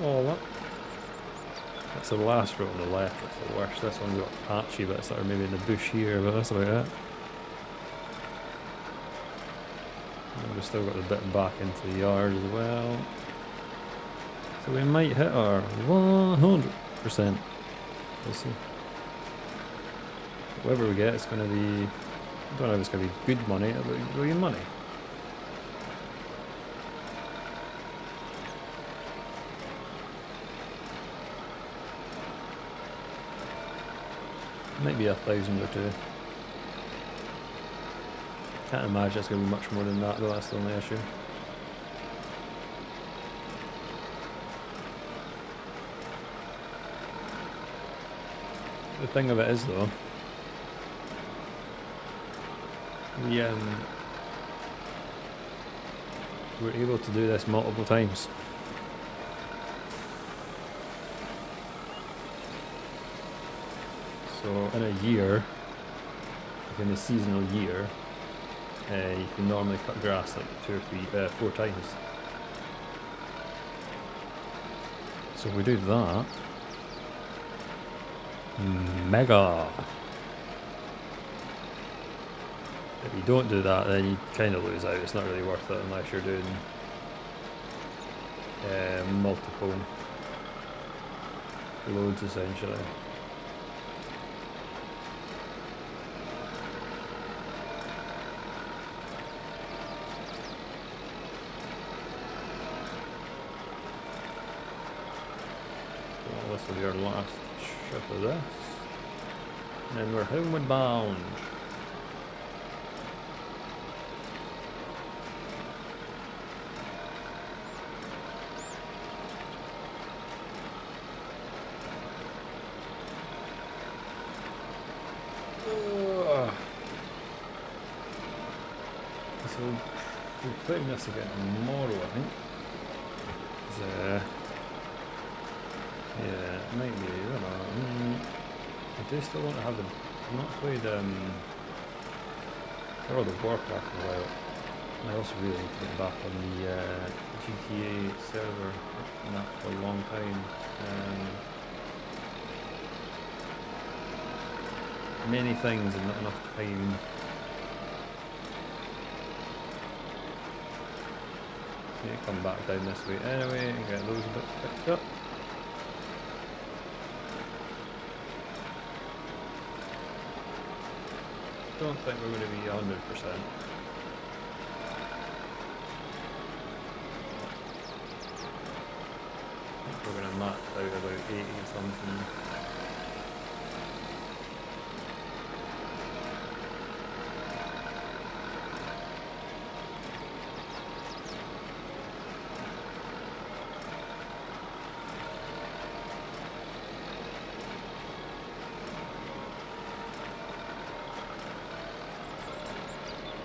S1: all up. That's the last row on the left, that's the worst. This one's got patchy bits that are maybe in the bush here, but that's about it. And we've still got the bit back into the yard as well. So we might hit our 100%. We'll see. Whatever we get, it's going to be... I don't know if it's going to be good money, but it'll be money. Might be 1,000 or 2. Can't imagine it's going to be much more than that though, that's the only issue. The thing of it is though, we're able to do this multiple times. So in a year, like in a seasonal year, you can normally cut grass like 4 times. So if we do that, mega. If you don't do that, then you kind of lose out. It's not really worth it unless you're doing multiple loads essentially. Well, this will be our last strip of this. And then we're homeward bound. So we're putting this again tomorrow, I think. Yeah, it might be, I don't know. I do still want to have I've not played World of Warcraft in a while. I also really need to get back on the GTA server. I've been that for a long time. Many things and not enough time. So you come back down this way anyway and get those bits picked up. Don't think we're going to be 100%. I think we're going to max out about 80 something.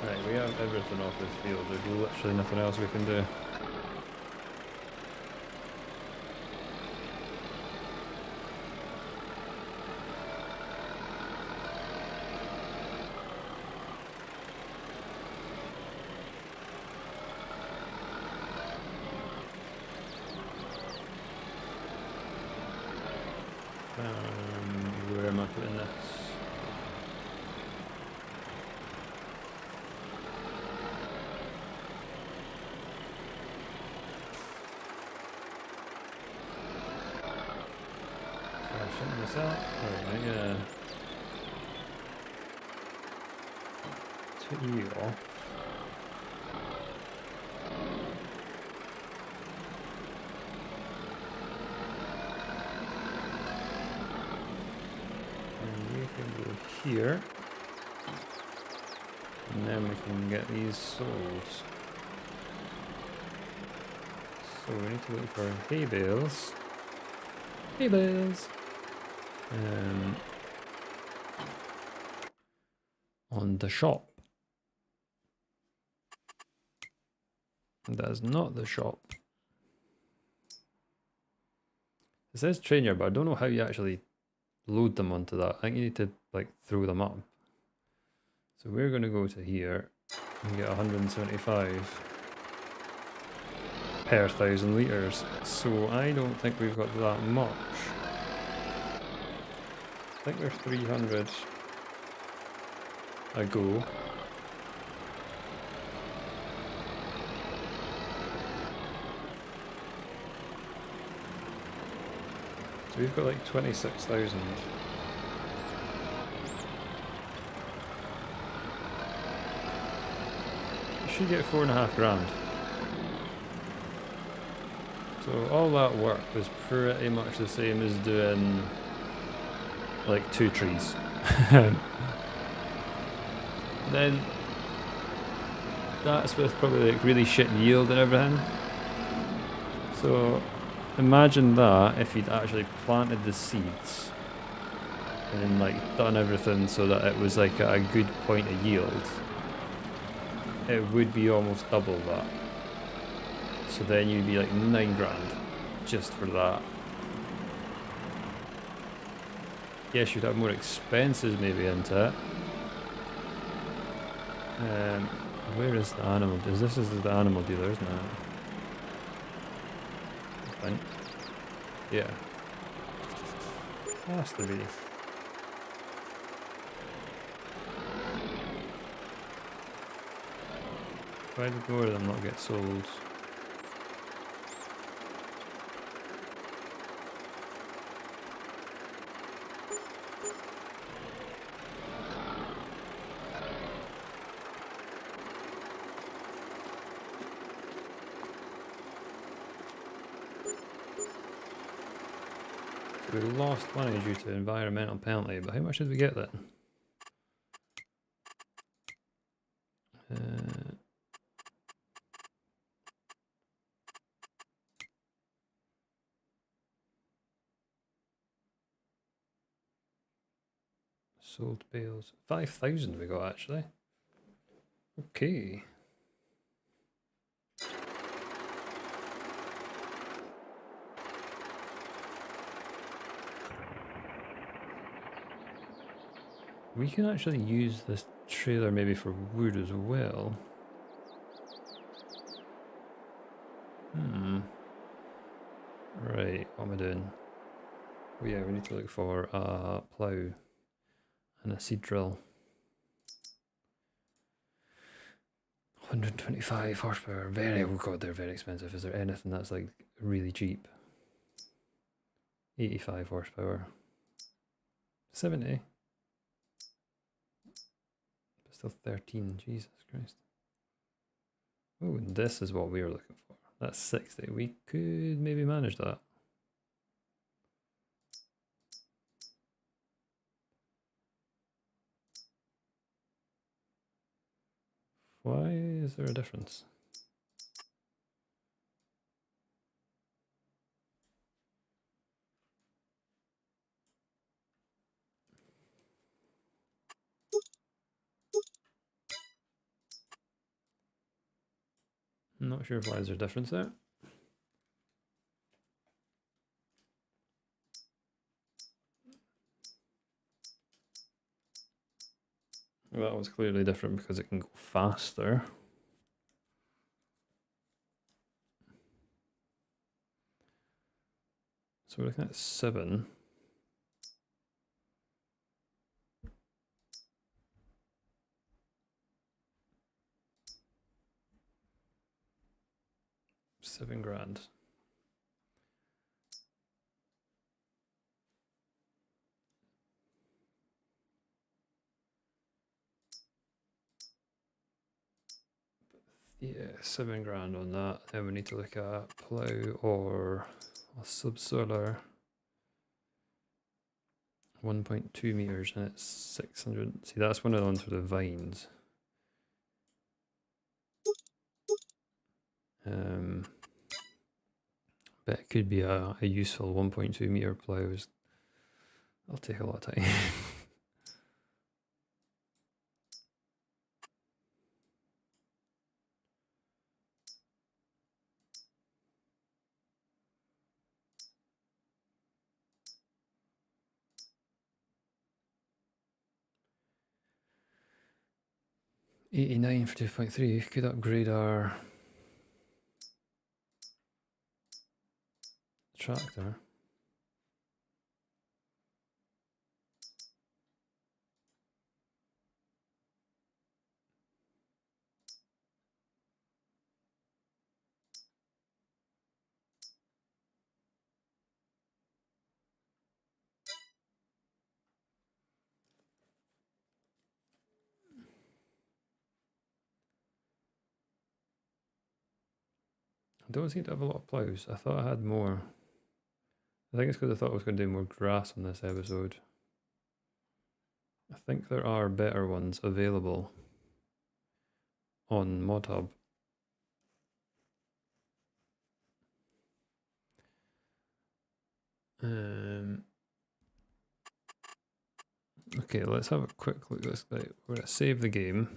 S1: Right, we have everything off this field, there's literally nothing else we can do. Where am I putting this? Shutting this out. Alright, shut you off. And you can go here. And then we can get these sold. So we need to look for hay bales. Hay bales! On the shop. That is not the shop. It says train yard, but I don't know how you actually load them onto that. I think you need to like throw them up. So we're going to go to here and get 175 per 1,000 litres. So I don't think we've got that much. I think there's 300 a go. So we've got like 26,000. You should get 4.5 grand. So all that work was pretty much the same as doing like 2 trees. Then that's with probably like really shit yield and everything. So imagine that if you'd actually planted the seeds and like done everything so that it was like at a good point of yield, it would be almost double that. So then you'd be like 9 grand just for that. Yes, you'd have more expenses maybe into it. Where is the animal? This is the animal dealer, isn't it? Fine. Yeah. Has to be. Why did more of them not get sold? We lost money due to environmental penalty, but how much did we get then? Sold bales. 5,000 we got actually. Okay. We can actually use this trailer maybe for wood as well. Right, what am I doing? Oh yeah, we need to look for a plough and a seed drill. 125 horsepower, oh god, they're very expensive. Is there anything that's like really cheap? 85 horsepower. 70. But still 13, Jesus Christ. Oh, and this is what we were looking for. That's 60. We could maybe manage that. Why is there a difference? I'm not sure why there's a difference there. Well, that was clearly different because it can go faster. So we're looking at 7. £7 grand. Yeah, 7 grand on that. Then we need to look at plough or a subsoiler. 1.2 meters and it's 600. See, that's one of the ones for the vines. But it could be a useful 1.2 meter plough. I'll take a lot of time. $89 for 2.3. Could upgrade our tractor. I don't seem to have a lot of ploughs. I thought I had more. I think it's because I thought I was going to do more grass on this episode. I think there are better ones available on ModHub. Okay, let's have a quick look. We're going to save the game.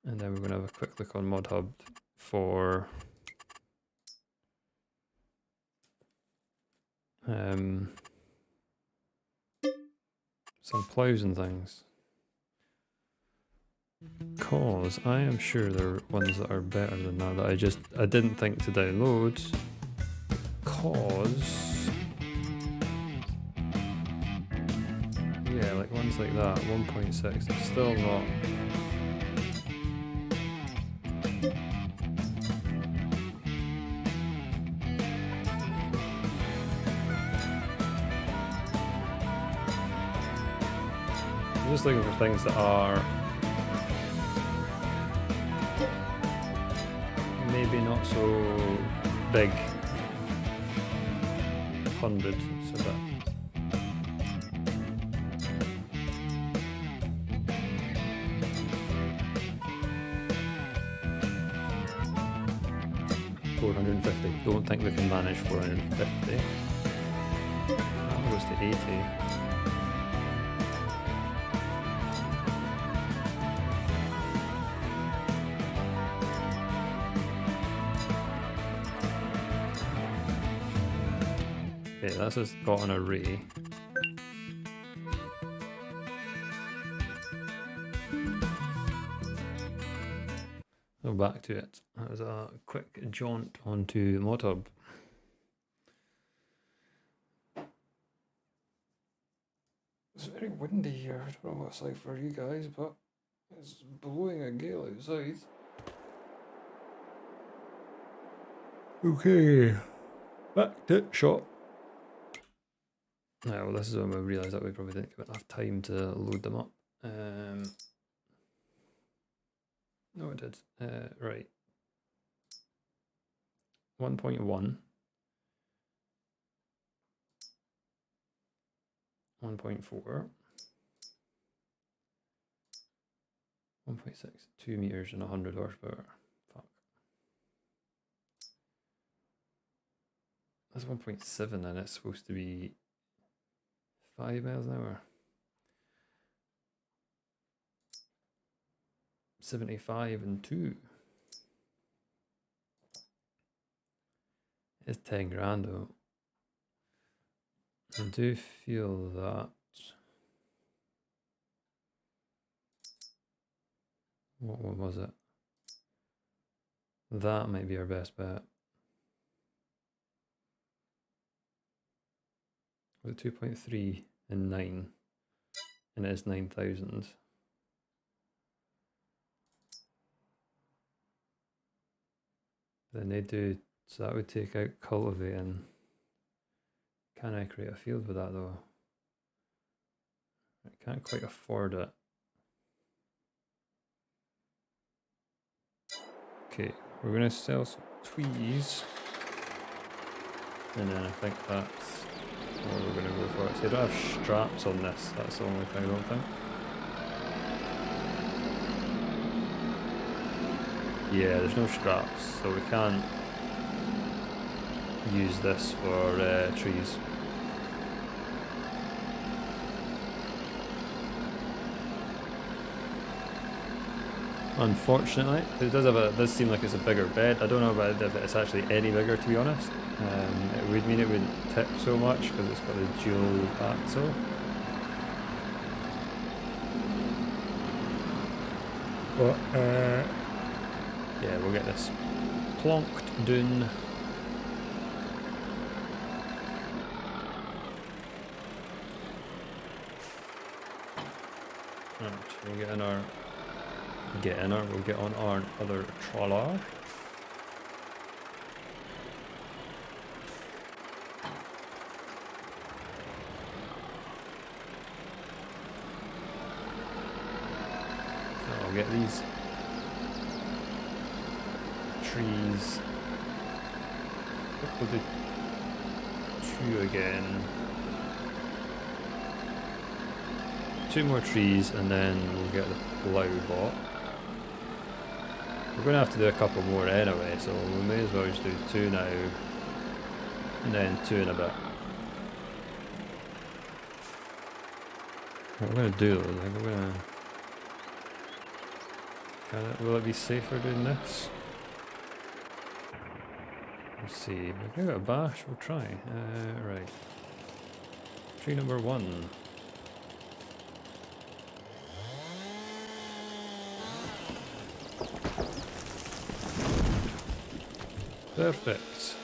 S1: And then we're going to have a quick look on ModHub for some ploughs and things. Cause I am sure there are ones that are better than that I didn't think to download. Cause yeah, like ones like that, 1.6, it's still not. I'm just looking for things that are maybe not so big. 100, so that. $450. Don't think we can manage 450. That goes to 80. Okay, that's just got an array. So back to it. That was a quick jaunt onto ModHub. It's very windy here. I don't know what it's like for you guys, but it's blowing a gale outside. Okay, back to shop. Well, this is when we realised that we probably didn't give enough time to load them up. No, it did. Right. 1.1. 1.4. 1.6. 2 meters and 100 horsepower. Fuck. That's 1.7 and it's supposed to be 5 miles an hour. 75 and 2. It's 10 grand though. I do feel that. What one was it? That might be our best bet. With 2.3 and 9. And it is 9,000. Then they do, so that would take out cultivating. Can I create a field with that though? I can't quite afford it. Okay, we're gonna sell some tweez. And then I think that's what we're gonna go for. So I don't have straps on this, that's the only thing I don't think. Yeah, there's no straps, so we can't use this for trees. Unfortunately, it does seem like it's a bigger bed. I don't know about if it's actually any bigger, to be honest. It would mean it wouldn't tip so much because it's got a dual axle. But yeah, we'll get this plonked down. Right, we'll get on our other trawler. So I'll get these trees. We'll do 2 again. 2 more trees and then we'll get the plough bot. We're going to have to do a couple more anyway, so we may as well just do 2 now and then 2 in a bit. What we're going to do though, like we're going to... Will it be safer doing this? Let's see, we'll give it a bash, we'll try. Right. Tree number 1. Perfect.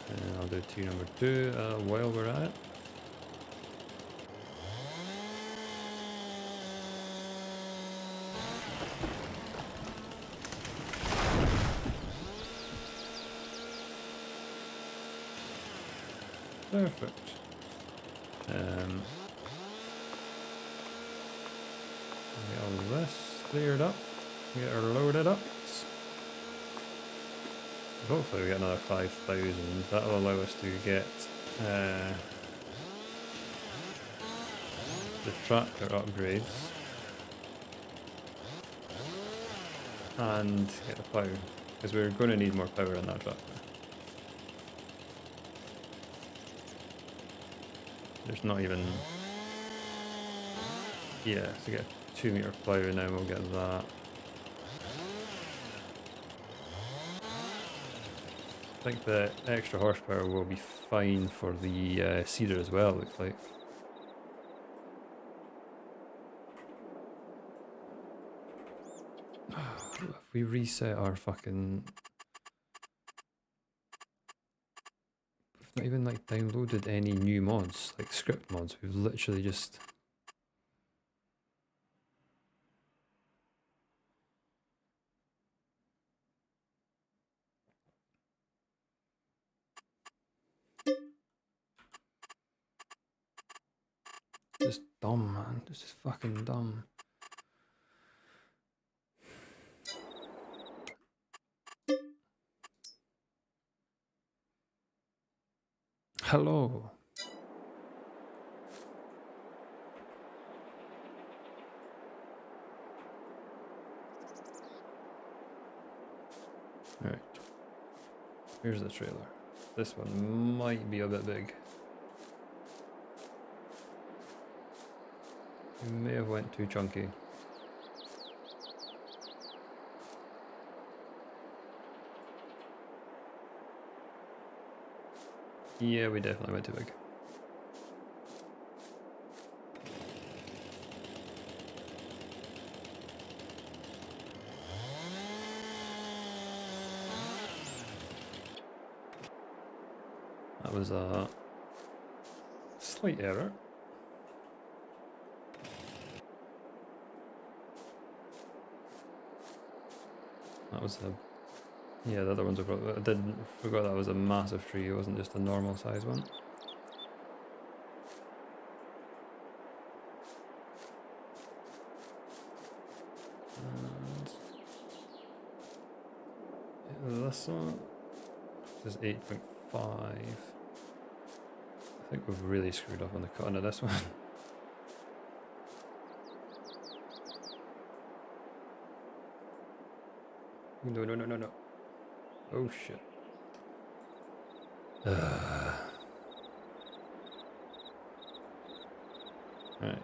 S1: And I'll do tree number 2 while we're at it. Perfect. Get all of this cleared up. Get her loaded up. Hopefully we get another 5,000. That'll allow us to get the tractor upgrades and get the plough, because we're going to need more power in that tractor. There's not even... Yeah, to get a 2-meter plough and then we'll get that. I think the extra horsepower will be fine for the seeder as well, looks like. If we reset our fucking... We've not even like downloaded any new mods, like script mods, we've literally just... Just dumb, man. This is fucking dumb. Hello. Alright. Here's the trailer. This one might be a bit big. May have went too chunky. Yeah, we definitely went too big. That was a slight error. That was a... Yeah, the other ones are probably... I forgot that was a massive tree, it wasn't just a normal size one. This one is 8.5. I think we've really screwed up on the cutting of this one. No, no, no, no, no. Oh shit. Right.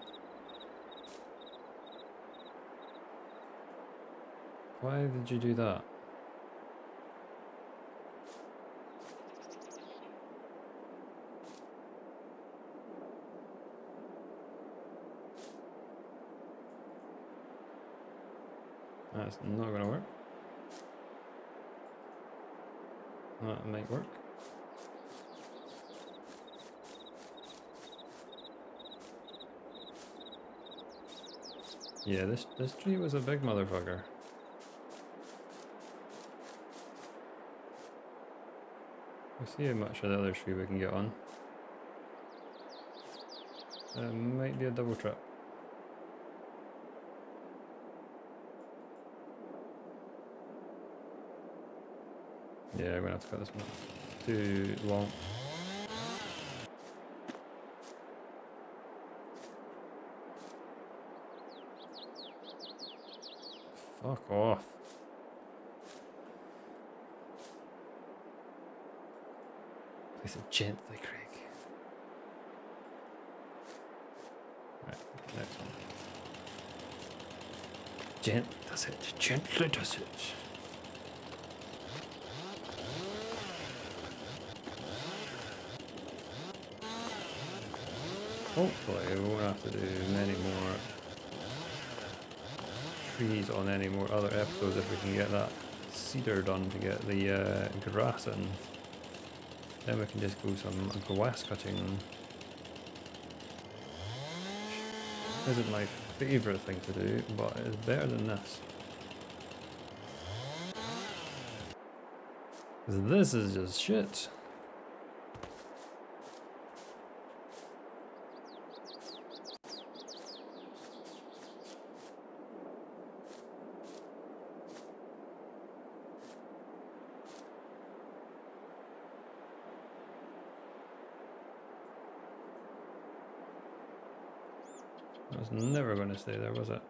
S1: Why did you do that? That's not gonna work. That might work. Yeah, this tree was a big motherfucker. We'll see how much of the other tree we can get on. It might be a double trip. Yeah, I'm gonna have to cut this one. It's too long. Fuck off. Place it gently, Craig. Right, next one. Gently does it. Gently does it. Hopefully we won't have to do many more trees on any more other episodes if we can get that cedar done to get the grass in. Then we can just go some grass cutting. Isn't my favourite thing to do, but it's better than this. Because this is just shit. It was never going to stay there, was it?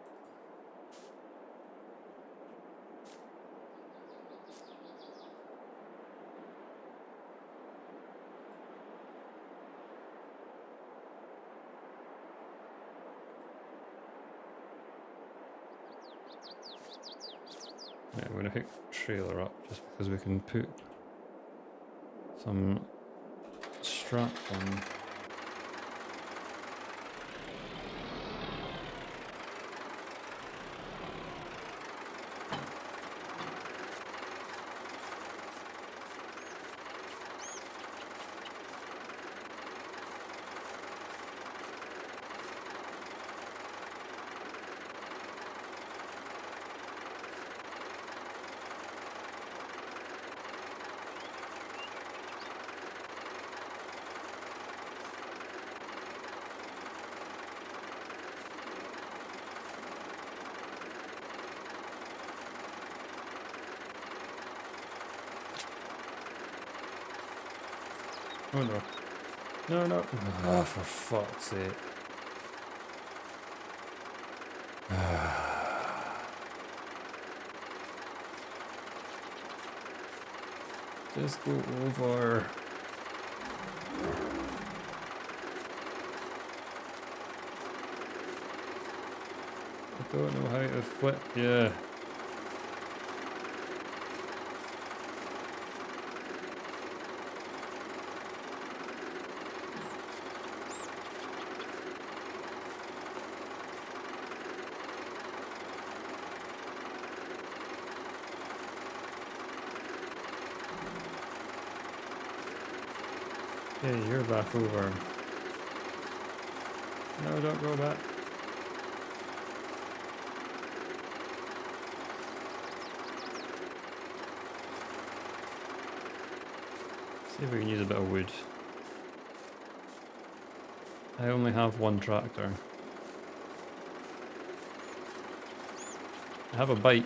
S1: Yeah, I'm going to hook the trailer up just because we can put some straps on. Oh no. No, no. Oh, for fuck's sake. Just go over. I don't know how to flip. Yeah. Hey, you're back over. No, don't go back. See if we can use a bit of wood. I only have one tractor. I have a bike.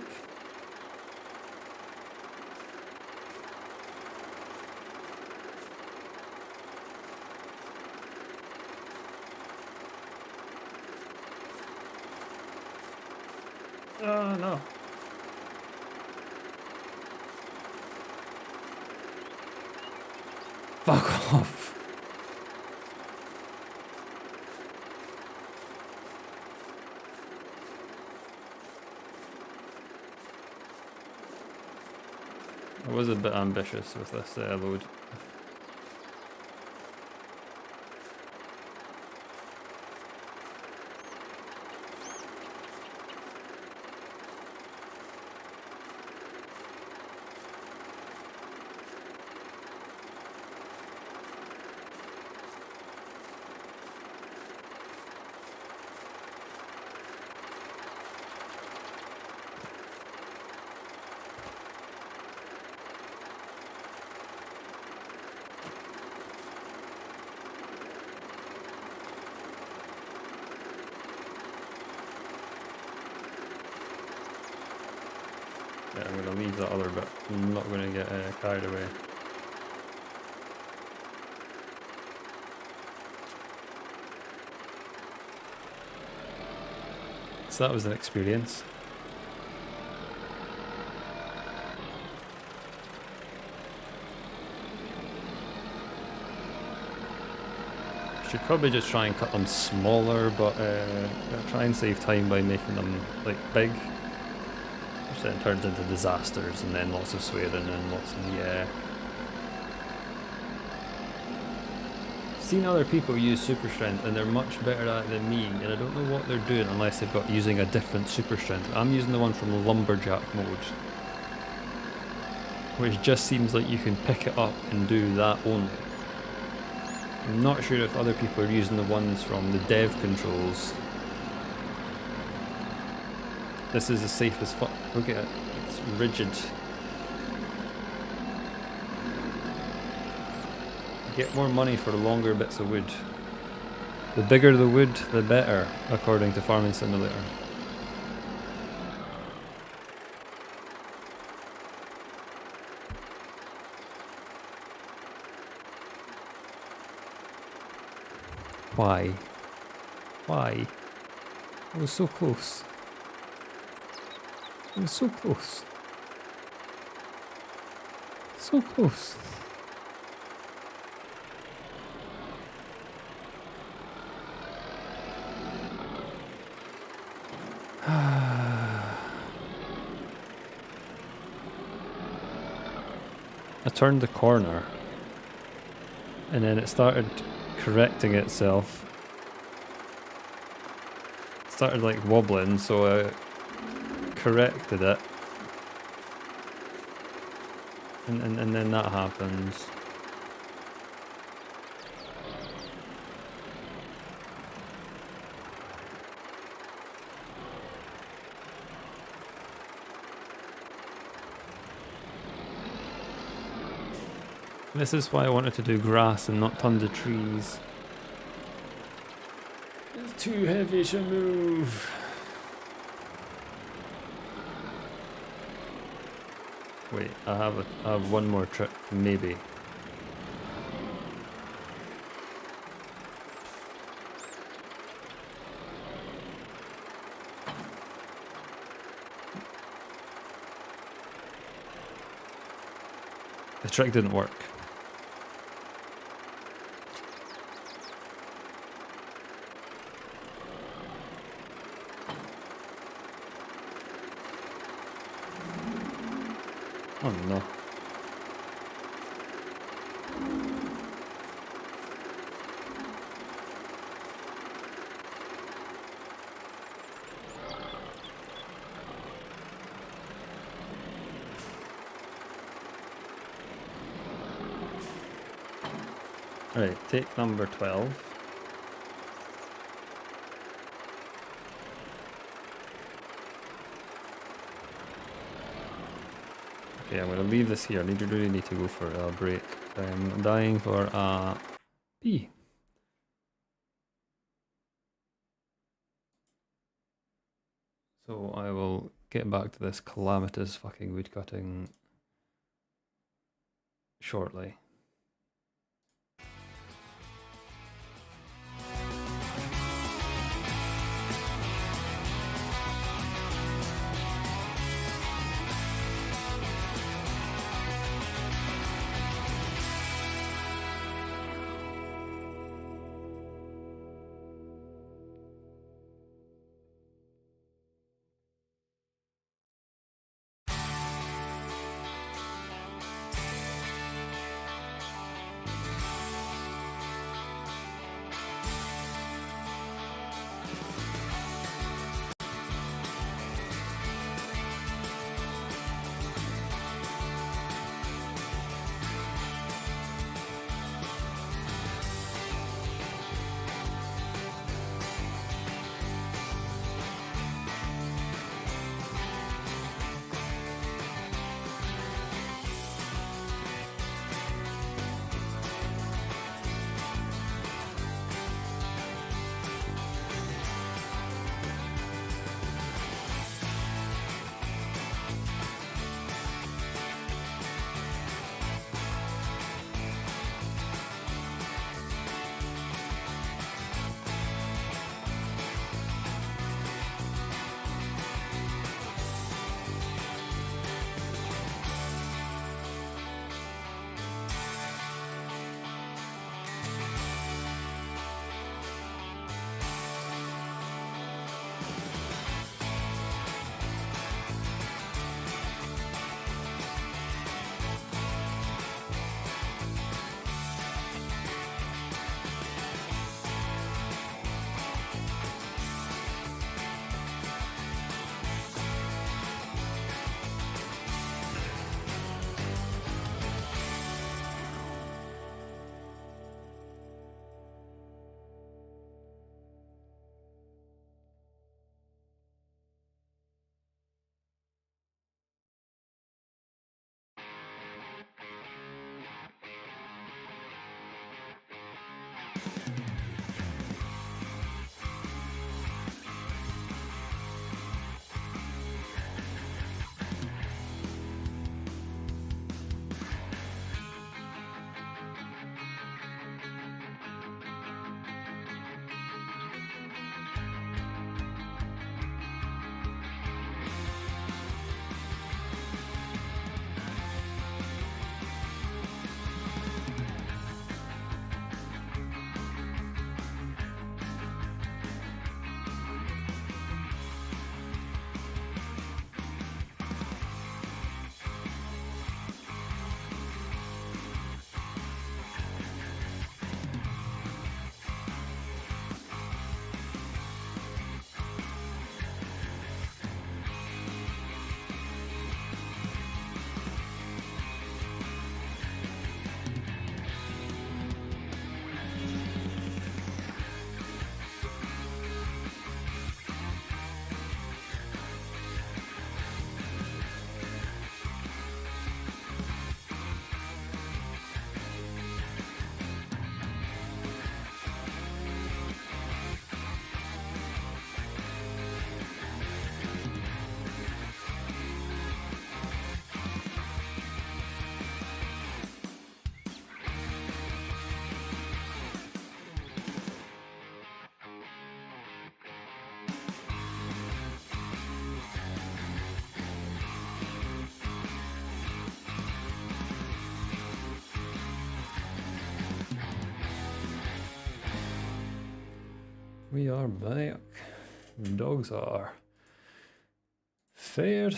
S1: Oh no. Fuck off. I was a bit ambitious with this load. Yeah, I'm going to leave that other bit. I'm not going to get carried away. So that was an experience. Should probably just try and cut them smaller, but try and save time by making them like big. Which then turns into disasters and then lots of swearing and lots in the air. I've seen other people use super strength and they're much better at it than me, and I don't know what they're doing unless they've got using a different super strength. I'm using the one from lumberjack mode, which just seems like you can pick it up and do that only. I'm not sure if other people are using the ones from the dev controls. This is as safe as fuck. Look at it, it's rigid. You get more money for longer bits of wood. The bigger the wood, the better, according to Farming Simulator. Why? Why? I was so close. I was so close. So close. I turned the corner and then it started correcting itself. It started like wobbling, so I corrected it. And then that happened. This is why I wanted to do grass and not tons of trees. It's too heavy to move. Wait, I have one more trick, maybe. The trick didn't work. Oh no. Alright, take number 12. Okay, I'm going to leave this here. I really need to go for a break. I'm dying for a pee. So I will get back to this calamitous fucking woodcutting shortly. We are back. The dogs are fed.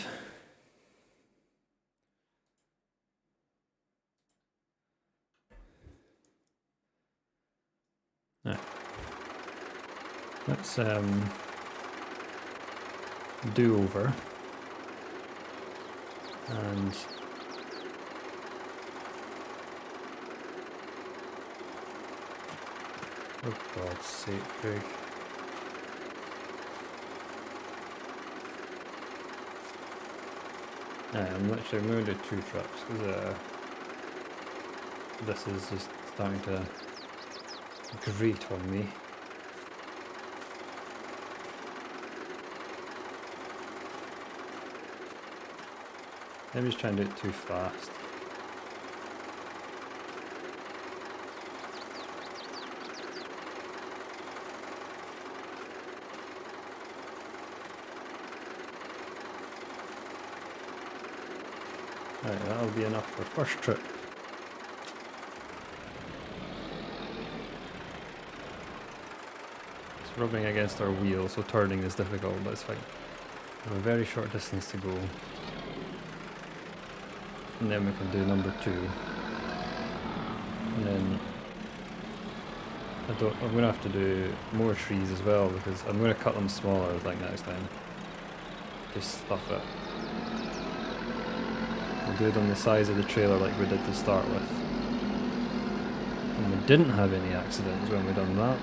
S1: Let's do over and oh God's sake, Craig. I'm literally going to do 2 trips because this is just starting to grate on me. I'm just trying to do it too fast. Right, that'll be enough for first trip. It's rubbing against our wheel, so turning is difficult, but it's fine. We have a very short distance to go. And then we can do number 2. And then I'm going to have to do more trees as well because I'm going to cut them smaller like next time. Just stuff it. We'll do it on the size of the trailer like we did to start with. And we didn't have any accidents when we done that.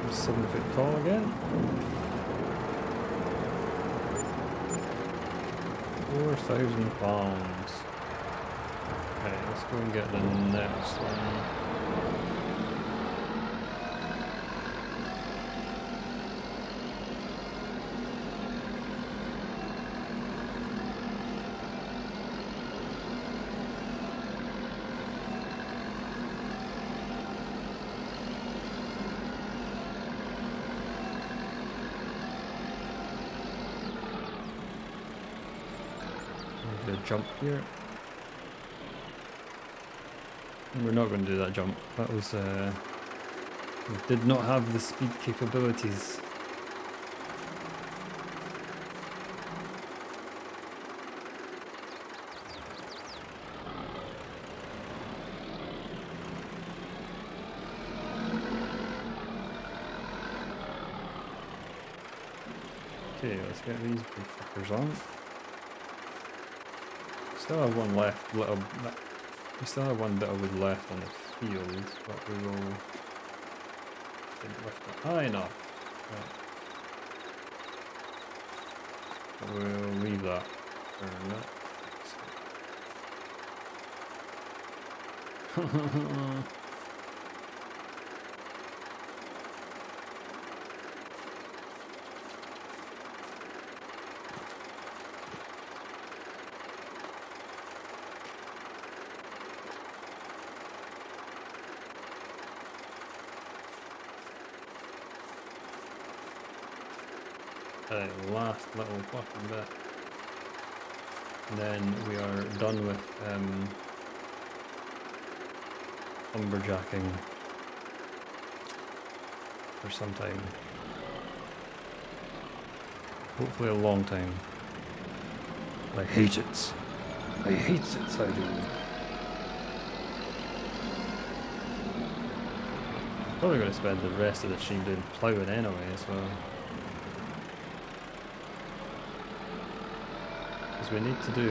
S1: I'm 7 foot tall again. 4,000 pounds. Okay, let's go and get the next one. The jump here. We're not going to do that jump. That was we did not have the speed capabilities. Okay, let's get these big fuckers on. Still have one left, little We still have one bit of wood left on the field, but we will didn't lift it high enough. Right. But we'll leave that for now. Last little fucking bit. And then we are done with lumberjacking for some time. Hopefully a long time. I hate it. I hate it, I do. Probably going to spend the rest of the stream doing ploughing anyway, so... we need to do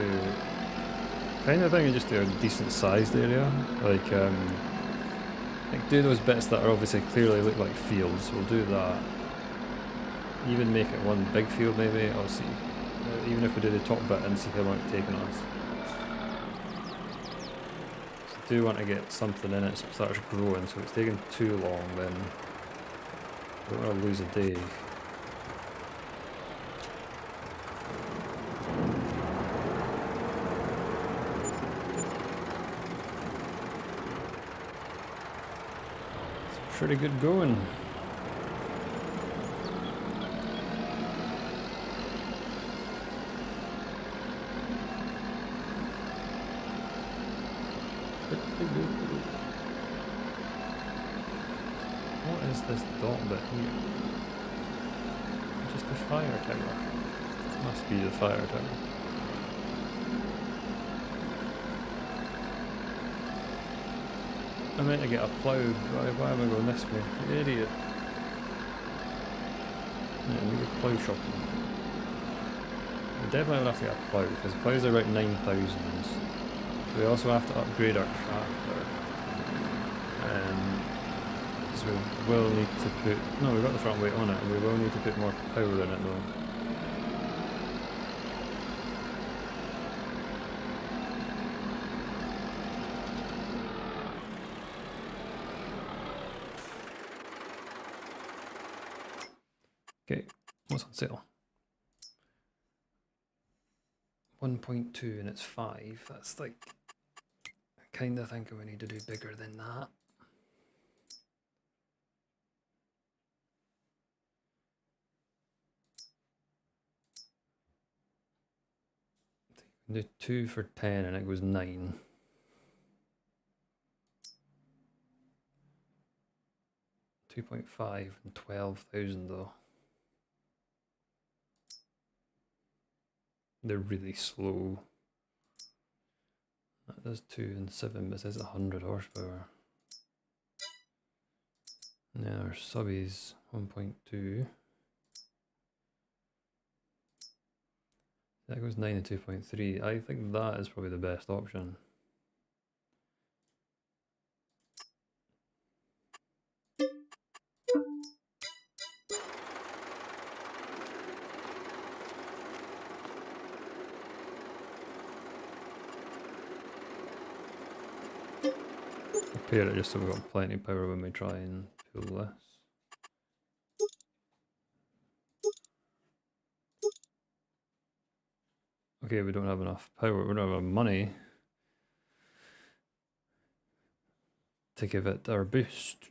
S1: kind of thing and just do a decent sized area, like do those bits that are obviously clearly look like fields. We'll do that. Even make it one big field maybe. I'll see. Even if we do the top bit and see how long it's taking us. So I do want to get something in it so it starts growing. So if it's taking too long, then I don't want to lose a day. Pretty good going. What is this dot bit here? Just a fire tower. Must be the fire tower. I meant to get a plough. Why am I going this way? You idiot. Yeah, we get plough shopping. We definitely will have to get a plough because ploughs are about 9,000. We also have to upgrade our tractor. Because we will need to put... No, we've got the front weight on it and we will need to put more power in it though. Okay, what's on sale? 1.2 and it's 5. That's like, I kind of think we need to do bigger than that. Do 2 for 10 and it goes 9. 2.5 and 12,000 though. They're really slow. That does 2 and 7, but it says 100 horsepower. Now our subbies 1.2. That goes 9 and 2.3. I think that is probably the best option. Repair it just so we've got plenty of power when we try and pull this. Okay, we don't have enough power, we don't have enough money to give it our boost.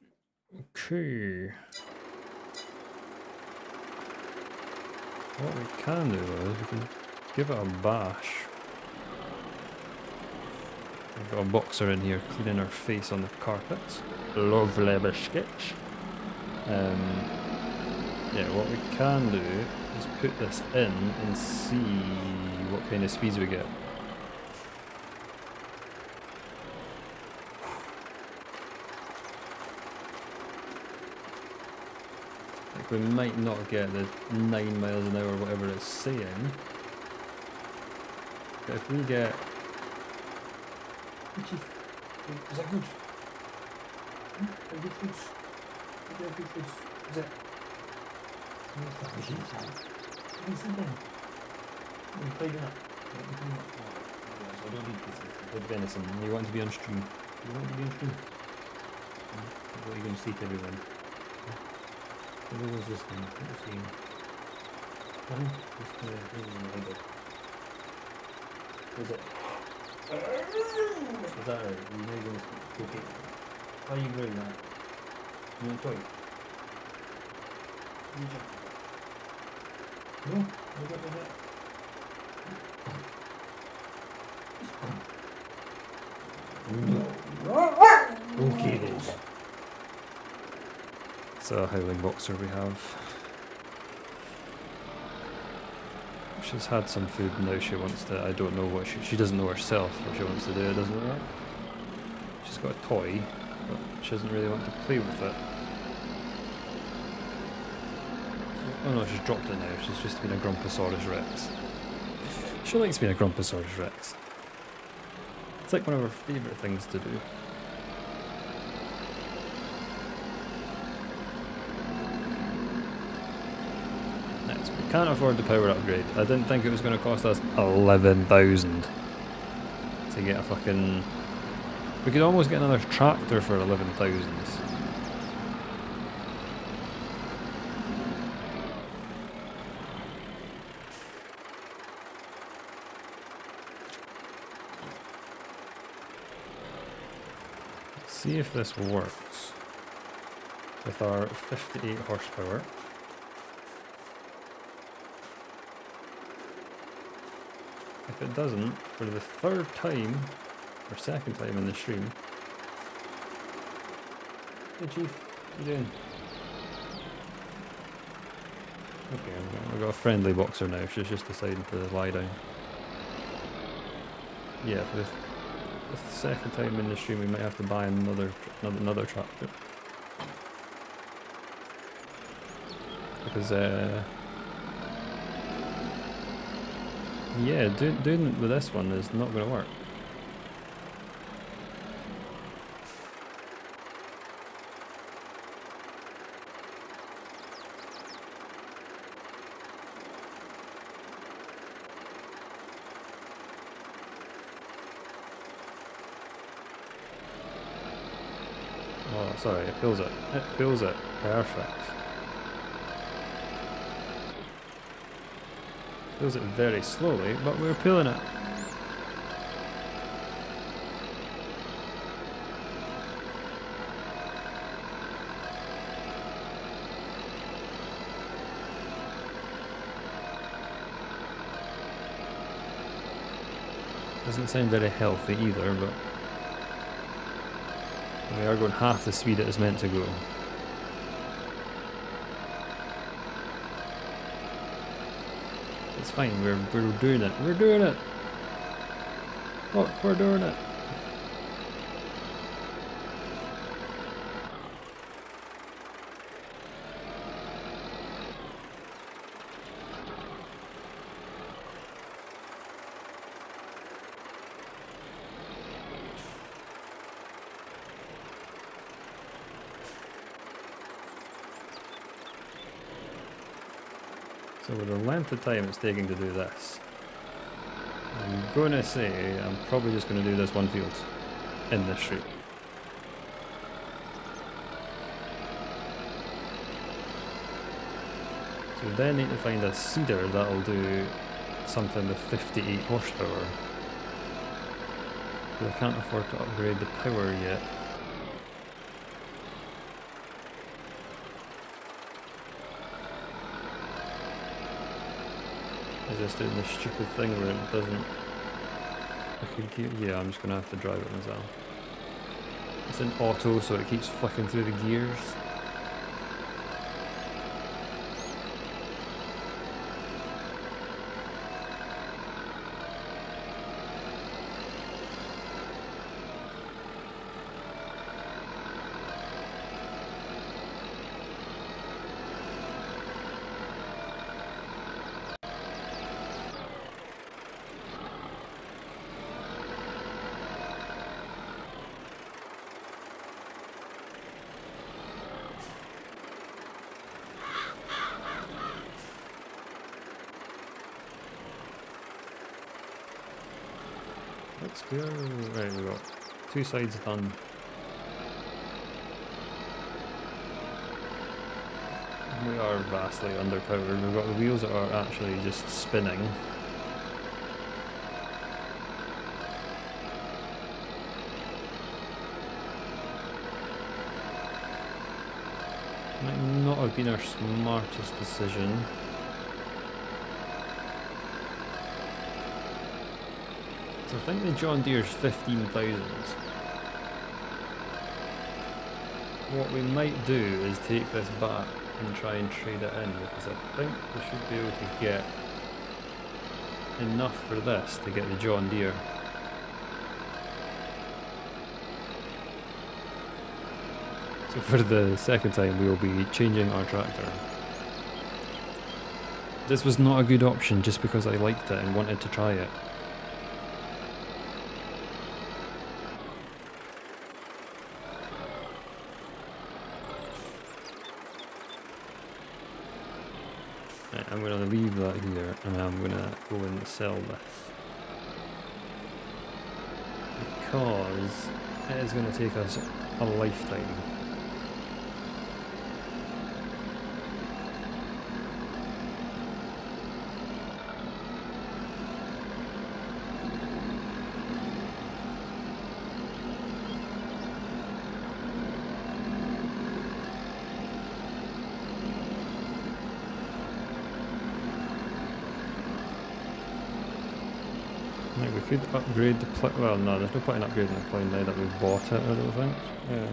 S1: Okay. What we can do though is we can give it a bash. We've got a boxer in here cleaning our face on the carpet. Lovely biscuit. Yeah, what we can do is put this in and see what kind of speeds we get. Like we might not get the 9 miles an hour, whatever it's saying. But if we get... Is that good? Very good foods. Very good foods. Is it? He's sleeping. You played enough. I don't need pieces. With venison. You want to be on stream. You want to be on stream. What are you going to say to everyone? Everyone's listening. What are you saying? Just like it. Is it? Is that right? You know you're going to okay. Why are you doing that? You want toy? No? You got the head? Okay then. It's a howling boxer we have. She's had some food and now she wants to, I don't know what she doesn't know herself what she wants to do, doesn't it? She's got a toy, but she doesn't really want to play with it. Oh no, she's dropped it now, she's just been a Grumposaurus Rex. She likes being a Grumposaurus Rex. It's like one of her favourite things to do. Next, we can't afford the power upgrade. I didn't think it was going to cost us 11,000 to get a fucking... We could almost get another tractor for 11,000. See if this works with our 58 horsepower. If it doesn't, for the third time, or second time in the stream. Hey Chief, what are you doing? Okay, I've got a friendly boxer now, she's just deciding to lie down. Yeah, for the second time in the stream we might have to buy another tractor. Because yeah, doing it with this one is not going to work. Oh, sorry, it pulls it. It pulls it. Perfect. Pulls it very slowly, but we're pulling it. Doesn't sound very healthy either, but we are going half the speed it is meant to go. It's fine, we're doing it. We're doing it! Look, we're doing it! So with the length of time it's taking to do this, I'm going to say I'm probably just going to do this one field in this street. So we then need to find a seeder that'll do something with 58 horsepower. But I can't afford to upgrade the power yet. Is this doing this stupid thing where it doesn't... I could keep... Yeah, I'm just going to have to drive it myself. It's in auto, so it keeps flicking through the gears. Let's go. Right, we got 2 sides done. We are vastly underpowered. We've got the wheels that are actually just spinning. Might not have been our smartest decision. So I think the John Deere's 15,000. What we might do is take this back and try and trade it in, because I think we should be able to get enough for this to get the John Deere. So for the second time we will be changing our tractor. This was not a good option just because I liked it and wanted to try it. Right, I'm going to leave that here and I'm going to go and sell this. Because it is going to take us a lifetime. Like we could upgrade the plough. Well, no, there's no point in upgrading the plough now that we've bought it, I don't think.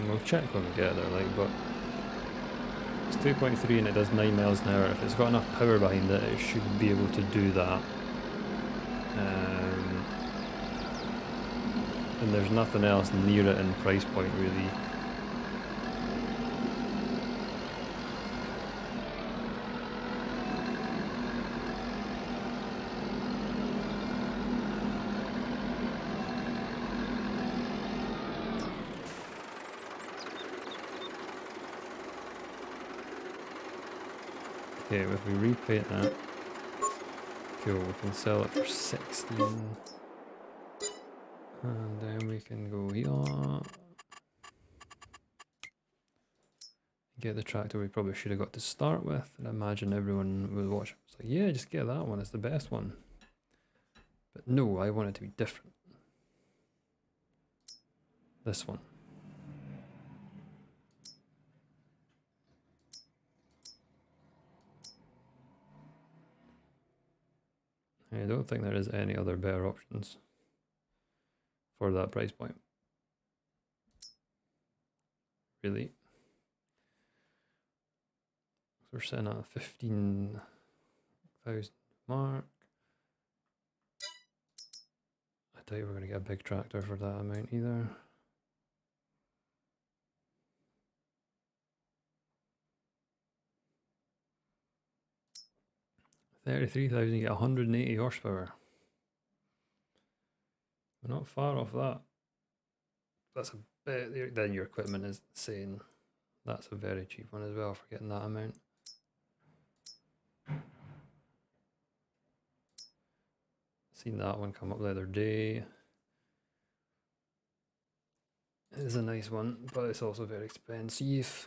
S1: We'll check when we get there, like, but it's 2.3 and it does 9 miles an hour. If it's got enough power behind it, it should be able to do that. And there's nothing else near it in price point, really. Okay, if we repaint that, cool, we can sell it for 16. And then we can go here. Get the tractor we probably should have got to start with. And I imagine everyone will watch. It's like, yeah, just get that one, it's the best one. But no, I want it to be different. This one. I don't think there is any other better options for that price point. Really. So we're sitting at a 15,000 mark. I doubt we're going to get a big tractor for that amount either. $33,000, you get 180 horsepower. We're not far off that. That's a bit, then your equipment is insane. That's a very cheap one as well for getting that amount. Seen that one come up the other day. It is a nice one, but it's also very expensive.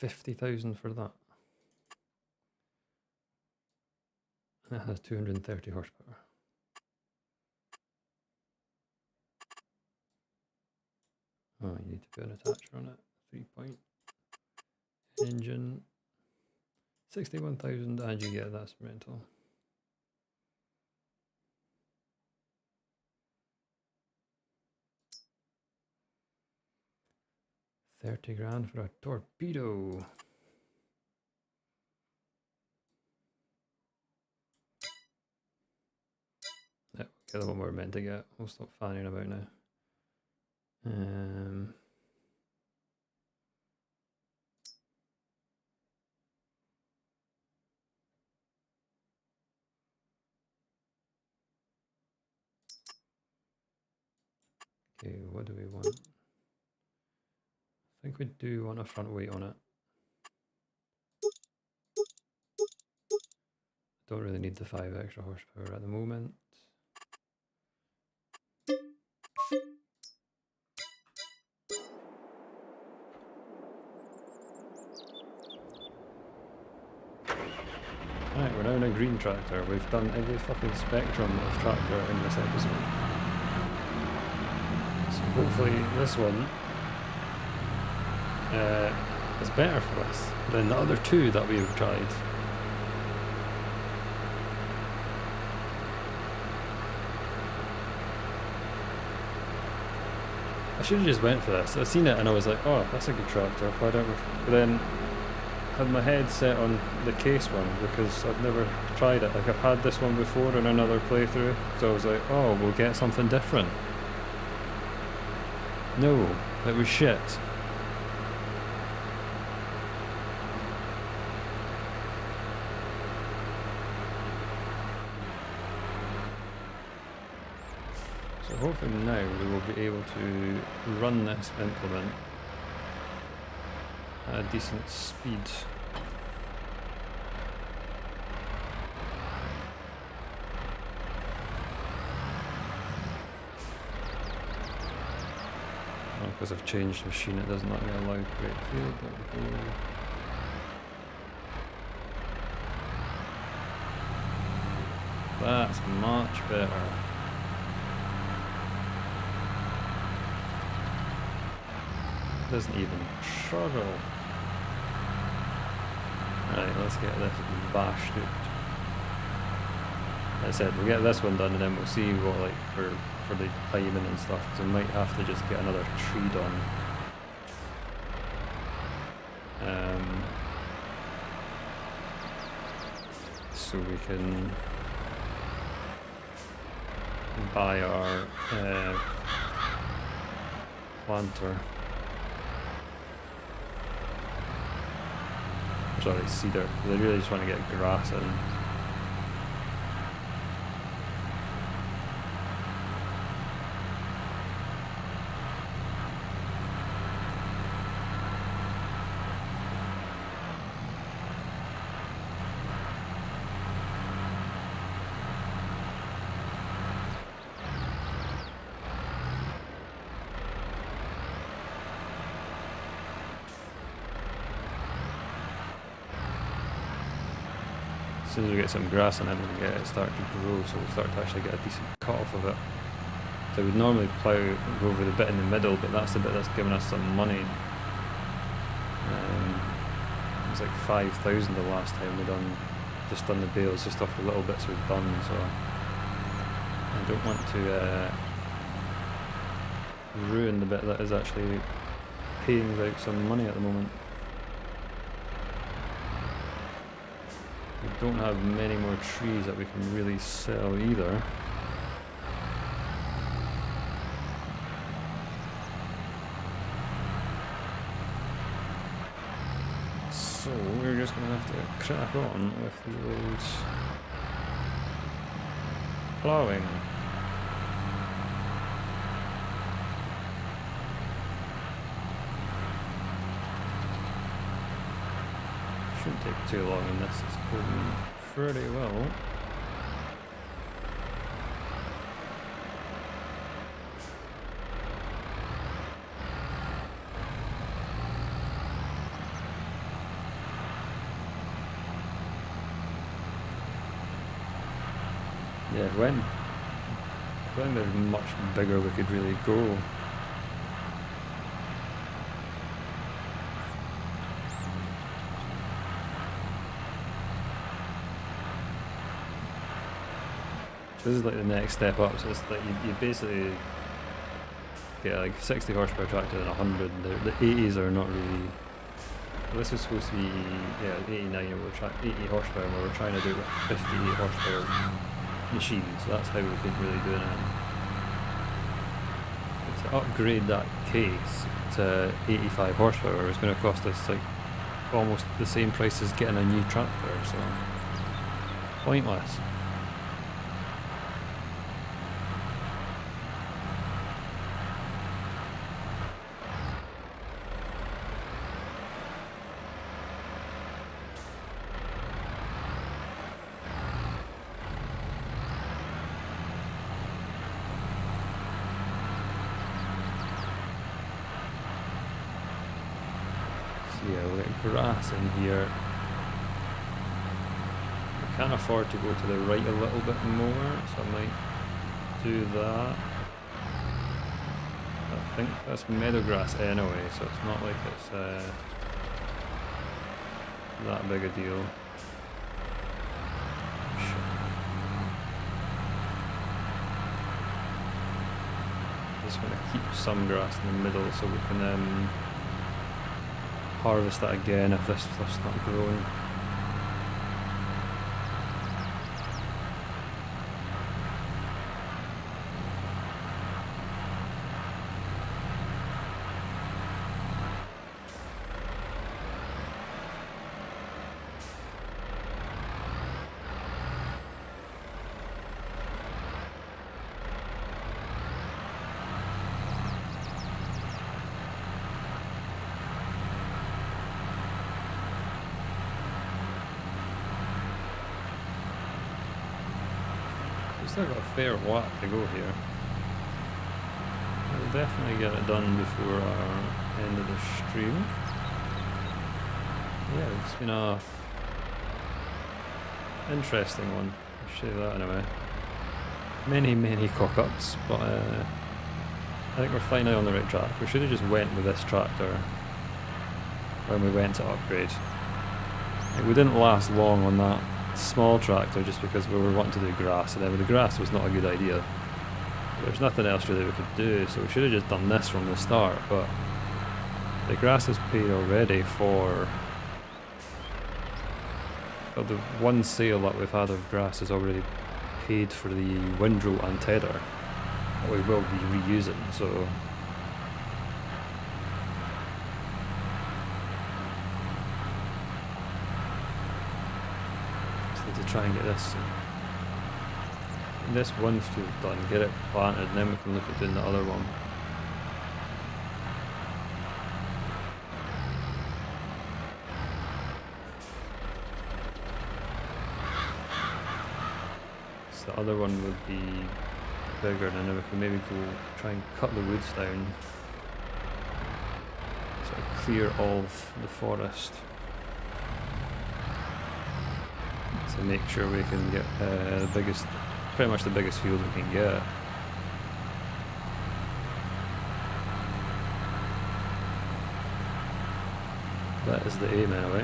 S1: $50,000 for that. It has 230 horsepower. Oh, you need to put an attacher on it. 3-point engine. 61,000, and you get that's rental. $30,000 for a torpedo. Yep, get the one we're meant to get. We'll stop fanning about now. Okay, what do we want? I think we do want a front weight on it. Don't really need the 5 extra horsepower at the moment. Right, we're now in a green tractor. We've done every fucking spectrum of tractor in this episode. So hopefully this one is better for us than the other two that we've tried. I should have just went for this. I seen it and I was like, oh, that's a good tractor. Why don't we? But then had my head set on the case one because I've never tried it. Like I've had this one before in another playthrough, so I was like, oh, we'll get something different. No, it was shit. So hopefully now we will be able to run this implement at a decent speed. Because I've changed the machine, it doesn't let me allow great field. There we go. That's much better. Doesn't even struggle. Right, let's get this bashed out. As I said, we'll get this one done and then we'll see what, like, for the timing and stuff, because we might have to just get another tree done. So we can buy our planter. Sorry, cedar. They really just want to get grass in. As soon as we get some grass in it, we can get it start to grow, so we'll start to actually get a decent cut off of it. So we'd normally plough over the bit in the middle, but that's the bit that's giving us some money. It was like 5,000 the last time we just done the bales, just off the little bits we've done, so I don't want to ruin the bit that is actually paying out some money at the moment. We don't have many more trees that we can really sell either. So we're just going to have to crack on with the old ploughing. Shouldn't take too long in this, it's going pretty well. Yeah, when they're much bigger we could really go. This is like the next step up, so it's like you basically get like 60 horsepower tractor and 100. The 80s are not really. Well, this is supposed to be 89, and we're trying 80 horsepower, and we're trying to do it with 58 horsepower machine, so that's how we could really do it. But to upgrade that case to 85 horsepower is going to cost us like almost the same price as getting a new tractor, so pointless. yeah, we'll get grass in here. We can't afford to go to the right a little bit more, so I might do that. I think that's meadow grass anyway, so it's not like it's that big a deal. Just want to keep some grass in the middle so we can harvest that again if this stuff's not growing. Still got a fair whack to go here. We'll definitely get it done before our end of the stream. Yeah, it's been a interesting one. I'll show you that anyway. Many cock-ups, but I think we're finally on the right track. We should have just went with this tractor when we went to upgrade. Like, we didn't last long on that small tractor just because we were wanting to do grass, and then the grass was not a good idea. There's nothing else really we could do, so we should have just done this from the start, but the grass is paid already for the one sale that we've had of grass is already paid for the windrow and tether that we will be reusing, so to try and get this one field done, get it planted, and then we can look at doing the other one. So the other one would be bigger, and then we can maybe go try and cut the woods down, sort of clear off the forest, to make sure we can get pretty much the biggest field we can get. That is the aim anyway.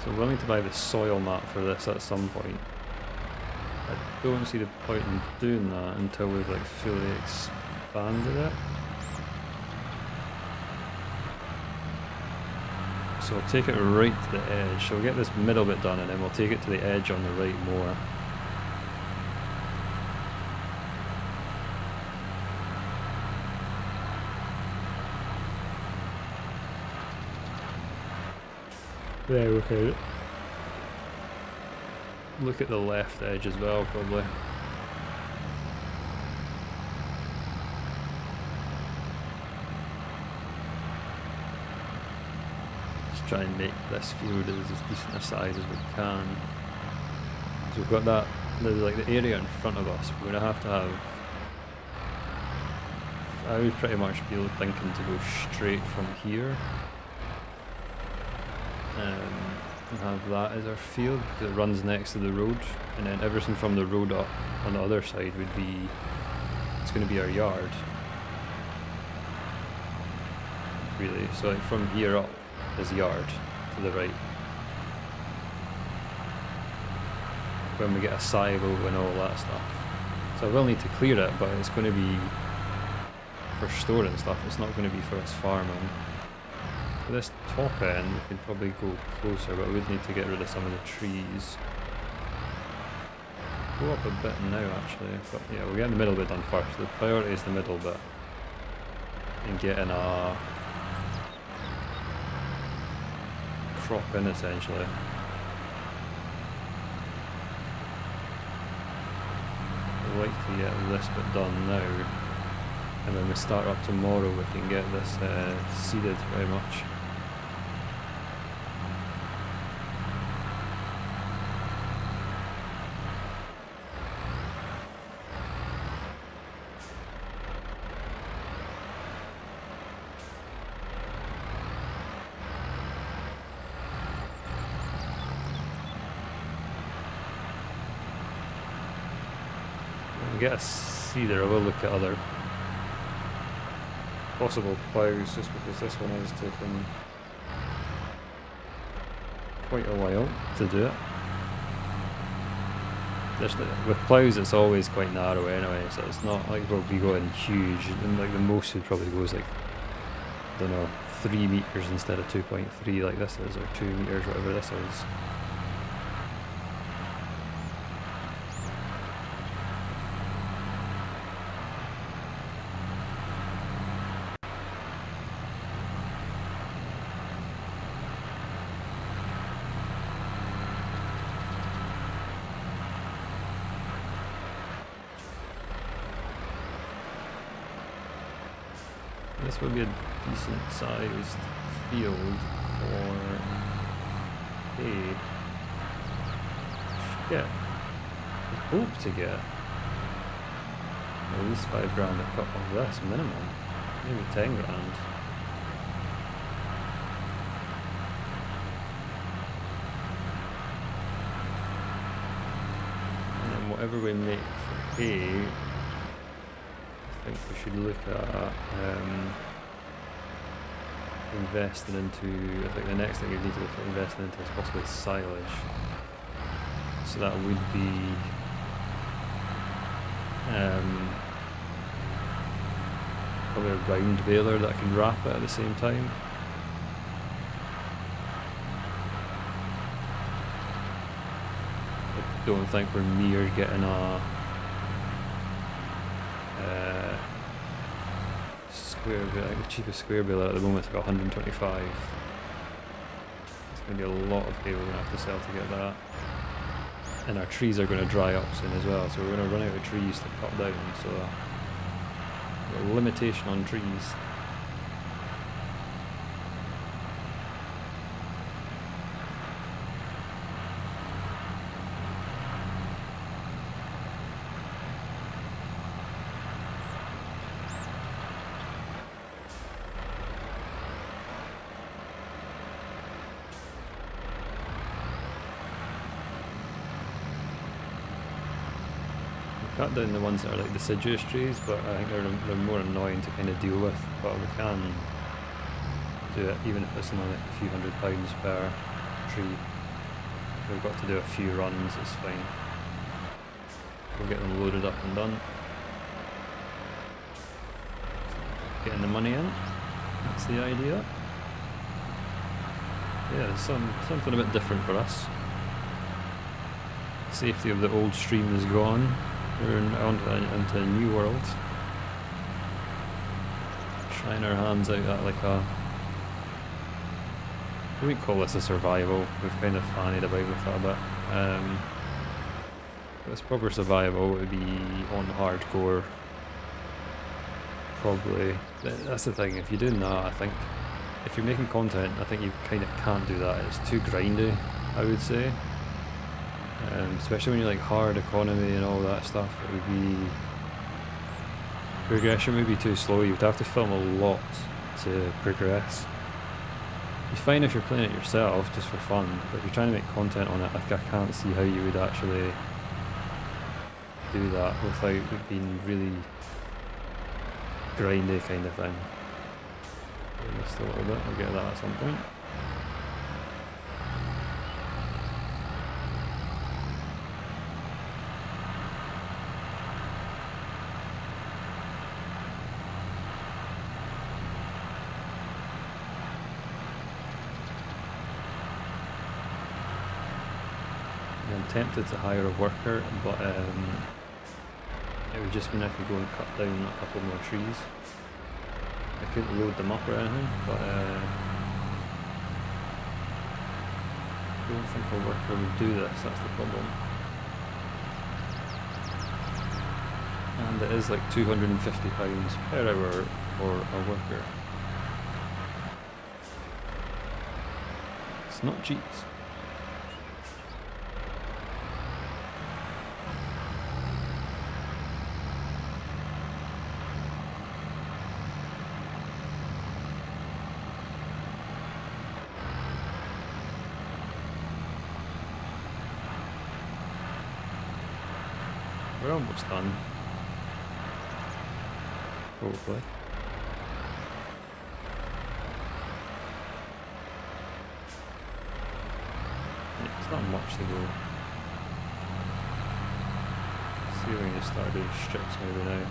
S1: So we'll need to buy the soil mat for this at some point. I don't see the point in doing that until we've like fully expanded it. So we'll take it right to the edge. So we'll get this middle bit done and then we'll take it to the edge on the right more. There we go. Look at the left edge as well, probably. Just try and make this field as decent a size as we can. So we've got that, like the area in front of us. We're gonna have to have. I would pretty much be thinking to go straight from here. And have that as our field because it runs next to the road, and then everything from the road up on the other side would be, it's going to be our yard really. So like from here up is yard to the right. When we get a silo and all that stuff, so I will need to clear it, but it's going to be for storing stuff, it's not going to be for us farming. For this top end we could probably go closer, but we would need to get rid of some of the trees. Go up a bit now actually, but yeah, we'll get the middle bit done first. The priority is the middle bit and getting a crop in essentially. I'd like to get this bit done now, and when we start up tomorrow we can get this seeded very much. get a see there, I will look at other possible ploughs, just because this one is taking quite a while to do it. With ploughs it's always quite narrow anyway, so it's not like we'll be going huge, and like the most would probably goes like, I don't know, 3 meters instead of 2.3 like this is, or 2 meters, whatever this is. This would be a decent sized field for hay. Should get, I hope to get at least 5 grand a cut of this minimum, maybe 10 grand. And then whatever we make for hay, I think we should look at investing into, I think the next thing we need to look at investing into is possibly silage. So that would be probably a round baler that I can wrap it at the same time. I don't think we're near getting a square baler. I think the cheapest square baler at the moment is like 125. It's going to be a lot of hay we're going to have to sell to get that. And our trees are going to dry up soon as well, so we're going to run out of trees to cut down, so a limitation on trees. Cut down the ones that are like deciduous trees, but I think they're more annoying to kind of deal with, but we can do it even if it's only like a few £100 per tree. We've got to do a few runs, it's fine. We'll get them loaded up and done. Getting the money in, that's the idea. Yeah, something a bit different for us. Safety of the old stream is gone. We're into a new world. Trying our hands out at like a... We wouldn't call this a survival. We've kind of fannied about with that a bit. If it's proper survival, it would be on hardcore. Probably. That's the thing, if you're doing that, I think... If you're making content, I think you kind of can't do that. It's too grindy, I would say. Especially when you're like hard economy and all that stuff, it would be... Progression would be too slow, you would have to film a lot to progress. It's fine if you're playing it yourself, just for fun, but if you're trying to make content on it, like, I can't see how you would actually do that without it being really grindy kind of thing. Just a little bit, I'll get that at some point. I'm tempted to hire a worker, but it would just mean I could go and cut down a couple more trees. I couldn't load them up or anything, but I don't think a worker would do this, that's the problem. And it is like £250 per hour for a worker. It's not cheap. We're almost done. Hopefully. Yeah, it's not much to go. See when you start doing strips maybe now.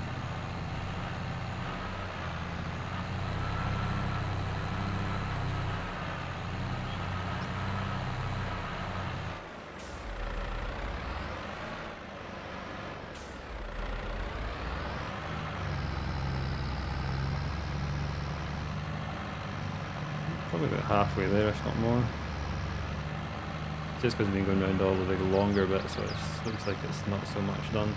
S1: Probably about halfway there, if not more. Just because we've been going around all the big longer bits, so it looks like it's not so much done.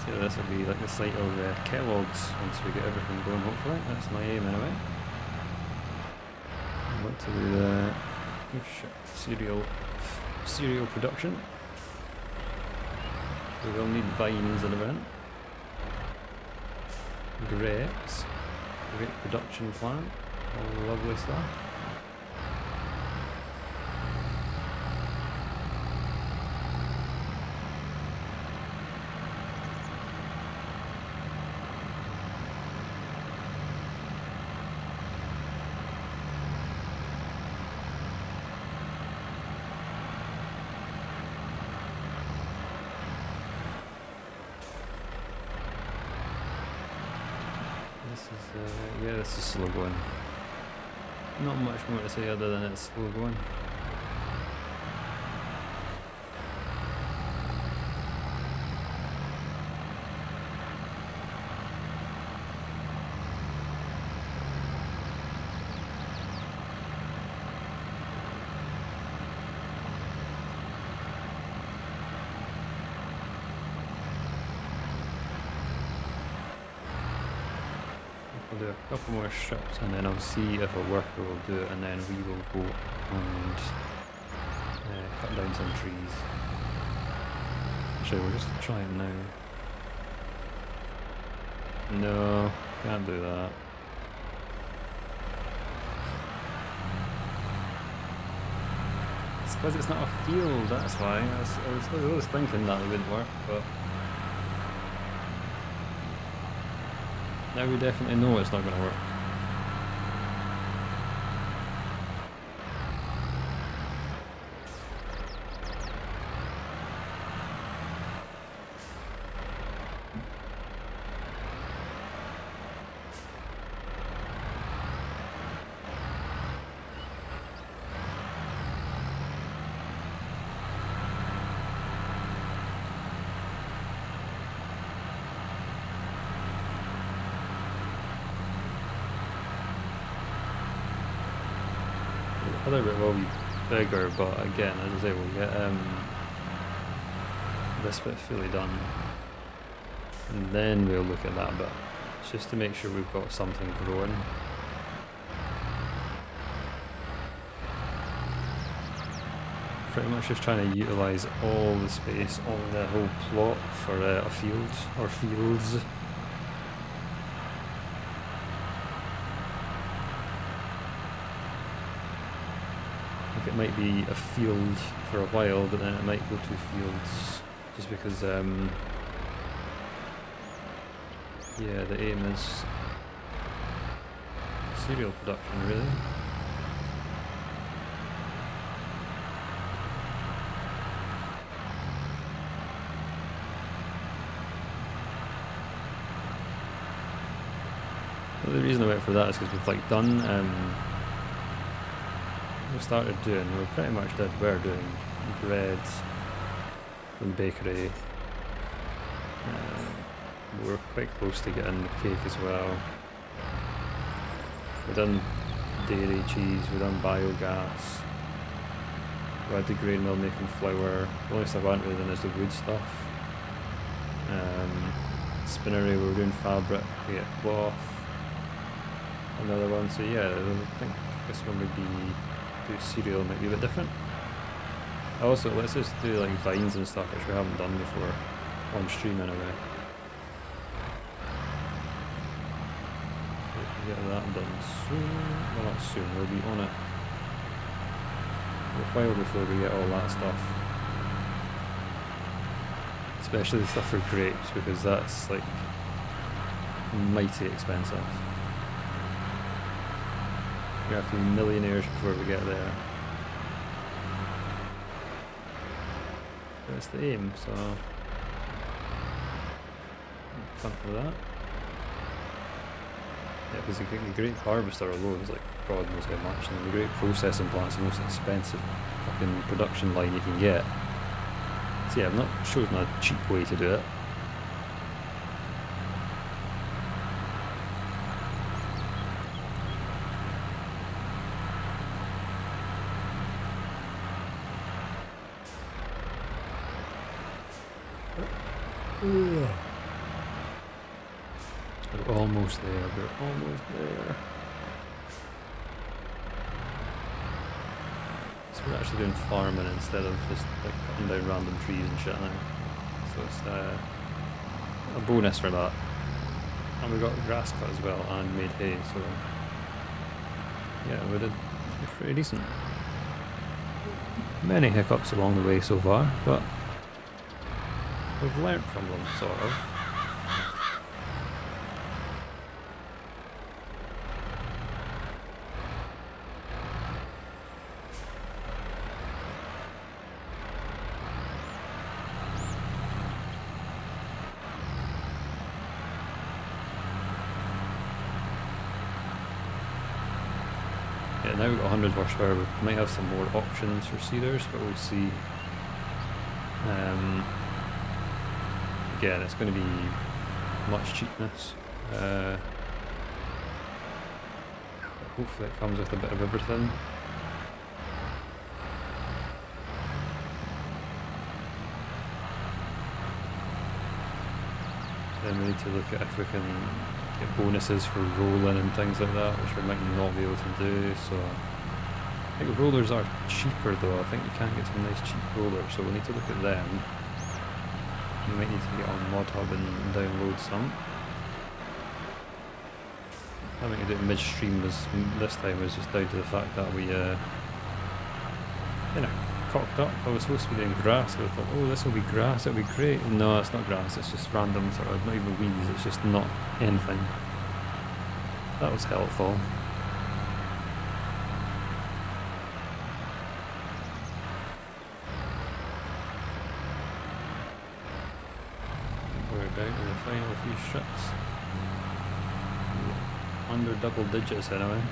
S1: So this will be like the site of Kellogg's once we get everything going, hopefully. That's my aim anyway. I want to do the cereal production. So we'll need vines and everything. Grapes. Grape production plant. All lovely stuff. Yeah, this is slow going. Not much more to say other than it's slow going. I'll do a couple more strips and then I'll see if a worker will do it, and then we will go and cut down some trees. Actually, we'll just try it now. No, can't do that. It's because it's not a field, that's why. I was thinking that it wouldn't work, but now we definitely know it's not going to work. The other bit will be bigger, but again, as I say, we'll get this bit fully done, and then we'll look at that bit, just to make sure we've got something growing. Pretty much just trying to utilise all the space on the whole plot for a field, or fields. It might be a field for a while, but then it might go to fields, just because yeah, the aim is cereal production, really. But the reason I went for that is because we've done we pretty much we're doing bread from bakery. We're quite close to getting the cake as well. We've done dairy cheese, we've done biogas. We had the grain mill making flour. The only stuff I haven't really done is the wood stuff. Spinnery, we were doing fabric to get cloth. Another one, so yeah, I think This one would be do cereal, might be a bit different. Also, let's just do like vines and stuff, which we haven't done before on stream anyway. So we can get that done soon. Well, not soon. We'll be on it a while before we get all that stuff. Especially the stuff for grapes, because that's like mighty expensive. We have to be millionaires before we get there. That's the aim, so fun for that. Yeah, because the grape harvester alone is like God knows how much, and the grape processing plant's the most expensive fucking production line you can get. So yeah, I'm not chosen a cheap way to do it. We're almost there, we're almost there. So we're actually doing farming instead of just like cutting down random trees and shit now. So it's a bonus for that. And we got grass cut as well and made hay, so yeah, we did pretty decent. Many hiccups along the way so far, but we've learnt from them, sort of. Yeah, now we've got 100 horsepower, we might have some more options for seeders, but we'll see. Again, it's going to be much cheapness. Hopefully it comes with a bit of everything. Then we need to look at if we can get bonuses for rolling and things like that, which we might not be able to do. So I think rollers are cheaper though. I think you can get some nice cheap rollers, so we'll need to look at them. We might need to get on ModHub and download some. Having to do it midstream this time was just down to the fact that we kind of cocked up. I was supposed to be doing grass, but I thought, oh, this will be grass, it'll be great. No, it's not grass, it's just random sort of, not even weeds, it's just not anything. That was helpful. We're down to the final few shots. Under double digits anyway.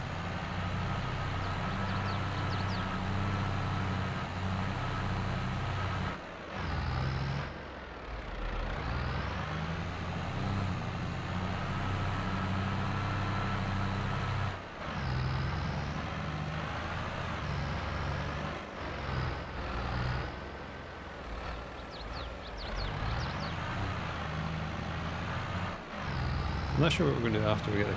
S1: I'm not sure what we're going to do after we get the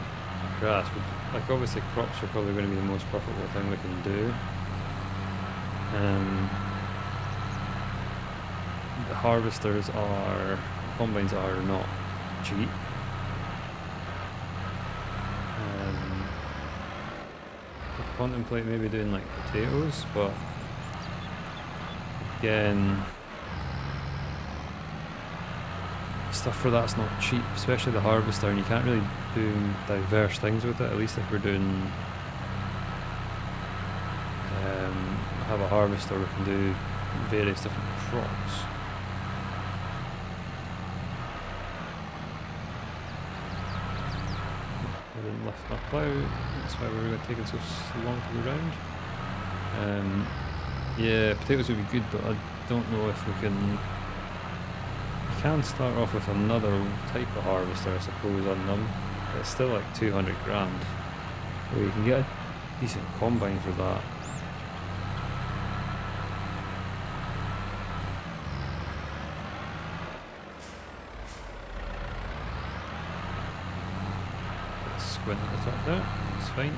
S1: grass. Like obviously crops are probably going to be the most profitable thing we can do. The harvesters are, combines are not cheap. I contemplate maybe doing like potatoes, but again, stuff for that's not cheap, especially the harvester, and you can't really do diverse things with it, at least if we're doing have a harvester we can do various different crops. I didn't lift my plough, that's why we were taking so long to go round. Yeah, potatoes would be good, but I don't know if we can. Can start off with another type of harvester, I suppose, on them. It's still like 200 grand. Well, you can get a decent combine for that. Squint at the top there, that's fine.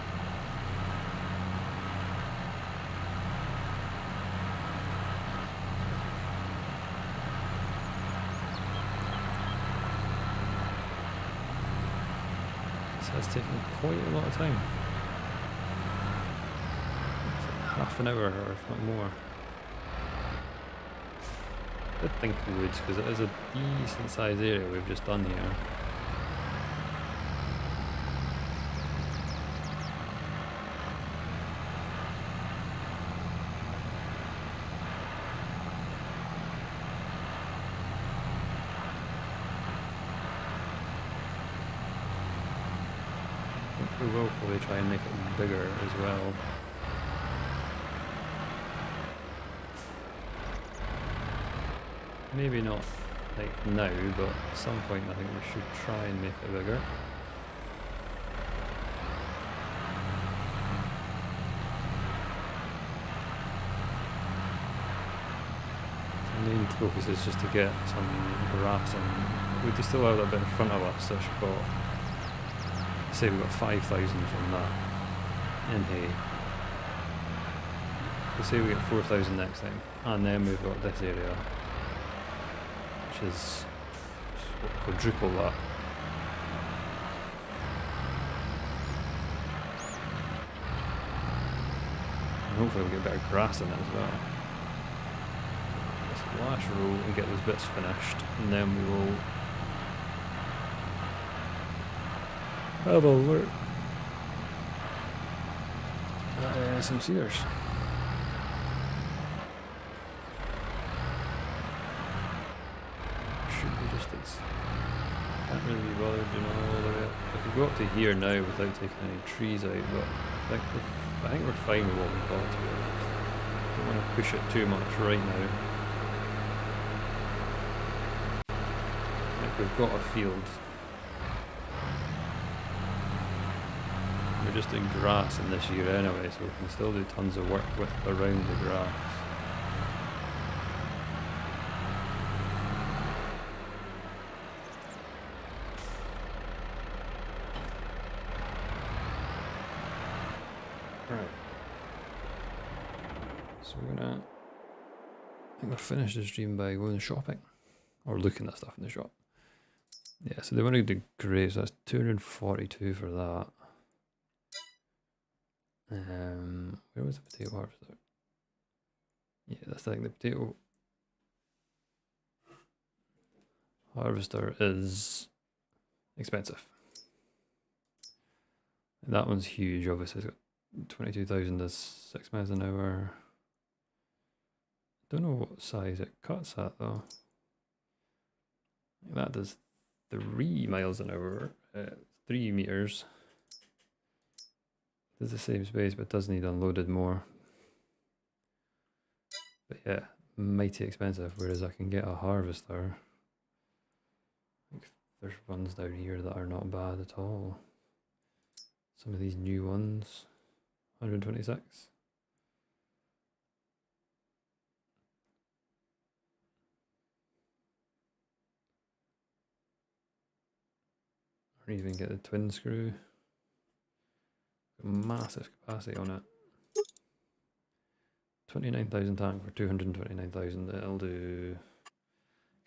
S1: This has taken quite a lot of time. It's like half an hour, or if not more. I did think we would, because it is a decent sized area we've just done here. We will probably try and make it bigger as well. Maybe not like now, but at some point I think we should try and make it bigger. The main focus is just to get some grass in. We do still have that bit in front of us, which we've got, say we got 5,000 from that in hay. So say we get 4,000 next time, and then we've got this area, which is quadruple that. And hopefully we'll get better grass in it as well. This last row and get those bits finished, and then we will have a look at some cedars. Should we just can't really be bothered doing all the way up. If we go up to here now without taking any trees out, but I think we're fine with what we've got, to be honest. Don't want to push it too much right now. Like we've got a field. We're just doing grass in this year anyway, so we can still do tons of work with around the grass. Right. So we're gonna, I think we'll finish the stream by going shopping. Or looking at stuff in the shop. Yeah, so they want to do grapes, so that's 242 for that. Where was the potato harvester? Yeah, that's the thing. The potato harvester is expensive. And that one's huge. Obviously, it's got 22,000 is 6 miles an hour. Don't know what size it cuts at though. That does 3 miles an hour, 3 meters. Does the same space, but does need unloaded more. But yeah, mighty expensive. Whereas I can get a harvester. Like there's ones down here that are not bad at all. Some of these new ones, 126. Or even get the twin screw. Massive capacity on it. 29,000 tank for 229,000. It'll do.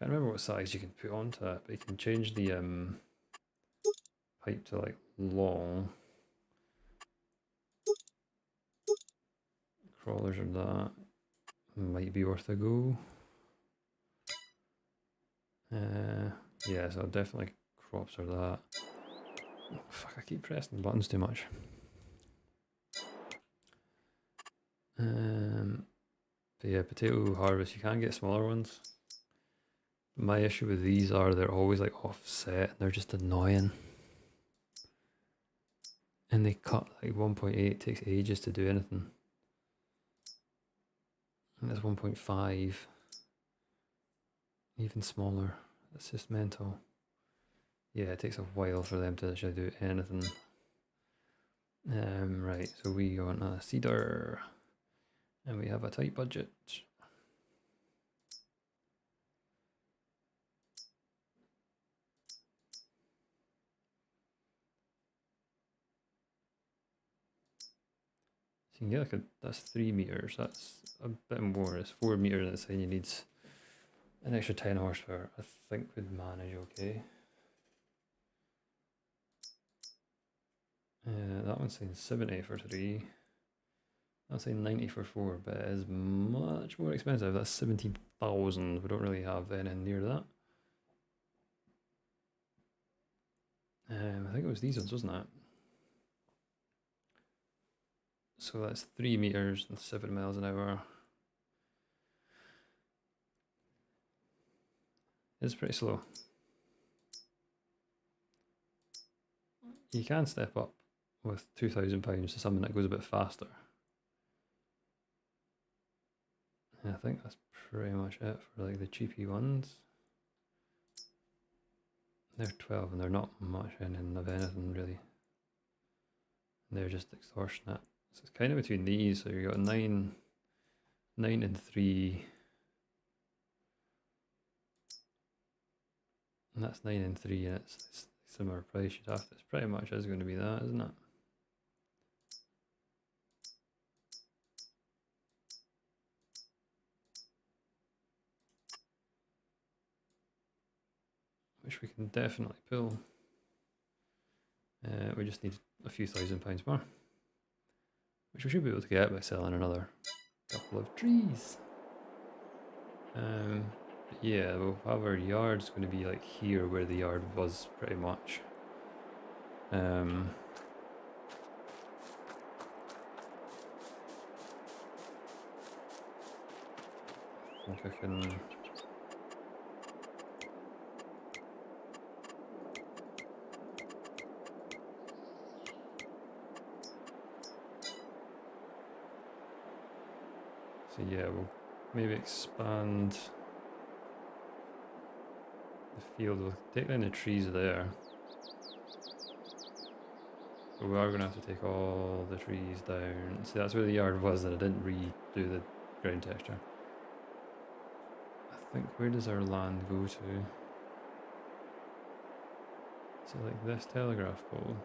S1: Can't remember what size you can put onto it, but you can change the pipe to like long. Crawlers are that. Might be worth a go. Yeah, so definitely crops are that. Oh, fuck, I keep pressing buttons too much. But yeah, potato harvest, you can get smaller ones. My issue with these are they're always like offset and they're just annoying. And they cut like 1.8, it takes ages to do anything. And that's 1.5. Even smaller. That's just mental. Yeah, it takes a while for them to actually do anything. Right, so we want a cedar. And we have a tight budget. So you can get like that's 3 meters, that's a bit more, it's 4 meters and it's saying you need an extra 10 horsepower. I think would manage okay. That one's saying 70 for 3. That's saying 90 for 4, but it is much more expensive. That's 17,000. We don't really have anything near that. I think it was these ones, wasn't it? So that's 3 meters and 7 miles an hour. It's pretty slow. You can step up with £2,000 to something that goes a bit faster. And I think that's pretty much it for like the cheapy ones. They're 12 and they're not much anything of anything really. They're just extortionate. So it's kind of between these. So you got 9 and 3. And that's 9 and 3 and it's similar price you'd have to. It's pretty much is going to be that, isn't it? Which we can definitely pull. We just need a few £1,000 more. Which we should be able to get by selling another couple of trees. But yeah, we'll have our yard's going to be like here where the yard was pretty much. I think I can... So yeah, we'll maybe expand the field. We'll take down the trees there. But we are going to have to take all the trees down. See, that's where the yard was and I didn't redo the ground texture. I think, where does our land go to? So like this telegraph pole.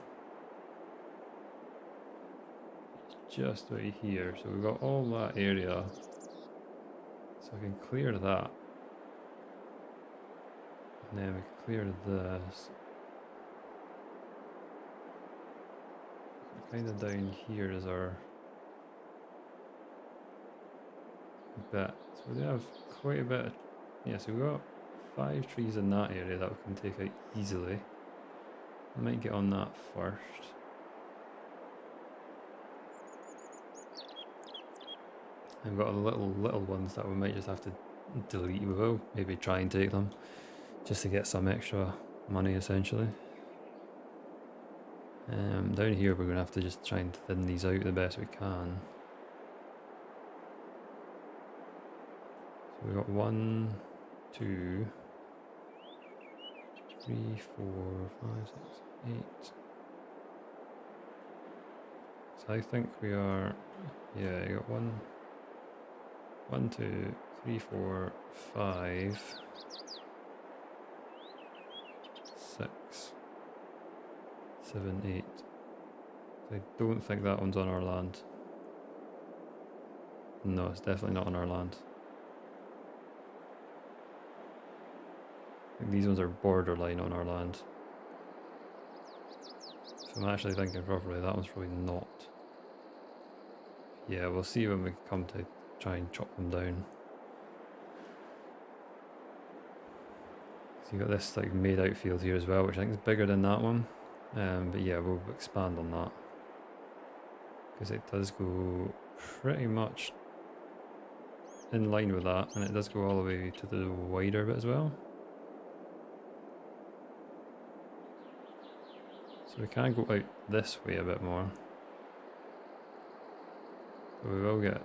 S1: It's just right here. So we've got all that area. So I can clear that. And then we can clear this. Kind of down here is our bit. So we have quite a bit. Yeah, so we've got 5 trees in that area that we can take out easily. I might get on that first. I've got a little ones that we might just have to delete. We will maybe try and take them just to get some extra money essentially. Down here we're going to have to just try and thin these out the best we can. So we've got 1, 2, 3, 4, 5, 6, 8. So I think we are, yeah, you got 1, 2, 3, 4, 5, 6, 7, 8. I don't think that one's on our land. No, it's definitely not on our land. I think these ones are borderline on our land. If I'm actually thinking properly, that one's probably not. Yeah, we'll see when we come to try and chop them down. So you got this like made out field here as well, which I think is bigger than that one. But yeah, we'll expand on that. Because it does go pretty much in line with that, and it does go all the way to the wider bit as well. So we can go out this way a bit more. But we will get,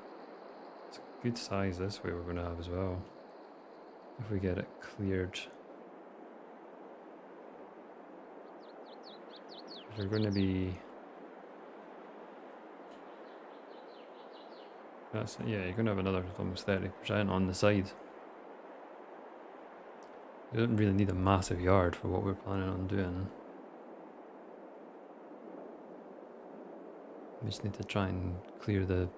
S1: it's a good size this way we're going to have as well. If we get it cleared. We're going to be... That's, yeah, you're going to have another almost 30% on the side. You don't really need a massive yard for what we're planning on doing. We just need to try and clear the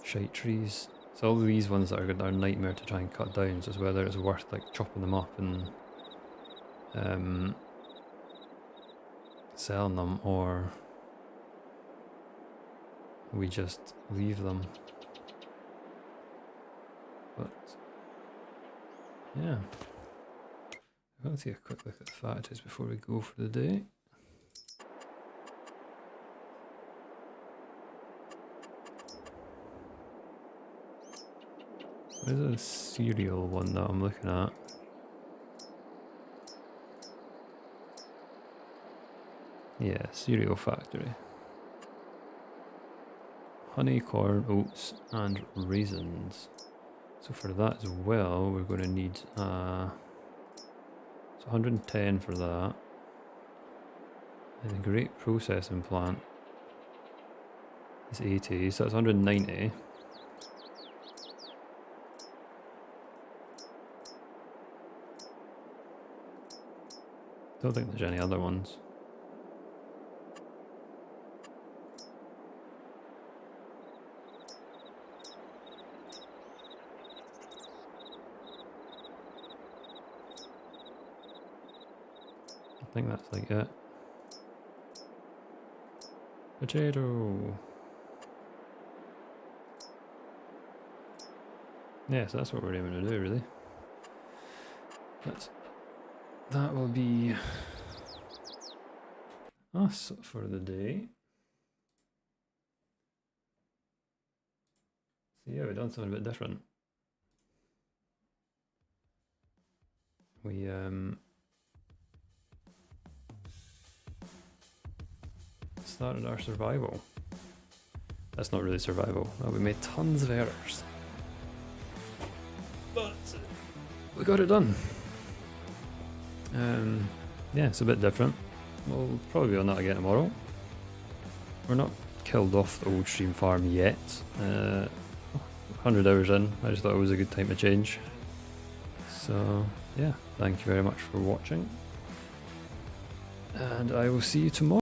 S1: shite trees. So all of these ones that are a nightmare to try and cut down, so it's whether it's worth like chopping them up and selling them, or we just leave them. But yeah, I'm going to take a quick look at the factories before we go for the day. So there's a cereal one that I'm looking at. Yeah, cereal factory. Honey, corn, oats, and raisins. So for that as well, we're going to need it's 110 for that. And a great processing plant is 80, so that's 190. Don't think there's any other ones. I think that's like it. Potato. Yeah, so that's what we're aiming to do, really. That will be us for the day. So yeah, we've done something a bit different. We started our survival. That's not really survival. Well, we made tons of errors. But we got it done. Yeah, it's a bit different. We'll probably be on that again tomorrow. We're not killed off the old stream farm yet. 100 hours in, I just thought it was a good time to change. So yeah, thank you very much for watching. And I will see you tomorrow.